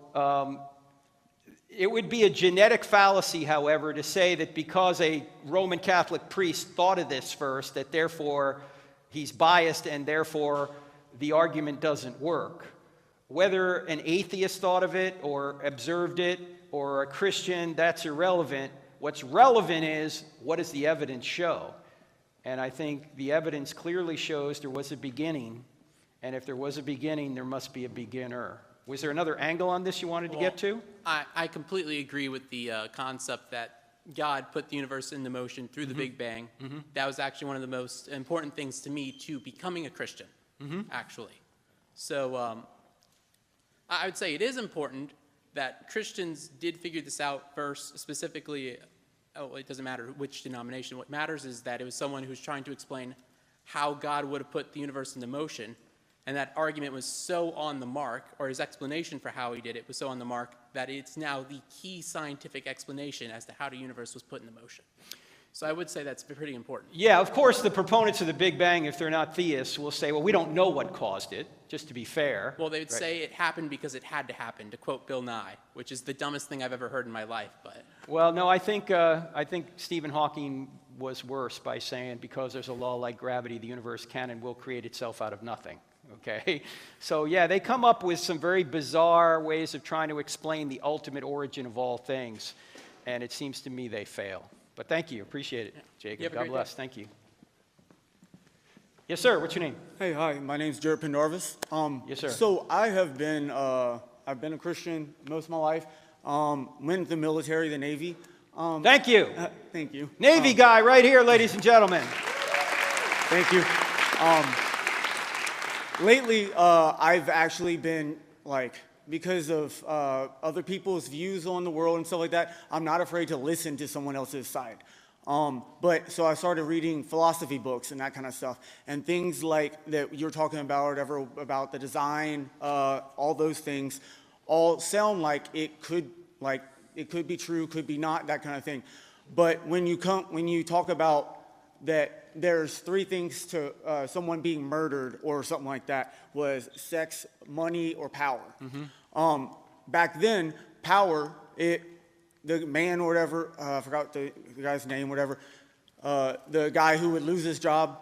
it would be a genetic fallacy, however, to say that because a Roman Catholic priest thought of this first, that therefore he's biased and therefore the argument doesn't work. Whether an atheist thought of it or observed it or a Christian, that's irrelevant. What's relevant is, what does the evidence show? And I think the evidence clearly shows there was a beginning, and if there was a beginning, there must be a beginner. Was there another angle on this you wanted to get to? I completely agree with the concept that God put the universe into motion through the Big Bang. That was actually one of the most important things to me to becoming a Christian, actually. So I would say it is important that Christians did figure this out first, specifically, it doesn't matter which denomination. What matters is that it was someone who was trying to explain how God would have put the universe into motion. And that argument was so on the mark, or his explanation for how he did it was so on the mark, that it's now the key scientific explanation as to how the universe was put into motion. So I would say that's pretty important. Yeah, of course, the proponents of the Big Bang, if they're not theists, will say, well, we don't know what caused it, just to be fair. Well, they would say it happened because it had to happen, to quote Bill Nye, which is the dumbest thing I've ever heard in my life. But well, no, I think Stephen Hawking was worse by saying because there's a law like gravity, the universe can and will create itself out of nothing. Okay, so yeah, they come up with some very bizarre ways of trying to explain the ultimate origin of all things, and it seems to me they fail. But thank you, appreciate it, Jacob. God bless. Thank you. Yes, sir. What's your name? Hey, hi. My name's Jared Pendarvis. Yes, sir. So I have been, I've been a Christian most of my life. Went into the military, the Navy. Thank you. Thank you. Navy guy right here, ladies and gentlemen. Thank you. Lately, I've actually been, like, because of other people's views on the world and stuff like that, I'm not afraid to listen to someone else's side. So I started reading philosophy books and that kind of stuff, and things like that you're talking about, or whatever, about the design, all those things, all sound like it could be true, could be not, that kind of thing. But when you talk about that there's three things to someone being murdered or something like that, was sex, money, or power. Back then, power, the man or whatever, I forgot the guy's name, whatever, the guy who would lose his job,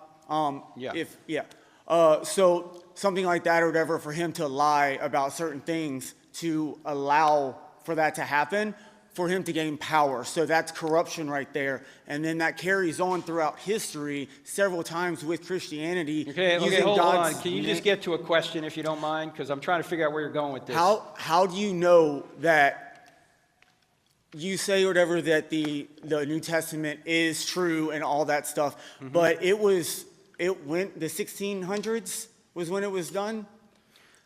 so something like that or whatever, for him to lie about certain things to allow for that to happen, for him to gain power. So that's corruption right there. And then that carries on throughout history several times with Christianity. Okay, hold on. Can you just get to a question if you don't mind? Because I'm trying to figure out where you're going with this. How do you know that you say whatever that the New Testament is true and all that stuff, but the 1600s was when it was done?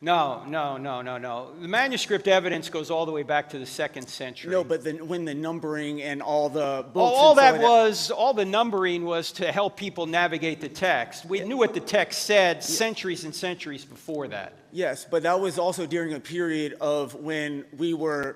No. The manuscript evidence goes all the way back to the 2nd century. No, but when the numbering and all the books... all the numbering was to help people navigate the text. We knew what the text said centuries and centuries before that. Yes, but that was also during a period of when we were,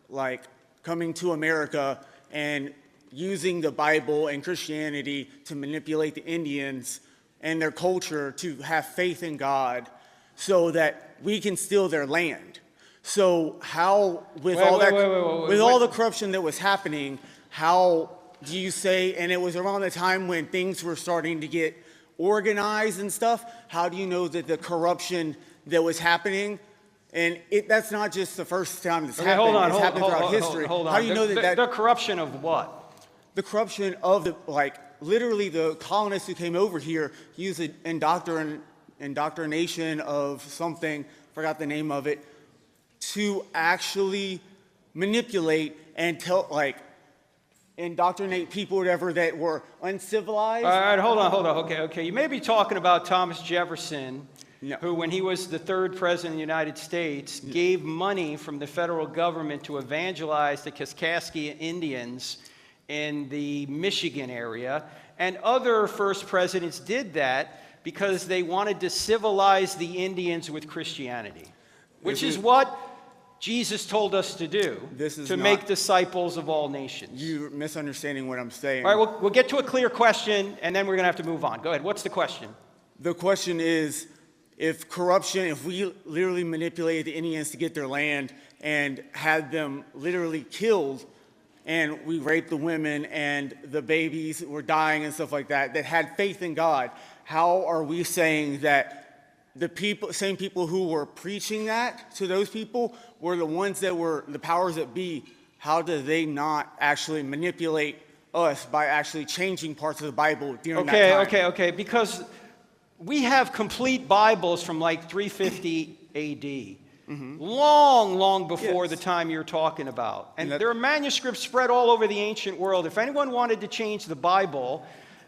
like, coming to America and using the Bible and Christianity to manipulate the Indians and their culture to have faith in God, so that we can steal their land. So how, with all the corruption that was happening, how do you say, and it was around the time when things were starting to get organized and stuff, how do you know that the corruption that was happening, and that's not just the first time this happened, it's happened throughout history. How do you know that the corruption of what? The corruption of literally the colonists who came over here used indoctrination of something, forgot the name of it, to actually manipulate and indoctrinate people, whatever, that were uncivilized. All right, hold on. Okay. You may be talking about Thomas Jefferson, who, when he was the 3rd president of the United States, gave money from the federal government to evangelize the Kaskaskia Indians in the Michigan area, and other first presidents did that because they wanted to civilize the Indians with Christianity, which is what Jesus told us to do, to make disciples of all nations. You're misunderstanding what I'm saying. All right, we'll get to a clear question, and then we're going to have to move on. Go ahead. What's the question? The question is, if we literally manipulated the Indians to get their land and had them literally killed, and we raped the women and the babies were dying and stuff like that, that had faith in God, how are we saying that the same people who were preaching that to those people were the ones that were the powers that be how do they not actually manipulate us by actually changing parts of the Bible during that time? Okay. Because we have complete Bibles from like 350 AD. Long before the time you're talking about. And there are manuscripts spread all over the ancient world. If anyone wanted to change the Bible,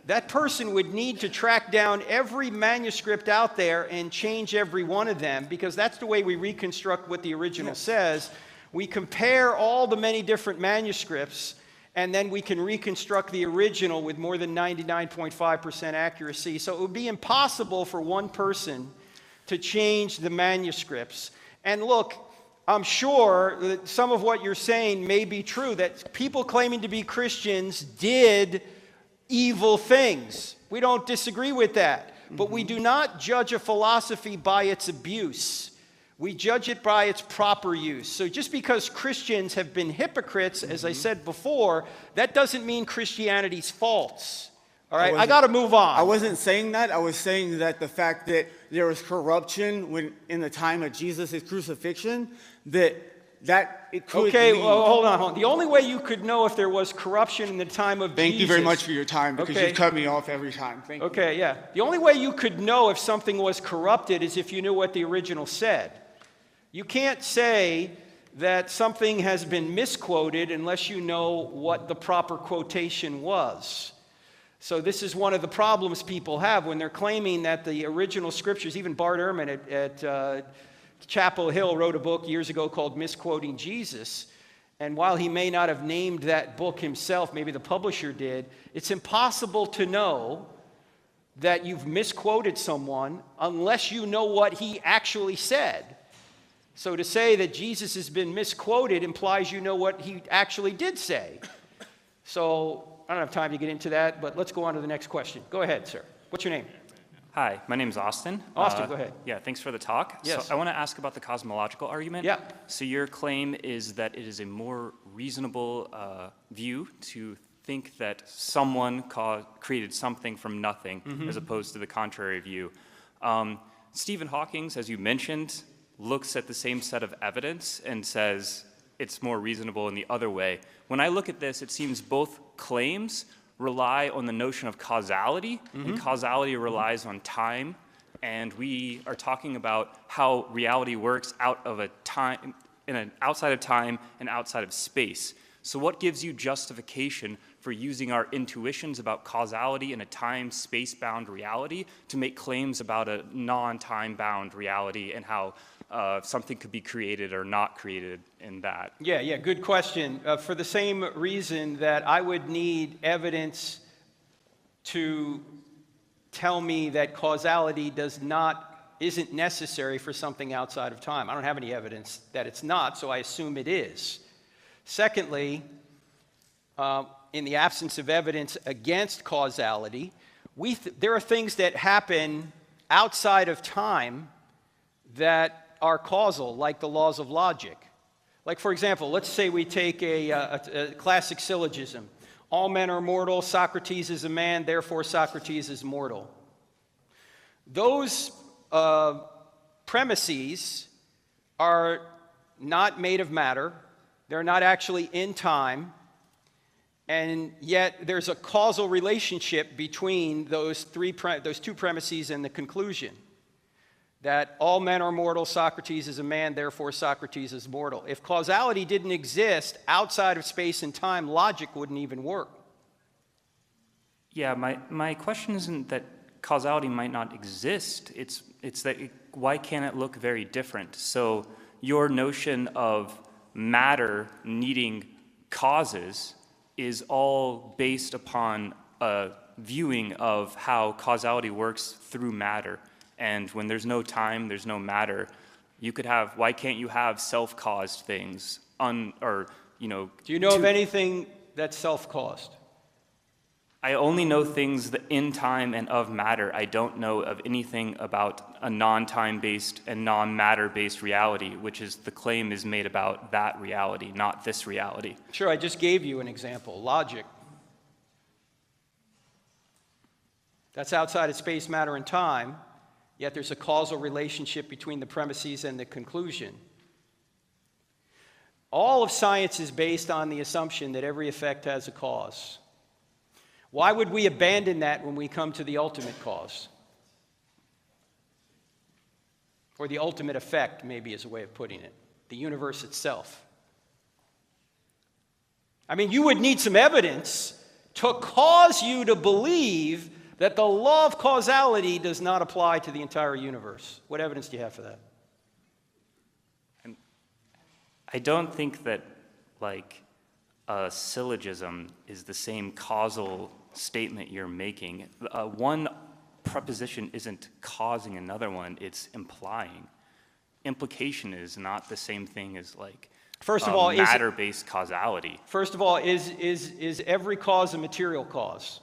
that person would need to track down every manuscript out there and change every one of them, because that's the way we reconstruct what the original says. We compare all the many different manuscripts, and then we can reconstruct the original with more than 99.5% accuracy. So it would be impossible for one person to change the manuscripts. And look, I'm sure that some of what you're saying may be true, that people claiming to be Christians did evil things. We don't disagree with that. But we do not judge a philosophy by its abuse. We judge it by its proper use. So just because Christians have been hypocrites, as I said before, that doesn't mean Christianity's false. All right, I got to move on. I wasn't saying that. I was saying that the fact that there was corruption when in the time of Jesus' crucifixion, that it could lead. Well, hold on. The only way you could know if there was corruption in the time of Jesus... Thank you very much for your time, because you cut me off every time. Thank you. Okay, yeah. The only way you could know if something was corrupted is if you knew what the original said. You can't say that something has been misquoted unless you know what the proper quotation was. So this is one of the problems people have when they're claiming that the original scriptures, even Bart Ehrman at Chapel Hill wrote a book years ago called Misquoting Jesus. And while he may not have named that book himself, maybe the publisher did, it's impossible to know that you've misquoted someone unless you know what he actually said. So to say that Jesus has been misquoted implies you know what he actually did say. So I don't have time to get into that, but let's go on to the next question. Go ahead, sir. What's your name? Hi, my name's Austin. Austin, go ahead. Yeah, thanks for the talk. Yes. So I want to ask about the cosmological argument. Yeah. So your claim is that it is a more reasonable view to think that someone created something from nothing, as opposed to the contrary view. Stephen Hawking, as you mentioned, looks at the same set of evidence and says it's more reasonable in the other way. When I look at this, it seems both claims rely on the notion of causality, and causality relies on time, and we are talking about how reality works outside of time and outside of space. So what gives you justification for using our intuitions about causality in a time-space-bound reality to make claims about a non-time-bound reality and how something could be created or not created in that? Yeah, good question. For the same reason that I would need evidence to tell me that causality isn't necessary for something outside of time. I don't have any evidence that it's not, so I assume it is. Secondly, in the absence of evidence against causality, there are things that happen outside of time that are causal, like the laws of logic. Like, for example, let's say we take a classic syllogism. All men are mortal, Socrates is a man, therefore Socrates is mortal. Those premises are not made of matter. They're not actually in time. And yet there's a causal relationship between those two premises and the conclusion. That all men are mortal, Socrates is a man, therefore Socrates is mortal. If causality didn't exist outside of space and time, logic wouldn't even work. Yeah, my question isn't that causality might not exist. It's that why can't it look very different? So your notion of matter needing causes is all based upon a viewing of how causality works through matter. And when there's no time, there's no matter. Why can't you have self-caused things? Do you know of anything that's self-caused? I only know things that in time and of matter. I don't know of anything about a non-time-based and non-matter-based reality, which is the claim is made about that reality, not this reality. Sure, I just gave you an example, logic. That's outside of space, matter, and time, yet there's a causal relationship between the premises and the conclusion. All of science is based on the assumption that every effect has a cause. Why would we abandon that when we come to the ultimate cause? Or the ultimate effect, maybe is a way of putting it. The universe itself. I mean, you would need some evidence to cause you to believe that the law of causality does not apply to the entire universe. What evidence do you have for that? I don't think that, like, a syllogism is the same causal statement you're making. One preposition isn't causing another one, it's implying. Implication is not the same thing as, like, first of all, matter-based causality. First of all, is every cause a material cause?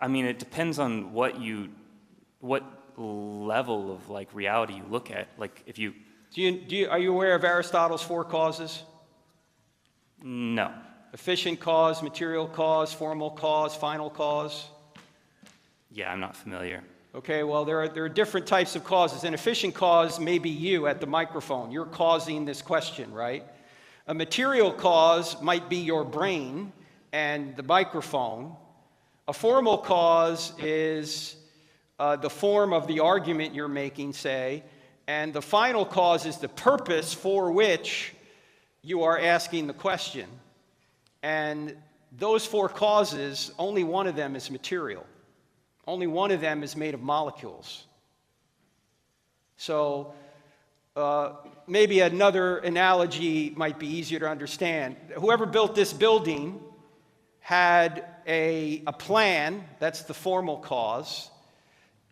I mean, it depends on what level of, like, reality you look at. Like, if you... Are you aware of Aristotle's 4 causes? No. Efficient cause, material cause, formal cause, final cause? Yeah, I'm not familiar. Okay, well, there are different types of causes. An efficient cause may be you at the microphone. You're causing this question, right? A material cause might be your brain and the microphone. A formal cause is the form of the argument you're making, say, and the final cause is the purpose for which you are asking the question. And those 4 causes, only one of them is material. Only one of them is made of molecules. So maybe another analogy might be easier to understand. Whoever built this building had a plan, that's the formal cause.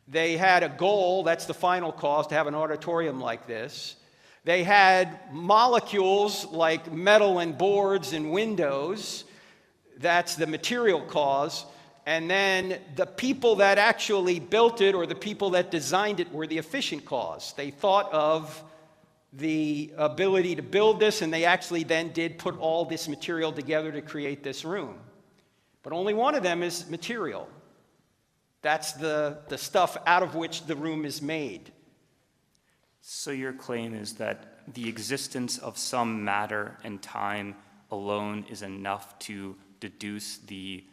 They had a goal, that's the final cause, to have an auditorium like this. They had molecules like metal and boards and windows, that's the material cause. And then the people that actually built it or the people that designed it were the efficient cause. They thought of the ability to build this, and they actually then did put all this material together to create this room. But only one of them is material. That's the stuff out of which the room is made. So your claim is that the existence of some matter and time alone is enough to deduce the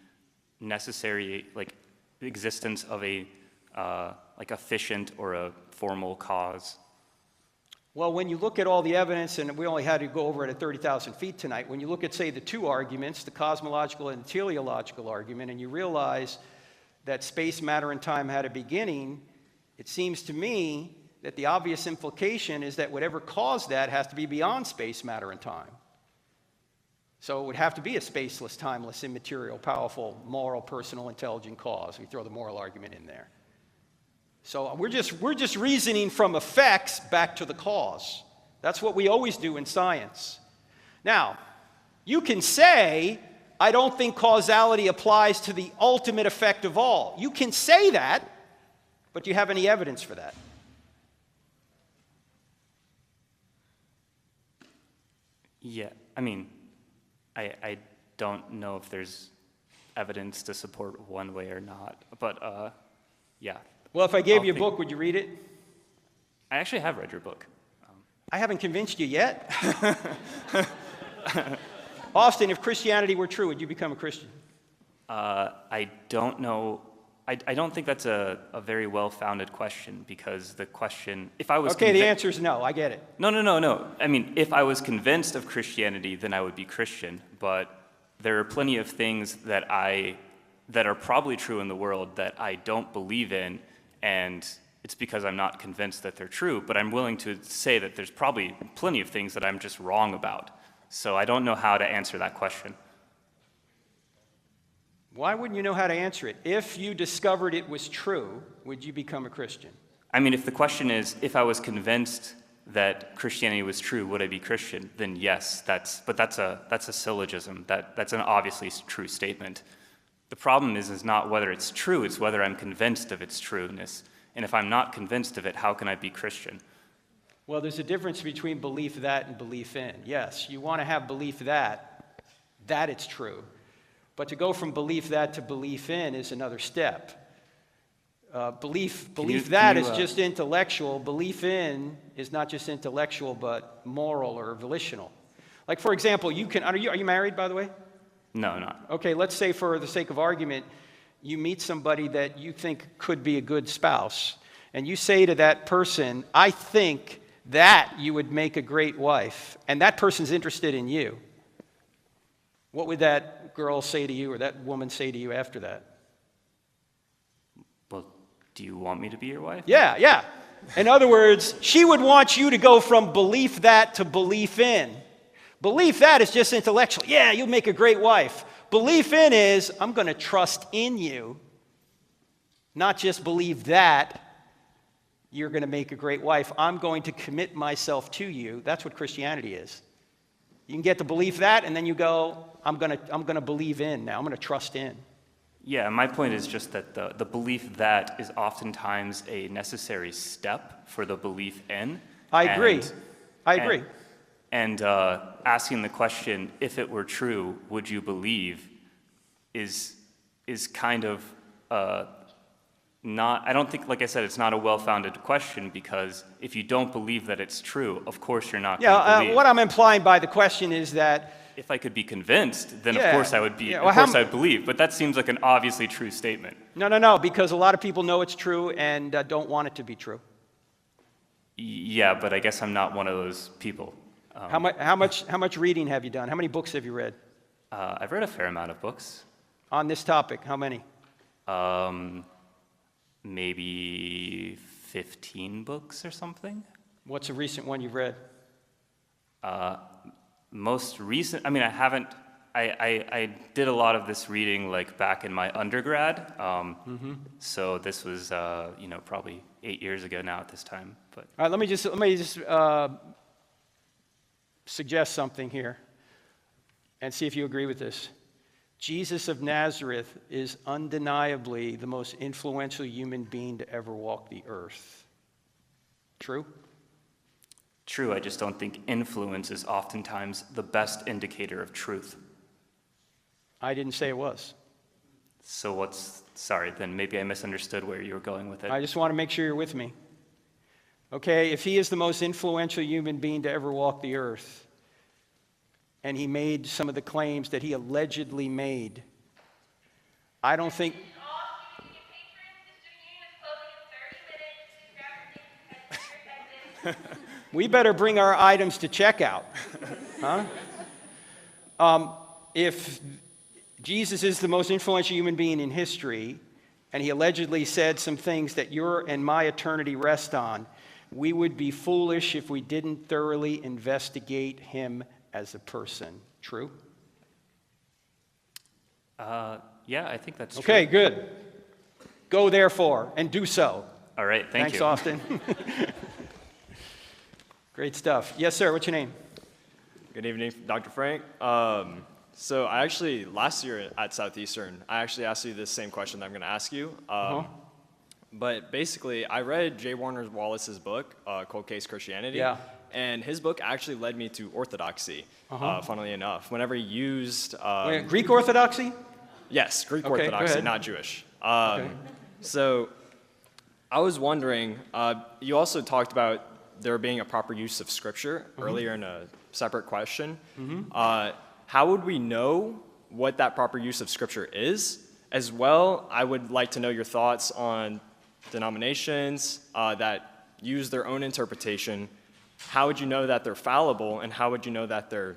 necessary, like, existence of a like efficient or a formal cause? Well, when you look at all the evidence, and we only had to go over it at 30,000 feet tonight, when you look at, say, the 2 arguments, the cosmological and teleological argument, and you realize that space, matter, and time had a beginning, it seems to me that the obvious implication is that whatever caused that has to be beyond space, matter, and time. So it would have to be a spaceless, timeless, immaterial, powerful, moral, personal, intelligent cause. We throw the moral argument in there. So we're just reasoning from effects back to the cause. That's what we always do in science. Now, you can say, I don't think causality applies to the ultimate effect of all. You can say that, but do you have any evidence for that? Yeah, I mean, I don't know if there's evidence to support one way or not, but yeah. Well, if I gave you a book, would you read it? I actually have read your book. I haven't convinced you yet. Austin, if Christianity were true, would you become a Christian? I don't know. I don't think that's a very well-founded question, because the question, if I was okay, the answer is no, I get it. No. I mean, if I was convinced of Christianity, then I would be Christian, but there are plenty of things that are probably true in the world that I don't believe in, and it's because I'm not convinced that they're true, but I'm willing to say that there's probably plenty of things that I'm just wrong about. So I don't know how to answer that question. Why wouldn't you know how to answer it? If you discovered it was true, would you become a Christian? I mean, if the question is, if I was convinced that Christianity was true, would I be Christian? Then yes, but that's a syllogism. That's an obviously true statement. The problem is not whether it's true, it's whether I'm convinced of its trueness. And if I'm not convinced of it, how can I be Christian? Well, there's a difference between belief that and belief in. Yes, you want to have belief that it's true. But to go from belief that to belief in is another step. Belief you- that can you, is just intellectual. Belief in is not just intellectual, but moral or volitional. Like, for example, are you married, by the way? No, not. Okay, let's say for the sake of argument, you meet somebody that you think could be a good spouse, and you say to that person, I think that you would make a great wife, and that person's interested in you. What would that girl say to you or that woman say to you after that? Well, do you want me to be your wife? Yeah. In other words, she would want you to go from belief that to belief in. Belief that is just intellectual. Yeah, you'll make a great wife. Belief in is, I'm going to trust in you, not just believe that you're going to make a great wife. I'm going to commit myself to you. That's what Christianity is. You can get to believe that, and then you go, I'm going to believe in now. I'm going to trust in. Yeah, my point is just that the belief that is oftentimes a necessary step for the belief in. I agree. And asking the question, if it were true, would you believe, is kind of not, I don't think, like I said, it's not a well-founded question, because if you don't believe that it's true, of course you're not going to believe. What I'm implying by the question is that if I could be convinced, then of course I would be, Well, of course I would believe, but that seems like an obviously true statement. No, because a lot of people know it's true and don't want it to be true. Yeah, but I guess I'm not one of those people. How much reading have you done? How many books have you read? I've read a fair amount of books. On this topic, how many? Maybe 15 books or something. What's a recent one you've read? Most recent, I mean, I did a lot of this reading like back in my undergrad. So this was, probably 8 years ago now at this time. But all right, let me just suggest something here and see if you agree with this. Jesus of Nazareth is undeniably the most influential human being to ever walk the earth. True? True, I just don't think influence is oftentimes the best indicator of truth. I didn't say it was. So sorry, then maybe I misunderstood where you were going with it. I just want to make sure you're with me. Okay, if he is the most influential human being to ever walk the earth, and he made some of the claims that he allegedly made, I don't think... We better bring our items to checkout. Huh? If Jesus is the most influential human being in history, and he allegedly said some things that your and my eternity rest on, we would be foolish if we didn't thoroughly investigate him as a person. True? Yeah, I think that's true. Okay, good. Go therefore and do so. All right, thank you. Thanks, Austin. Great stuff. Yes, sir. What's your name? Good evening, Dr. Frank. So I actually, last year at Southeastern, I actually asked you this same question that I'm going to ask you. But basically, I read J. Warner Wallace's book, Cold Case Christianity. Yeah. And his book actually led me to orthodoxy, funnily enough. Whenever he used... Greek Orthodoxy? Yes, Greek Okay, Orthodoxy, not Jewish. So I was wondering, you also talked about there being a proper use of Scripture earlier in a separate question. How would we know what that proper use of Scripture is? As well, I would like to know your thoughts on denominations that use their own interpretation. How would you know that they're fallible, and how would you know that they're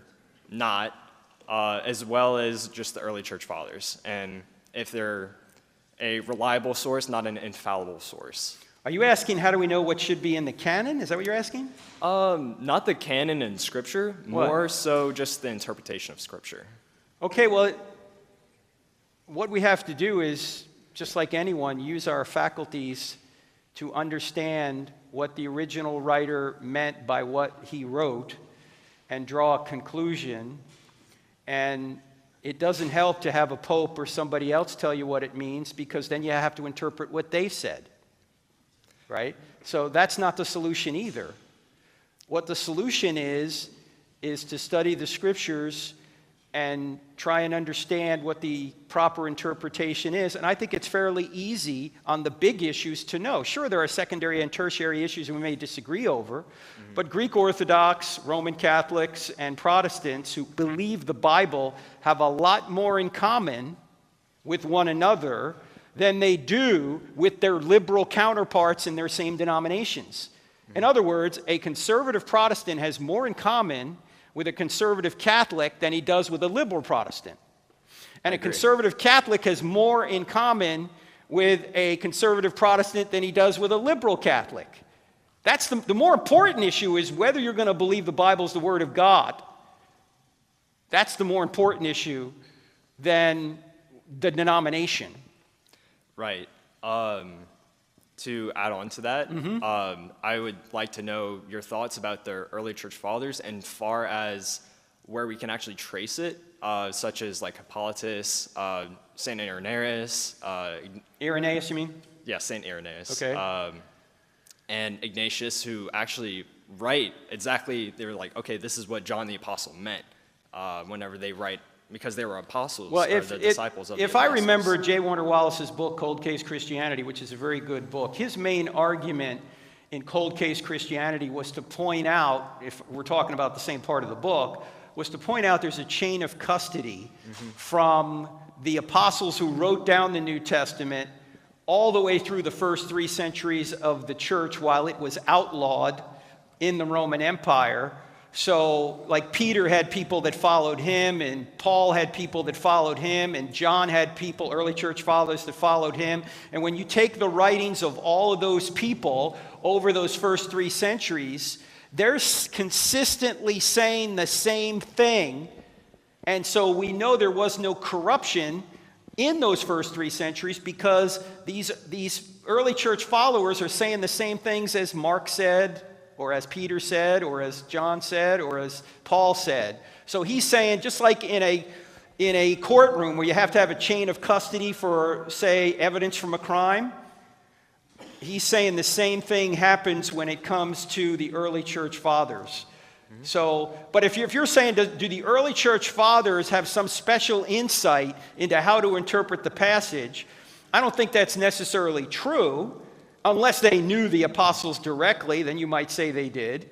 not, as well as just the early church fathers, and if they're a reliable source, not an infallible source? Are you asking how do we know what should be in the canon? Is that what you're asking? Not the canon in Scripture, more so just the interpretation of Scripture. Okay, well, what we have to do is, just like anyone, use our faculties to understand what the original writer meant by what he wrote and draw a conclusion. And it doesn't help to have a pope or somebody else tell you what it means, because then you have to interpret what they said. Right? So that's not the solution either. What the solution is to study the Scriptures and try and understand what the proper interpretation is. And I think it's fairly easy on the big issues to know. Sure, there are secondary and tertiary issues we may disagree over, but Greek Orthodox, Roman Catholics, and Protestants who believe the Bible have a lot more in common with one another than they do with their liberal counterparts in their same denominations. In other words, a conservative Protestant has more in common with a conservative Catholic than he does with a liberal Protestant. And a conservative Catholic has more in common with a conservative Protestant than he does with a liberal Catholic. That's the more important issue is whether you're going to believe the Bible is the Word of God. That's the more important issue than the denomination. Right. To add on to that, I would like to know your thoughts about the early church fathers and far as where we can actually trace it, such as like Hippolytus, Saint Irenaeus. Irenaeus, you mean? Yeah, Saint Irenaeus. Okay. And Ignatius, who actually write exactly, they were like, okay, this is what John the Apostle meant whenever they write, because they were apostles, well, or the disciples of the If I apostles. remember J. Warner Wallace's book, Cold Case Christianity, which is a very good book, his main argument in Cold Case Christianity was to point out, if we're talking about the same part of the book, was to point out there's a chain of custody from the apostles who wrote down the New Testament all the way through the first 3 centuries of the church while it was outlawed in the Roman Empire. So, like Peter had people that followed him, and Paul had people that followed him, and John had people, early church fathers, that followed him. And when you take the writings of all of those people over those first 3 centuries, they're consistently saying the same thing. And so we know there was no corruption in those first 3 centuries because these early church followers are saying the same things as Mark said, or as Peter said, or as John said, or as Paul said. So he's saying, just like in a courtroom where you have to have a chain of custody for, say, evidence from a crime, he's saying the same thing happens when it comes to the early church fathers. So, but if you're saying, do the early church fathers have some special insight into how to interpret the passage, I don't think that's necessarily true. Unless they knew the apostles directly, then you might say they did.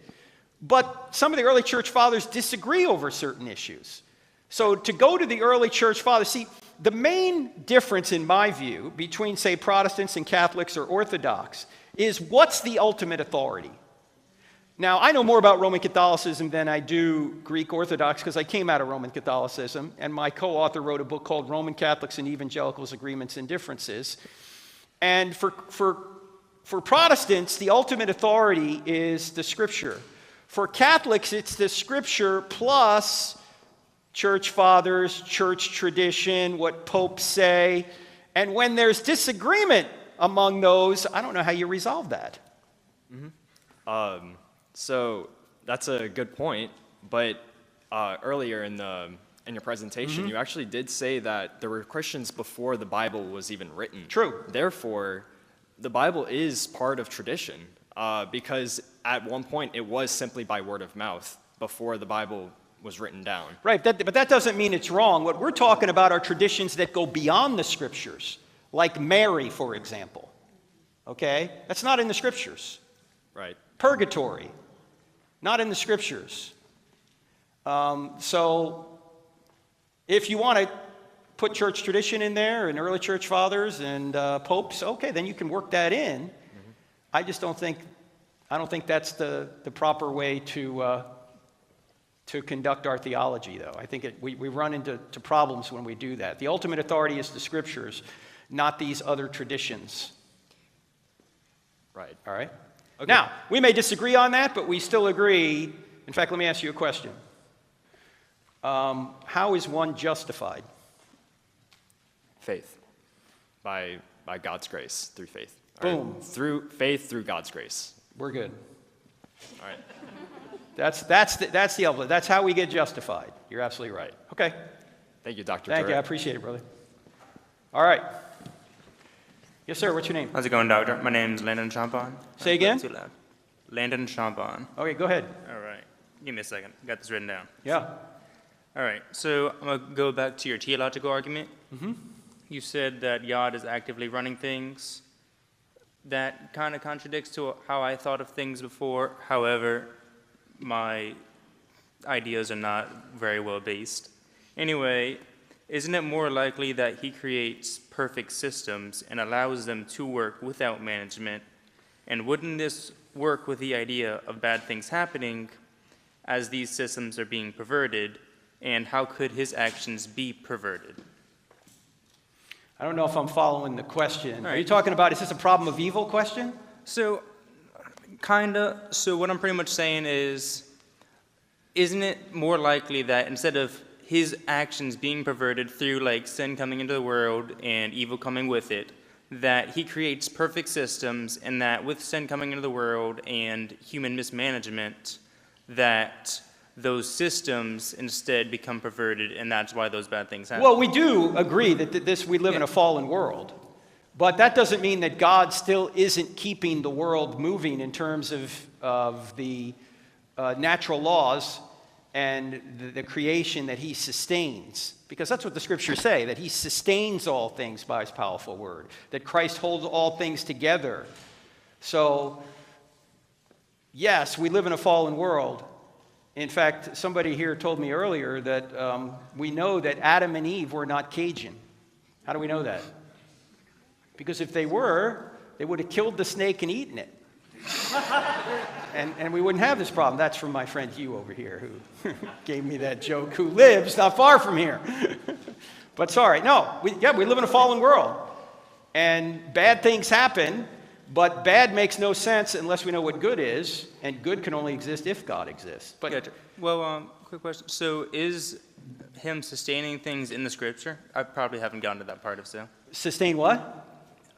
But some of the early church fathers disagree over certain issues. So to go to the early church fathers, see, the main difference in my view between, say, Protestants and Catholics or Orthodox is what's the ultimate authority? Now, I know more about Roman Catholicism than I do Greek Orthodox because I came out of Roman Catholicism, and my co-author wrote a book called Roman Catholics and Evangelicals, Agreements and Differences. And for Protestants, the ultimate authority is the Scripture. For Catholics, it's the Scripture plus church fathers, church tradition, what popes say. And when there's disagreement among those, I don't know how you resolve that. So that's a good point, but earlier in your presentation, you actually did say that there were Christians before the Bible was even written. True. Therefore, the Bible is part of tradition because at one point it was simply by word of mouth before the Bible was written down. Right, but that doesn't mean it's wrong. What we're talking about are traditions that go beyond the Scriptures, like Mary, for example. Okay? That's not in the Scriptures. Right. Purgatory, not in the Scriptures. So if you want to put church tradition in there and early church fathers and popes, okay, then you can work that in. I just don't think that's the proper way to conduct our theology, though. I think we run into problems when we do that. The ultimate authority is the Scriptures, not these other traditions. Right. All right? Okay. Now, we may disagree on that, but we still agree. In fact, let me ask you a question. How is one justified? Faith. By God's grace, through faith. Boom. Right. Through faith, through God's grace. We're good. All right. That's the element. That's how we get justified. You're absolutely right. Okay. Thank you, Dr. Thank you. I appreciate it, brother. All right. Yes, sir. What's your name? How's it going, Doctor? My name's Landon Champagne. Say again? Too loud. Landon Champagne. Okay, go ahead. All right. Give me a second. Got this written down. Yeah. All right, so I'm going to go back to your theological argument. You said that God is actively running things. That kind of contradicts to how I thought of things before. However, my ideas are not very well based. Anyway, isn't it more likely that he creates perfect systems and allows them to work without management? And wouldn't this work with the idea of bad things happening as these systems are being perverted? And how could his actions be perverted? I don't know if I'm following the question. Are you talking about, is this a problem of evil question? So, kinda. So what I'm pretty much saying is, isn't it more likely that instead of his actions being perverted through like sin coming into the world and evil coming with it, that he creates perfect systems, and that with sin coming into the world and human mismanagement, that those systems instead become perverted, and that's why those bad things happen? Well, we do agree that we live in a fallen world, but that doesn't mean that God still isn't keeping the world moving in terms of the natural laws and the creation that he sustains. Because that's what the scriptures say, that he sustains all things by his powerful word, that Christ holds all things together. So, yes, we live in a fallen world. In fact, somebody here told me earlier that we know that Adam and Eve were not Cajun. How do we know that? Because if they were, they would have killed the snake and eaten it. and we wouldn't have this problem. That's from my friend Hugh over here, who gave me that joke, who lives not far from here. But sorry, no, we live in a fallen world. And bad things happen, but bad makes no sense unless we know what good is, and good can only exist if God exists. But Gotcha. Well, quick question. So is him sustaining things in the scripture? I probably haven't gotten to that part of so. Sustain what?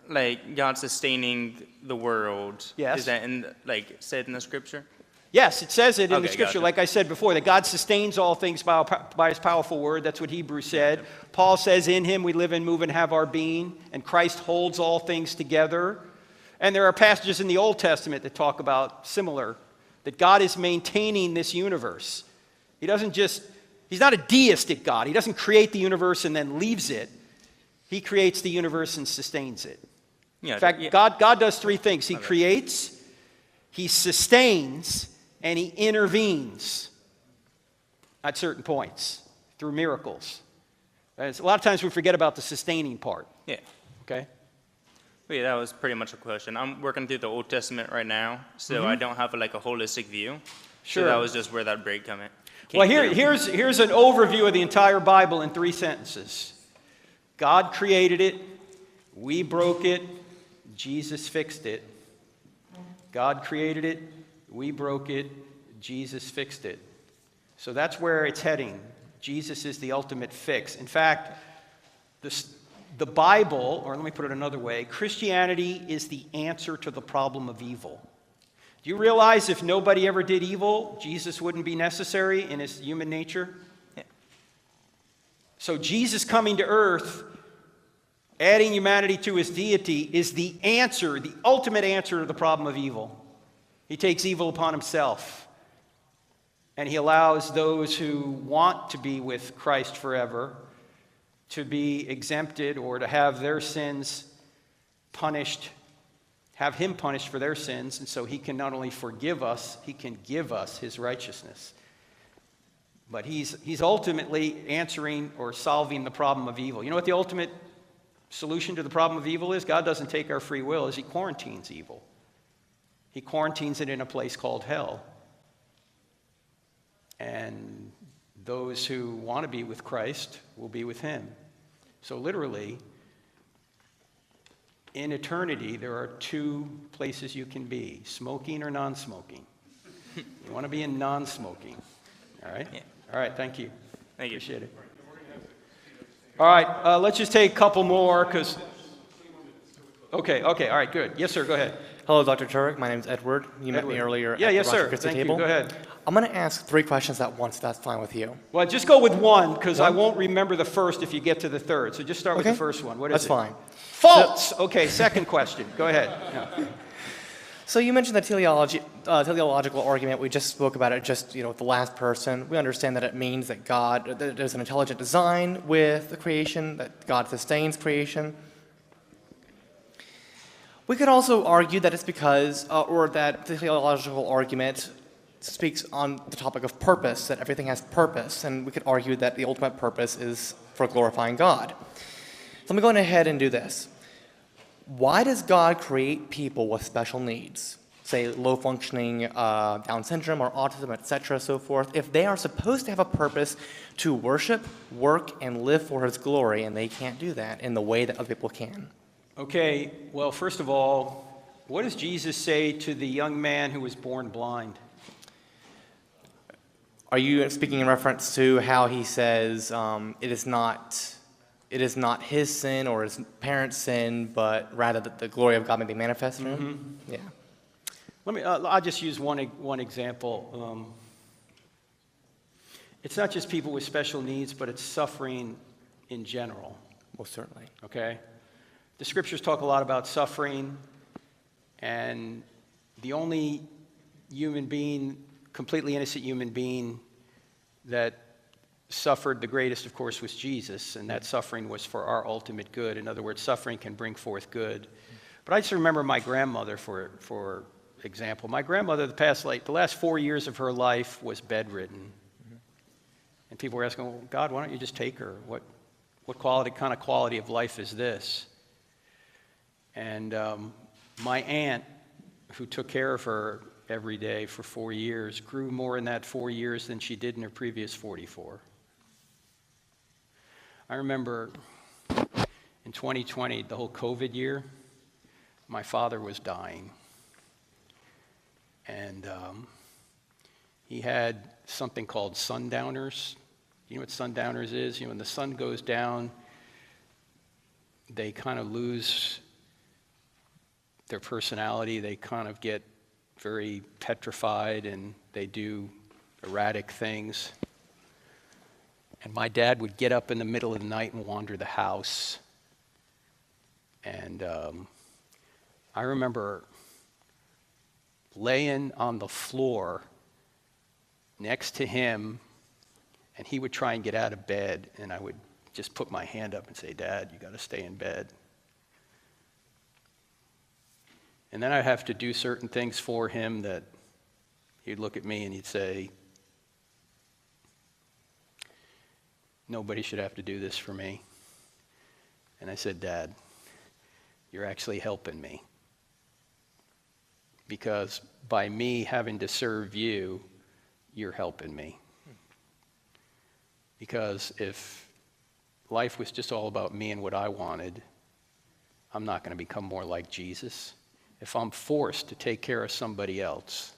Like God sustaining the world. Yes. Is that said in the scripture? Yes, it says it in the scripture, gotcha. like I said before, that God sustains all things by his powerful word. That's what Hebrews said. Paul says, in him we live and move and have our being, and Christ holds all things together. And there are passages in the Old Testament that talk about similar, that God is maintaining this universe. He's not a deistic God. He doesn't create the universe and then leaves it. He creates the universe and sustains it. In fact, God does three things. He creates, he sustains, and he intervenes at certain points through miracles. A lot of times we forget about the sustaining part. Yeah. Okay? Well, yeah, that was pretty much a question. I'm working through the Old Testament right now, so I don't have a holistic view. Sure. So that was just where that break came Well, through. here's an overview of the entire Bible in 3 sentences. God created it. We broke it. Jesus fixed it. God created it. We broke it. Jesus fixed it. So that's where it's heading. Jesus is the ultimate fix. In fact, the Bible, or let me put it another way, Christianity is the answer to the problem of evil. Do you realize if nobody ever did evil, Jesus wouldn't be necessary in his human nature? Yeah. So Jesus coming to earth, adding humanity to his deity, is the answer, the ultimate answer to the problem of evil. He takes evil upon himself. And he allows those who want to be with Christ forever to be exempted or to have their sins punished, have him punished for their sins. And so he can not only forgive us, he can give us his righteousness. But he's ultimately answering or solving the problem of evil. You know what the ultimate solution to the problem of evil is? God doesn't take our free will, he quarantines evil. He quarantines it in a place called hell. And those who want to be with Christ will be with him. So literally, in eternity, there are 2 places you can be, smoking or non-smoking. You want to be in non-smoking. All right? Yeah. All right, thank you. Thank you. Appreciate it. All right, let's just take a couple more, because... Okay, all right, good. Yes, sir, go ahead. Hello, Dr. Turek. My name is Edward. You met me earlier at the yes, sir. Christie Thank table. you. Go ahead. I'm going to ask 3 questions at once, if that's fine with you. Well, just go with one, because I won't remember the first if you get to the third. So just start with the first one. What is That's it? fine. False. Okay, second question. Go ahead. Yeah. So you mentioned the teleological argument. We just spoke about it just, with the last person. We understand that it means that that there's an intelligent design with the creation, that God sustains creation. We could also argue that it's because, or that the teleological argument speaks on the topic of purpose, that everything has purpose, and we could argue that the ultimate purpose is for glorifying God. So let me go ahead and do this. Why does God create people with special needs, say low-functioning Down syndrome or autism, etc., so forth, if they are supposed to have a purpose to worship, work, and live for His glory, and they can't do that in the way that other people can? Okay, well, first of all, what does Jesus say to the young man who was born blind? Are you speaking in reference to how He says it is not his sin or his parents' sin, but rather that the glory of God may be manifest in him? Yeah. I'll just use one example. It's not just people with special needs, but it's suffering in general. Most certainly. Okay? The scriptures talk a lot about suffering, and the only human being, completely innocent human being, that suffered the greatest, of course, was Jesus, and that suffering was for our ultimate good. In other words, suffering can bring forth good. But I just remember my grandmother, for example. My grandmother, the last 4 years of her life was bedridden. And people were asking, well, God, why don't you just take her? What kind of quality of life is this? And my aunt, who took care of her every day for 4 years, grew more in that 4 years than she did in her previous 44. I remember in 2020, the whole COVID year, my father was dying. And he had something called sundowners. You know what sundowners is? When the sun goes down, they kind of lose their personality. They kind of get very petrified, and they do erratic things. And my dad would get up in the middle of the night and wander the house. And I remember laying on the floor next to him, and he would try and get out of bed, and I would just put my hand up and say, Dad, you got to stay in bed. And then I'd have to do certain things for him that he'd look at me and he'd say, nobody should have to do this for me. And I said, Dad, you're actually helping me. Because by me having to serve you, you're helping me. Because if life was just all about me and what I wanted, I'm not going to become more like Jesus. If I'm forced to take care of somebody else,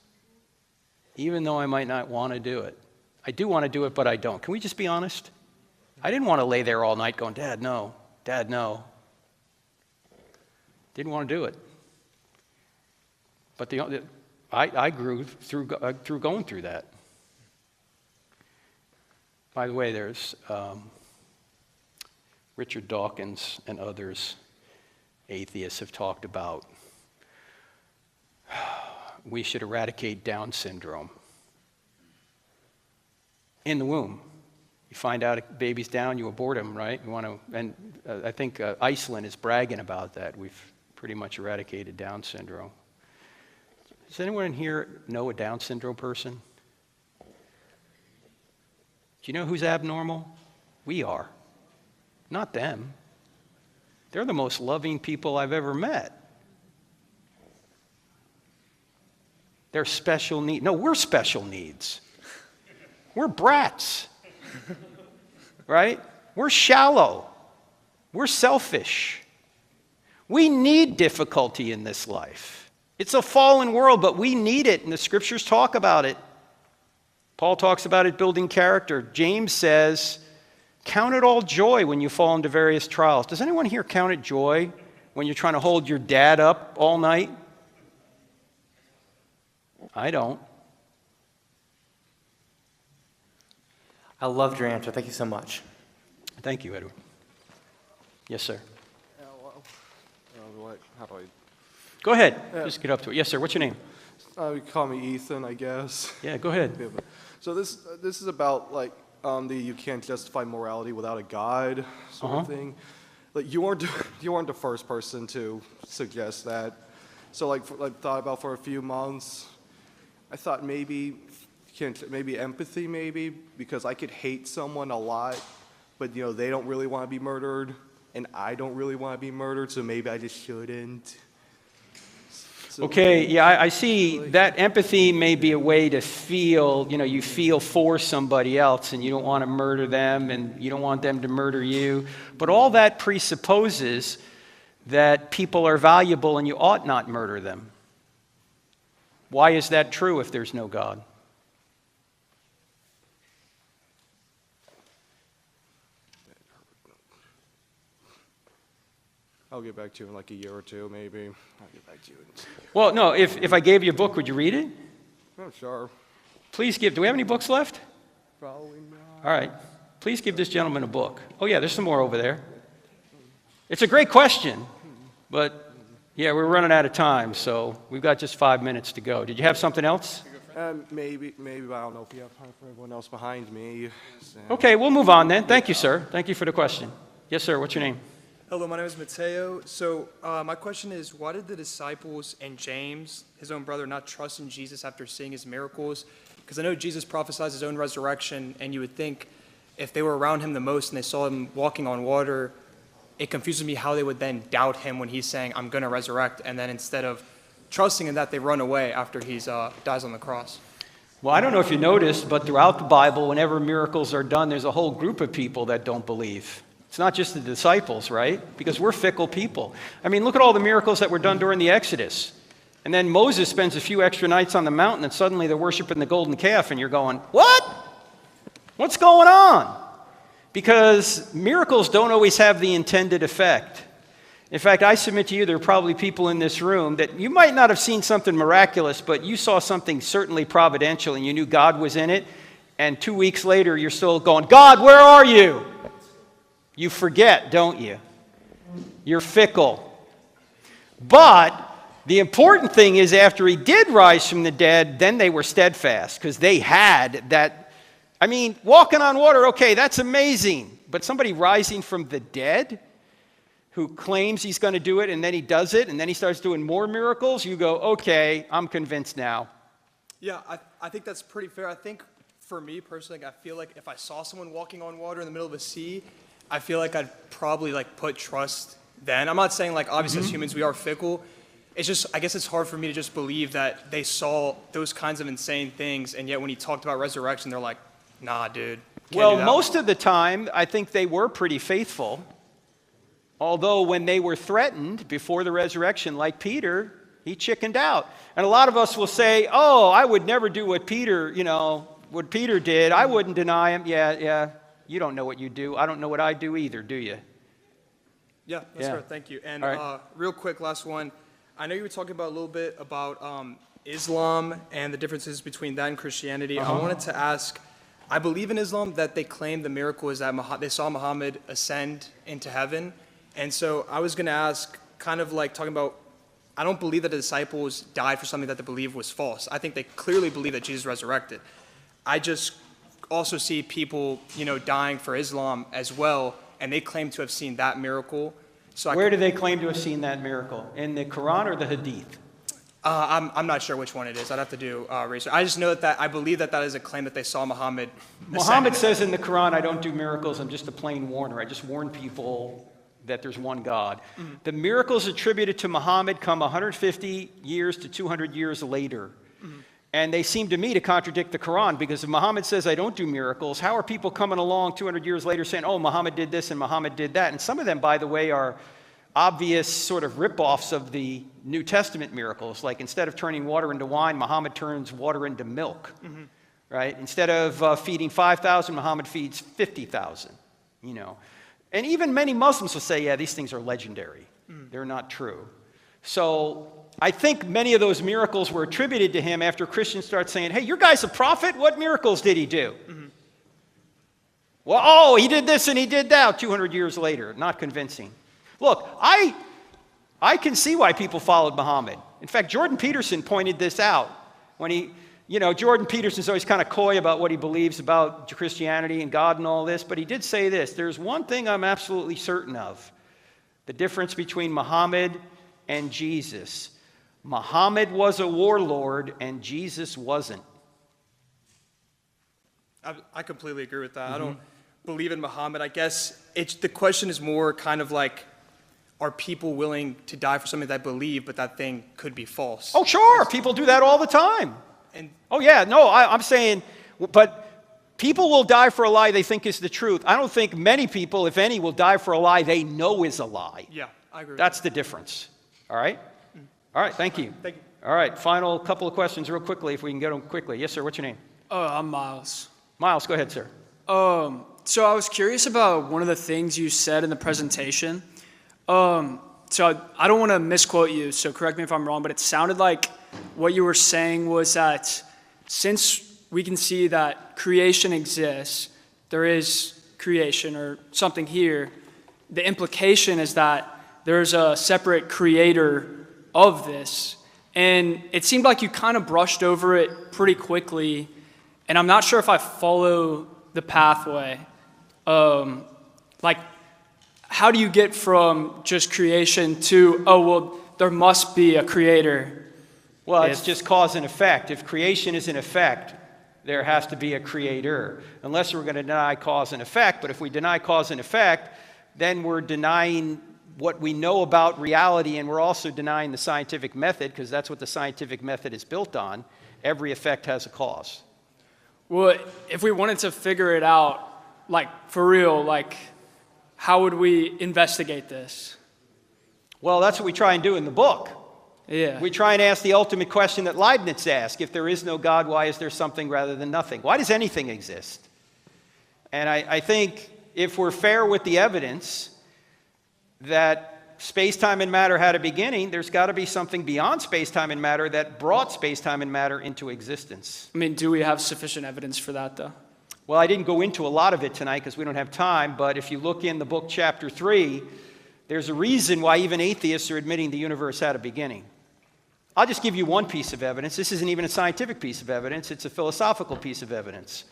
even though I might not want to do it. I do want to do it, but I don't. Can we just be honest? I didn't want to lay there all night going, Dad, no. Dad, no. Didn't want to do it. But I grew through going through that. By the way, there's Richard Dawkins and others, atheists, have talked about we should eradicate Down syndrome. In the womb. You find out a baby's down, you abort him, right? You want to, and I think Iceland is bragging about that. We've pretty much eradicated Down syndrome. Does anyone in here know a Down syndrome person? Do you know who's abnormal? We are. Not them. They're the most loving people I've ever met. They're special needs. No, we're special needs. We're brats. Right? We're shallow. We're selfish. We need difficulty in this life. It's a fallen world, but we need it, and the scriptures talk about it. Paul talks about it building character. James says, count it all joy when you fall into various trials. Does anyone here count it joy when you're trying to hold your dad up all night? I don't. I loved your answer. Thank you so much. Thank you, Edward. Yes, sir. How do I? Go ahead. Just get up to it. Yes, sir. What's your name? You call me Ethan, I guess. Yeah, go ahead. So this is about like you can't justify morality without a God sort of thing. Like you weren't the first person to suggest that. So like thought about for a few months. I thought maybe empathy maybe because I could hate someone a lot, but they don't really want to be murdered, and I don't really want to be murdered, so maybe I just shouldn't. Okay, yeah, I see that empathy may be a way to feel, you feel for somebody else and you don't want to murder them and you don't want them to murder you. But all that presupposes that people are valuable and you ought not murder them. Why is that true if there's no God? I'll get back to you in like a year or two, maybe. I'll get back to you. Well, no, if I gave you a book, would you read it? Oh, sure. Please give. Do we have any books left? Probably not. All right. Please give this gentleman a book. Oh, yeah, there's some more over there. It's a great question, but yeah, we're running out of time, so we've got just 5 minutes to go. Did you have something else? Maybe, but I don't know if you have time for everyone else behind me. So. Okay, we'll move on then. Thank you, sir. Thank you for the question. Yes, sir. What's your name? Hello, my name is Mateo. So my question is, why did the disciples and James, his own brother, not trust in Jesus after seeing his miracles? Because I know Jesus prophesied his own resurrection, and you would think if they were around him the most and they saw him walking on water, it confuses me how they would then doubt him when he's saying, I'm going to resurrect, and then instead of trusting in that, they run away after he dies on the cross. Well, I don't know if you noticed, but throughout the Bible, whenever miracles are done, there's a whole group of people that don't believe. It's not just the disciples, right? Because we're fickle people. I mean, look at all the miracles that were done during the Exodus. And then Moses spends a few extra nights on the mountain, and suddenly they're worshiping the golden calf, and you're going, what? What's going on? Because miracles don't always have the intended effect. In fact, I submit to you, there are probably people in this room that you might not have seen something miraculous, but you saw something certainly providential, and you knew God was in it, and 2 weeks later, you're still going, God, where are you? You forget, don't you? You're fickle. But the important thing is after he did rise from the dead, then they were steadfast because they had that. I mean, walking on water, okay, that's amazing. But somebody rising from the dead who claims he's going to do it and then he does it and then he starts doing more miracles, you go, okay, I'm convinced now. Yeah, I think that's pretty fair. I think for me personally, I feel like if I saw someone walking on water in the middle of a sea, I feel like I'd probably put trust then. I'm not saying obviously as humans we are fickle. It's just, I guess it's hard for me to just believe that they saw those kinds of insane things, and yet when he talked about resurrection, they're like, nah, dude. Well, most of the time, I think they were pretty faithful. Although when they were threatened before the resurrection, like Peter, he chickened out. And a lot of us will say, oh, I would never do what Peter did. I wouldn't deny him. Yeah. You don't know what you do. I don't know what I do either, do you? Yeah, that's fair. Thank you. And right. Real quick, last one. I know you were talking about a little bit about Islam and the differences between that and Christianity. I wanted to ask, I believe in Islam that they claim the miracle is that they saw Muhammad ascend into heaven. And so I was going to ask, kind of talking about, I don't believe that the disciples died for something that they believed was false. I think they clearly believe that Jesus resurrected. I just also see people, dying for Islam as well, and they claim to have seen that miracle. So where do they claim to have seen that miracle? In the Quran or the Hadith? I'm not sure which one it is. I'd have to do research. I just know that I believe that is a claim that they saw Muhammad. Muhammad says in the Quran, I don't do miracles, I'm just a plain warner. I just warn people that there's one God. Mm-hmm. The miracles attributed to Muhammad come 150 years to 200 years later. Mm-hmm. And they seem to me to contradict the Quran, because if Muhammad says, I don't do miracles, how are people coming along 200 years later saying, oh, Muhammad did this and Muhammad did that? And some of them, by the way, are obvious sort of rip-offs of the New Testament miracles. Like instead of turning water into wine, Muhammad turns water into milk, right? Instead of feeding 5,000, Muhammad feeds 50,000, And even many Muslims will say, yeah, these things are legendary. They're not true. So I think many of those miracles were attributed to him after Christians start saying, hey, your guy's a prophet? What miracles did he do? Well, he did this and he did that 200 years later. Not convincing. Look, I can see why people followed Muhammad. In fact, Jordan Peterson pointed this out when he, Jordan Peterson's always kind of coy about what he believes about Christianity and God and all this, but he did say this: there's one thing I'm absolutely certain of, the difference between Muhammad and Jesus. Muhammad was a warlord and Jesus wasn't. I completely agree with that. I don't believe in Muhammad. I guess the question is more kind of like, are people willing to die for something that they believe, but that thing could be false? Oh, sure. People do that all the time. Oh, yeah. No, I'm saying, but people will die for a lie they think is the truth. I don't think many people, if any, will die for a lie they know is a lie. Yeah, I agree with That's the difference. All right? All right, thank you. Thank you. All right, final couple of questions real quickly, if we can get them quickly. Yes, sir, what's your name? I'm Miles. Miles, go ahead, sir. So I was curious about one of the things you said in the presentation. So I don't want to misquote you, so correct me if I'm wrong, but it sounded like what you were saying was that since we can see that creation exists, there is creation or something here, the implication is that there's a separate creator of this. And it seemed like you kind of brushed over it pretty quickly, and I'm not sure if I follow the pathway. Like, how do you get from just creation to, oh, well, there must be a creator? Well, it's just cause and effect. If creation is an effect, there has to be a creator. Unless we're going to deny cause and effect, but if we deny cause and effect, then we're denying what we know about reality, and we're also denying the scientific method, because that's what the scientific method is built on. Every effect has a cause. Well, if we wanted to figure it out, like, for real, like, how would we investigate this? Well, that's what we try and do in the book. Yeah. We try and ask the ultimate question that Leibniz asked. If there is no God, why is there something rather than nothing? Why does anything exist? And I think if we're fair with the evidence that space-time and matter had a beginning, there's got to be something beyond space-time and matter that brought space-time and matter into existence. I mean, do we have sufficient evidence for that, though? Well, I didn't go into a lot of it tonight because we don't have time, but if you look in the book chapter 3, there's a reason why even atheists are admitting the universe had a beginning. I'll just give you one piece of evidence. This isn't even a scientific piece of evidence. It's a philosophical piece of evidence.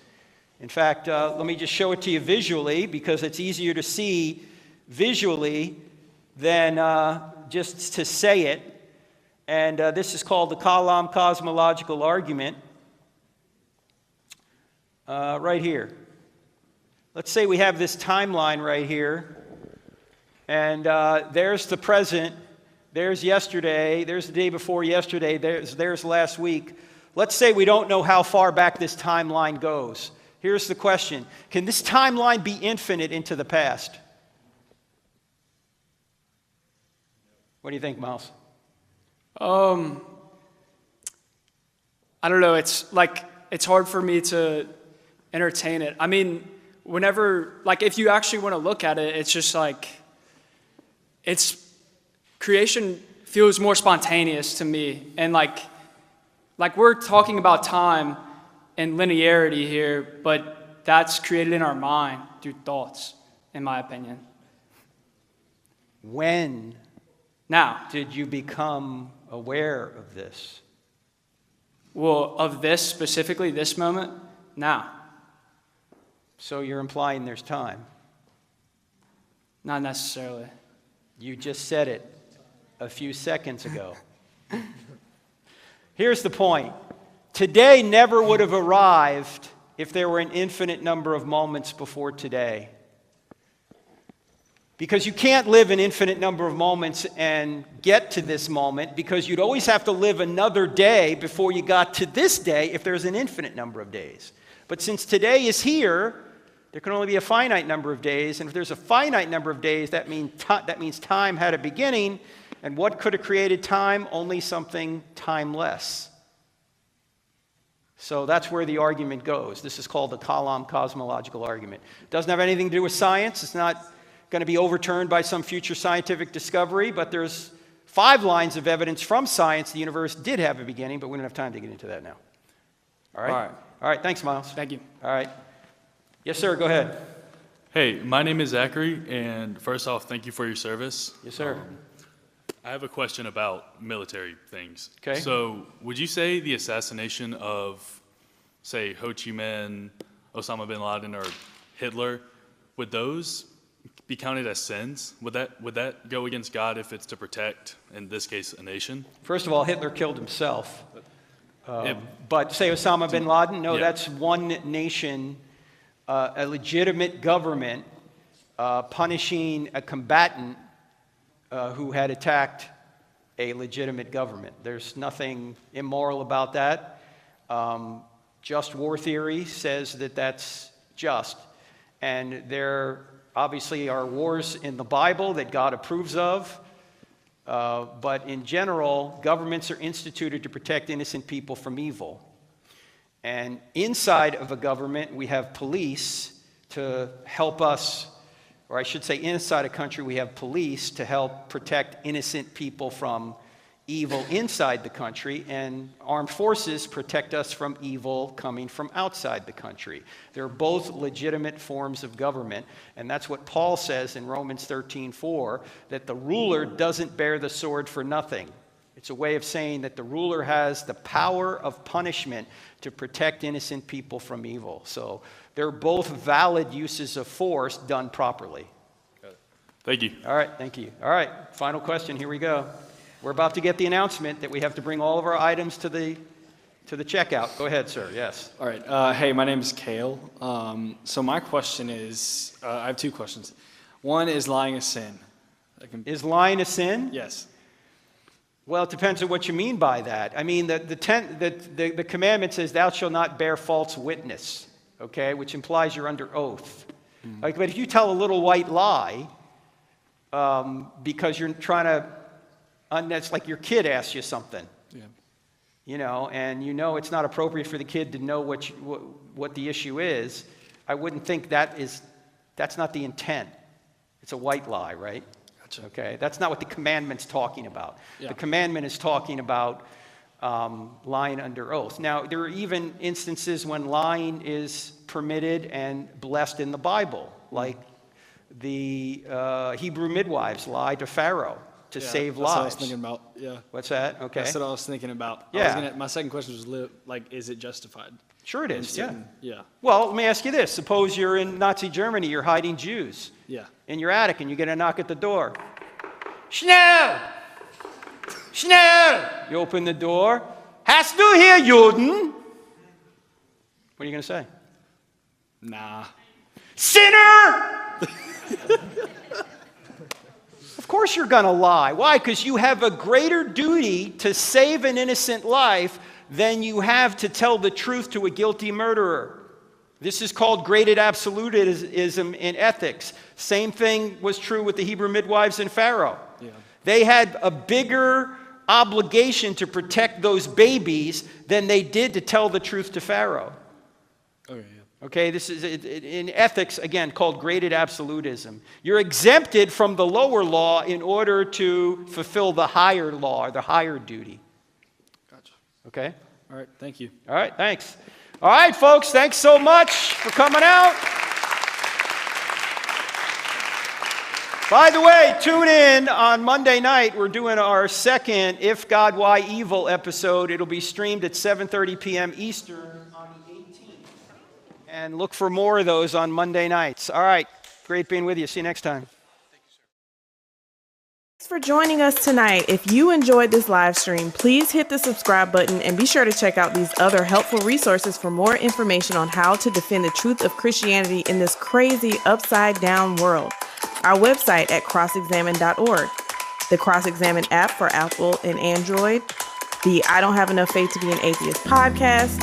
In fact, let me just show it to you visually, because it's easier to see visually than just to say it. And this is called the Kalam cosmological argument. Right here. Let's say we have this timeline right here. And there's the present. There's yesterday. There's the day before yesterday. There's last week. Let's say we don't know how far back this timeline goes. Here's the question. Can this timeline be infinite into the past? What do you think, Miles? I don't know. It's hard for me to entertain it. I mean, whenever, like, if you actually want to look at it, it's just like, creation feels more spontaneous to me. And like we're talking about time and linearity here, but that's created in our mind through thoughts, in my opinion. When now did you become aware of this? Well, of this specifically, this moment, now. So you're implying there's time? Not necessarily. You just said it a few seconds ago. Here's the point. Today never would have arrived if there were an infinite number of moments before today. Because you can't live an infinite number of moments and get to this moment, because you'd always have to live another day before you got to this day if there's an infinite number of days. But since today is here, there can only be a finite number of days, and if there's a finite number of days, that means time had a beginning, and what could have created time? Only something timeless. So that's where the argument goes. This is called the Kalam cosmological argument. It doesn't have anything to do with science. It's not going to be overturned by some future scientific discovery, but there's 5 lines of evidence from science the universe did have a beginning, but we don't have time to get into that now. All right? All right, thanks, Miles. Thank you. All right. Yes, sir, go ahead. Hey, my name is Zachary, and first off, thank you for your service. Yes, sir. I have a question about military things. Okay. So would you say the assassination of, say, Ho Chi Minh, Osama Bin Laden, or Hitler, would those be counted as sins? Would that go against God if it's to protect, in this case, a nation? First of all, Hitler killed himself. But say Osama bin Laden, no, Yeah. that's one nation, a legitimate government punishing a combatant who had attacked a legitimate government. There's nothing immoral about that. Just war theory says that that's just. And there obviously are wars in the Bible that God approves of. But in general, governments are instituted to protect innocent people from evil. And inside of a government, we have police to help us, or I should say inside a country, we have police to help protect innocent people from evil inside the country, and armed forces protect us from evil coming from outside the country. They're both legitimate forms of government, and that's what Paul says in Romans 13:4, that the ruler doesn't bear the sword for nothing. It's a way of saying that the ruler has the power of punishment to protect innocent people from evil. So they're both valid uses of force done properly. Thank you. All right, thank you. All right, final question, here we go. We're about to get the announcement that we have to bring all of our items to the checkout. Go ahead, sir. Yes. All right. Hey, my name is Kale. So my question is, I have two questions. One, is lying a sin? Is lying a sin? Yes. Well, it depends on what you mean by that. I mean, the commandment says, "Thou shalt not bear false witness," okay, which implies you're under oath. Like, but if you tell a little white lie because you're trying to, that's like your kid asks you something. Yeah. You know, and you know it's not appropriate for the kid to know what the issue is. I wouldn't think that's not the intent. It's a white lie, right? Gotcha. Okay, that's not what the commandment's talking about. Yeah. The commandment is talking about lying under oath. Now, there are even instances when lying is permitted and blessed in the Bible, like the Hebrew midwives lied to Pharaoh to save lives. That's what I was thinking about. Yeah. What's that? Okay. That's what I was thinking about. Yeah. My second question was like, is it justified? Sure it is. Yeah. Yeah. Well, let me ask you this. Suppose you're in Nazi Germany, you're hiding Jews Yeah. in your attic, and you get a knock at the door. Schnell! Schnell! You open the door. Hast du hier Juden? What are you going to say? Nah. Sinner! Of course you're going to lie. Why? Because you have a greater duty to save an innocent life than you have to tell the truth to a guilty murderer. This is called graded absolutism in ethics. Same thing was true with the Hebrew midwives and Pharaoh. Yeah. They had a bigger obligation to protect those babies than they did to tell the truth to Pharaoh. Okay, yeah. Okay, this is in ethics, again, called graded absolutism. You're exempted from the lower law in order to fulfill the higher law, or the higher duty. Gotcha. Okay? All right, thank you. All right, thanks. All right, folks, thanks so much for coming out. By the way, tune in on Monday night. We're doing our second If God, Why Evil episode. It'll be streamed at 7:30 p.m. Eastern on the 18th. And look for more of those on Monday nights. All right, great being with you. See you next time. Thanks for joining us tonight. If you enjoyed this live stream, please hit the subscribe button and be sure to check out these other helpful resources for more information on how to defend the truth of Christianity in this crazy upside down world. Our website at crossexamined.org, the CrossExamined app for Apple and Android, the I Don't Have Enough Faith to Be an Atheist podcast,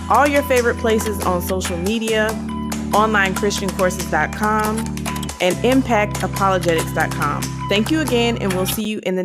all your favorite places on social media, onlinechristiancourses.com, and impactapologetics.com. Thank you again, and we'll see you in the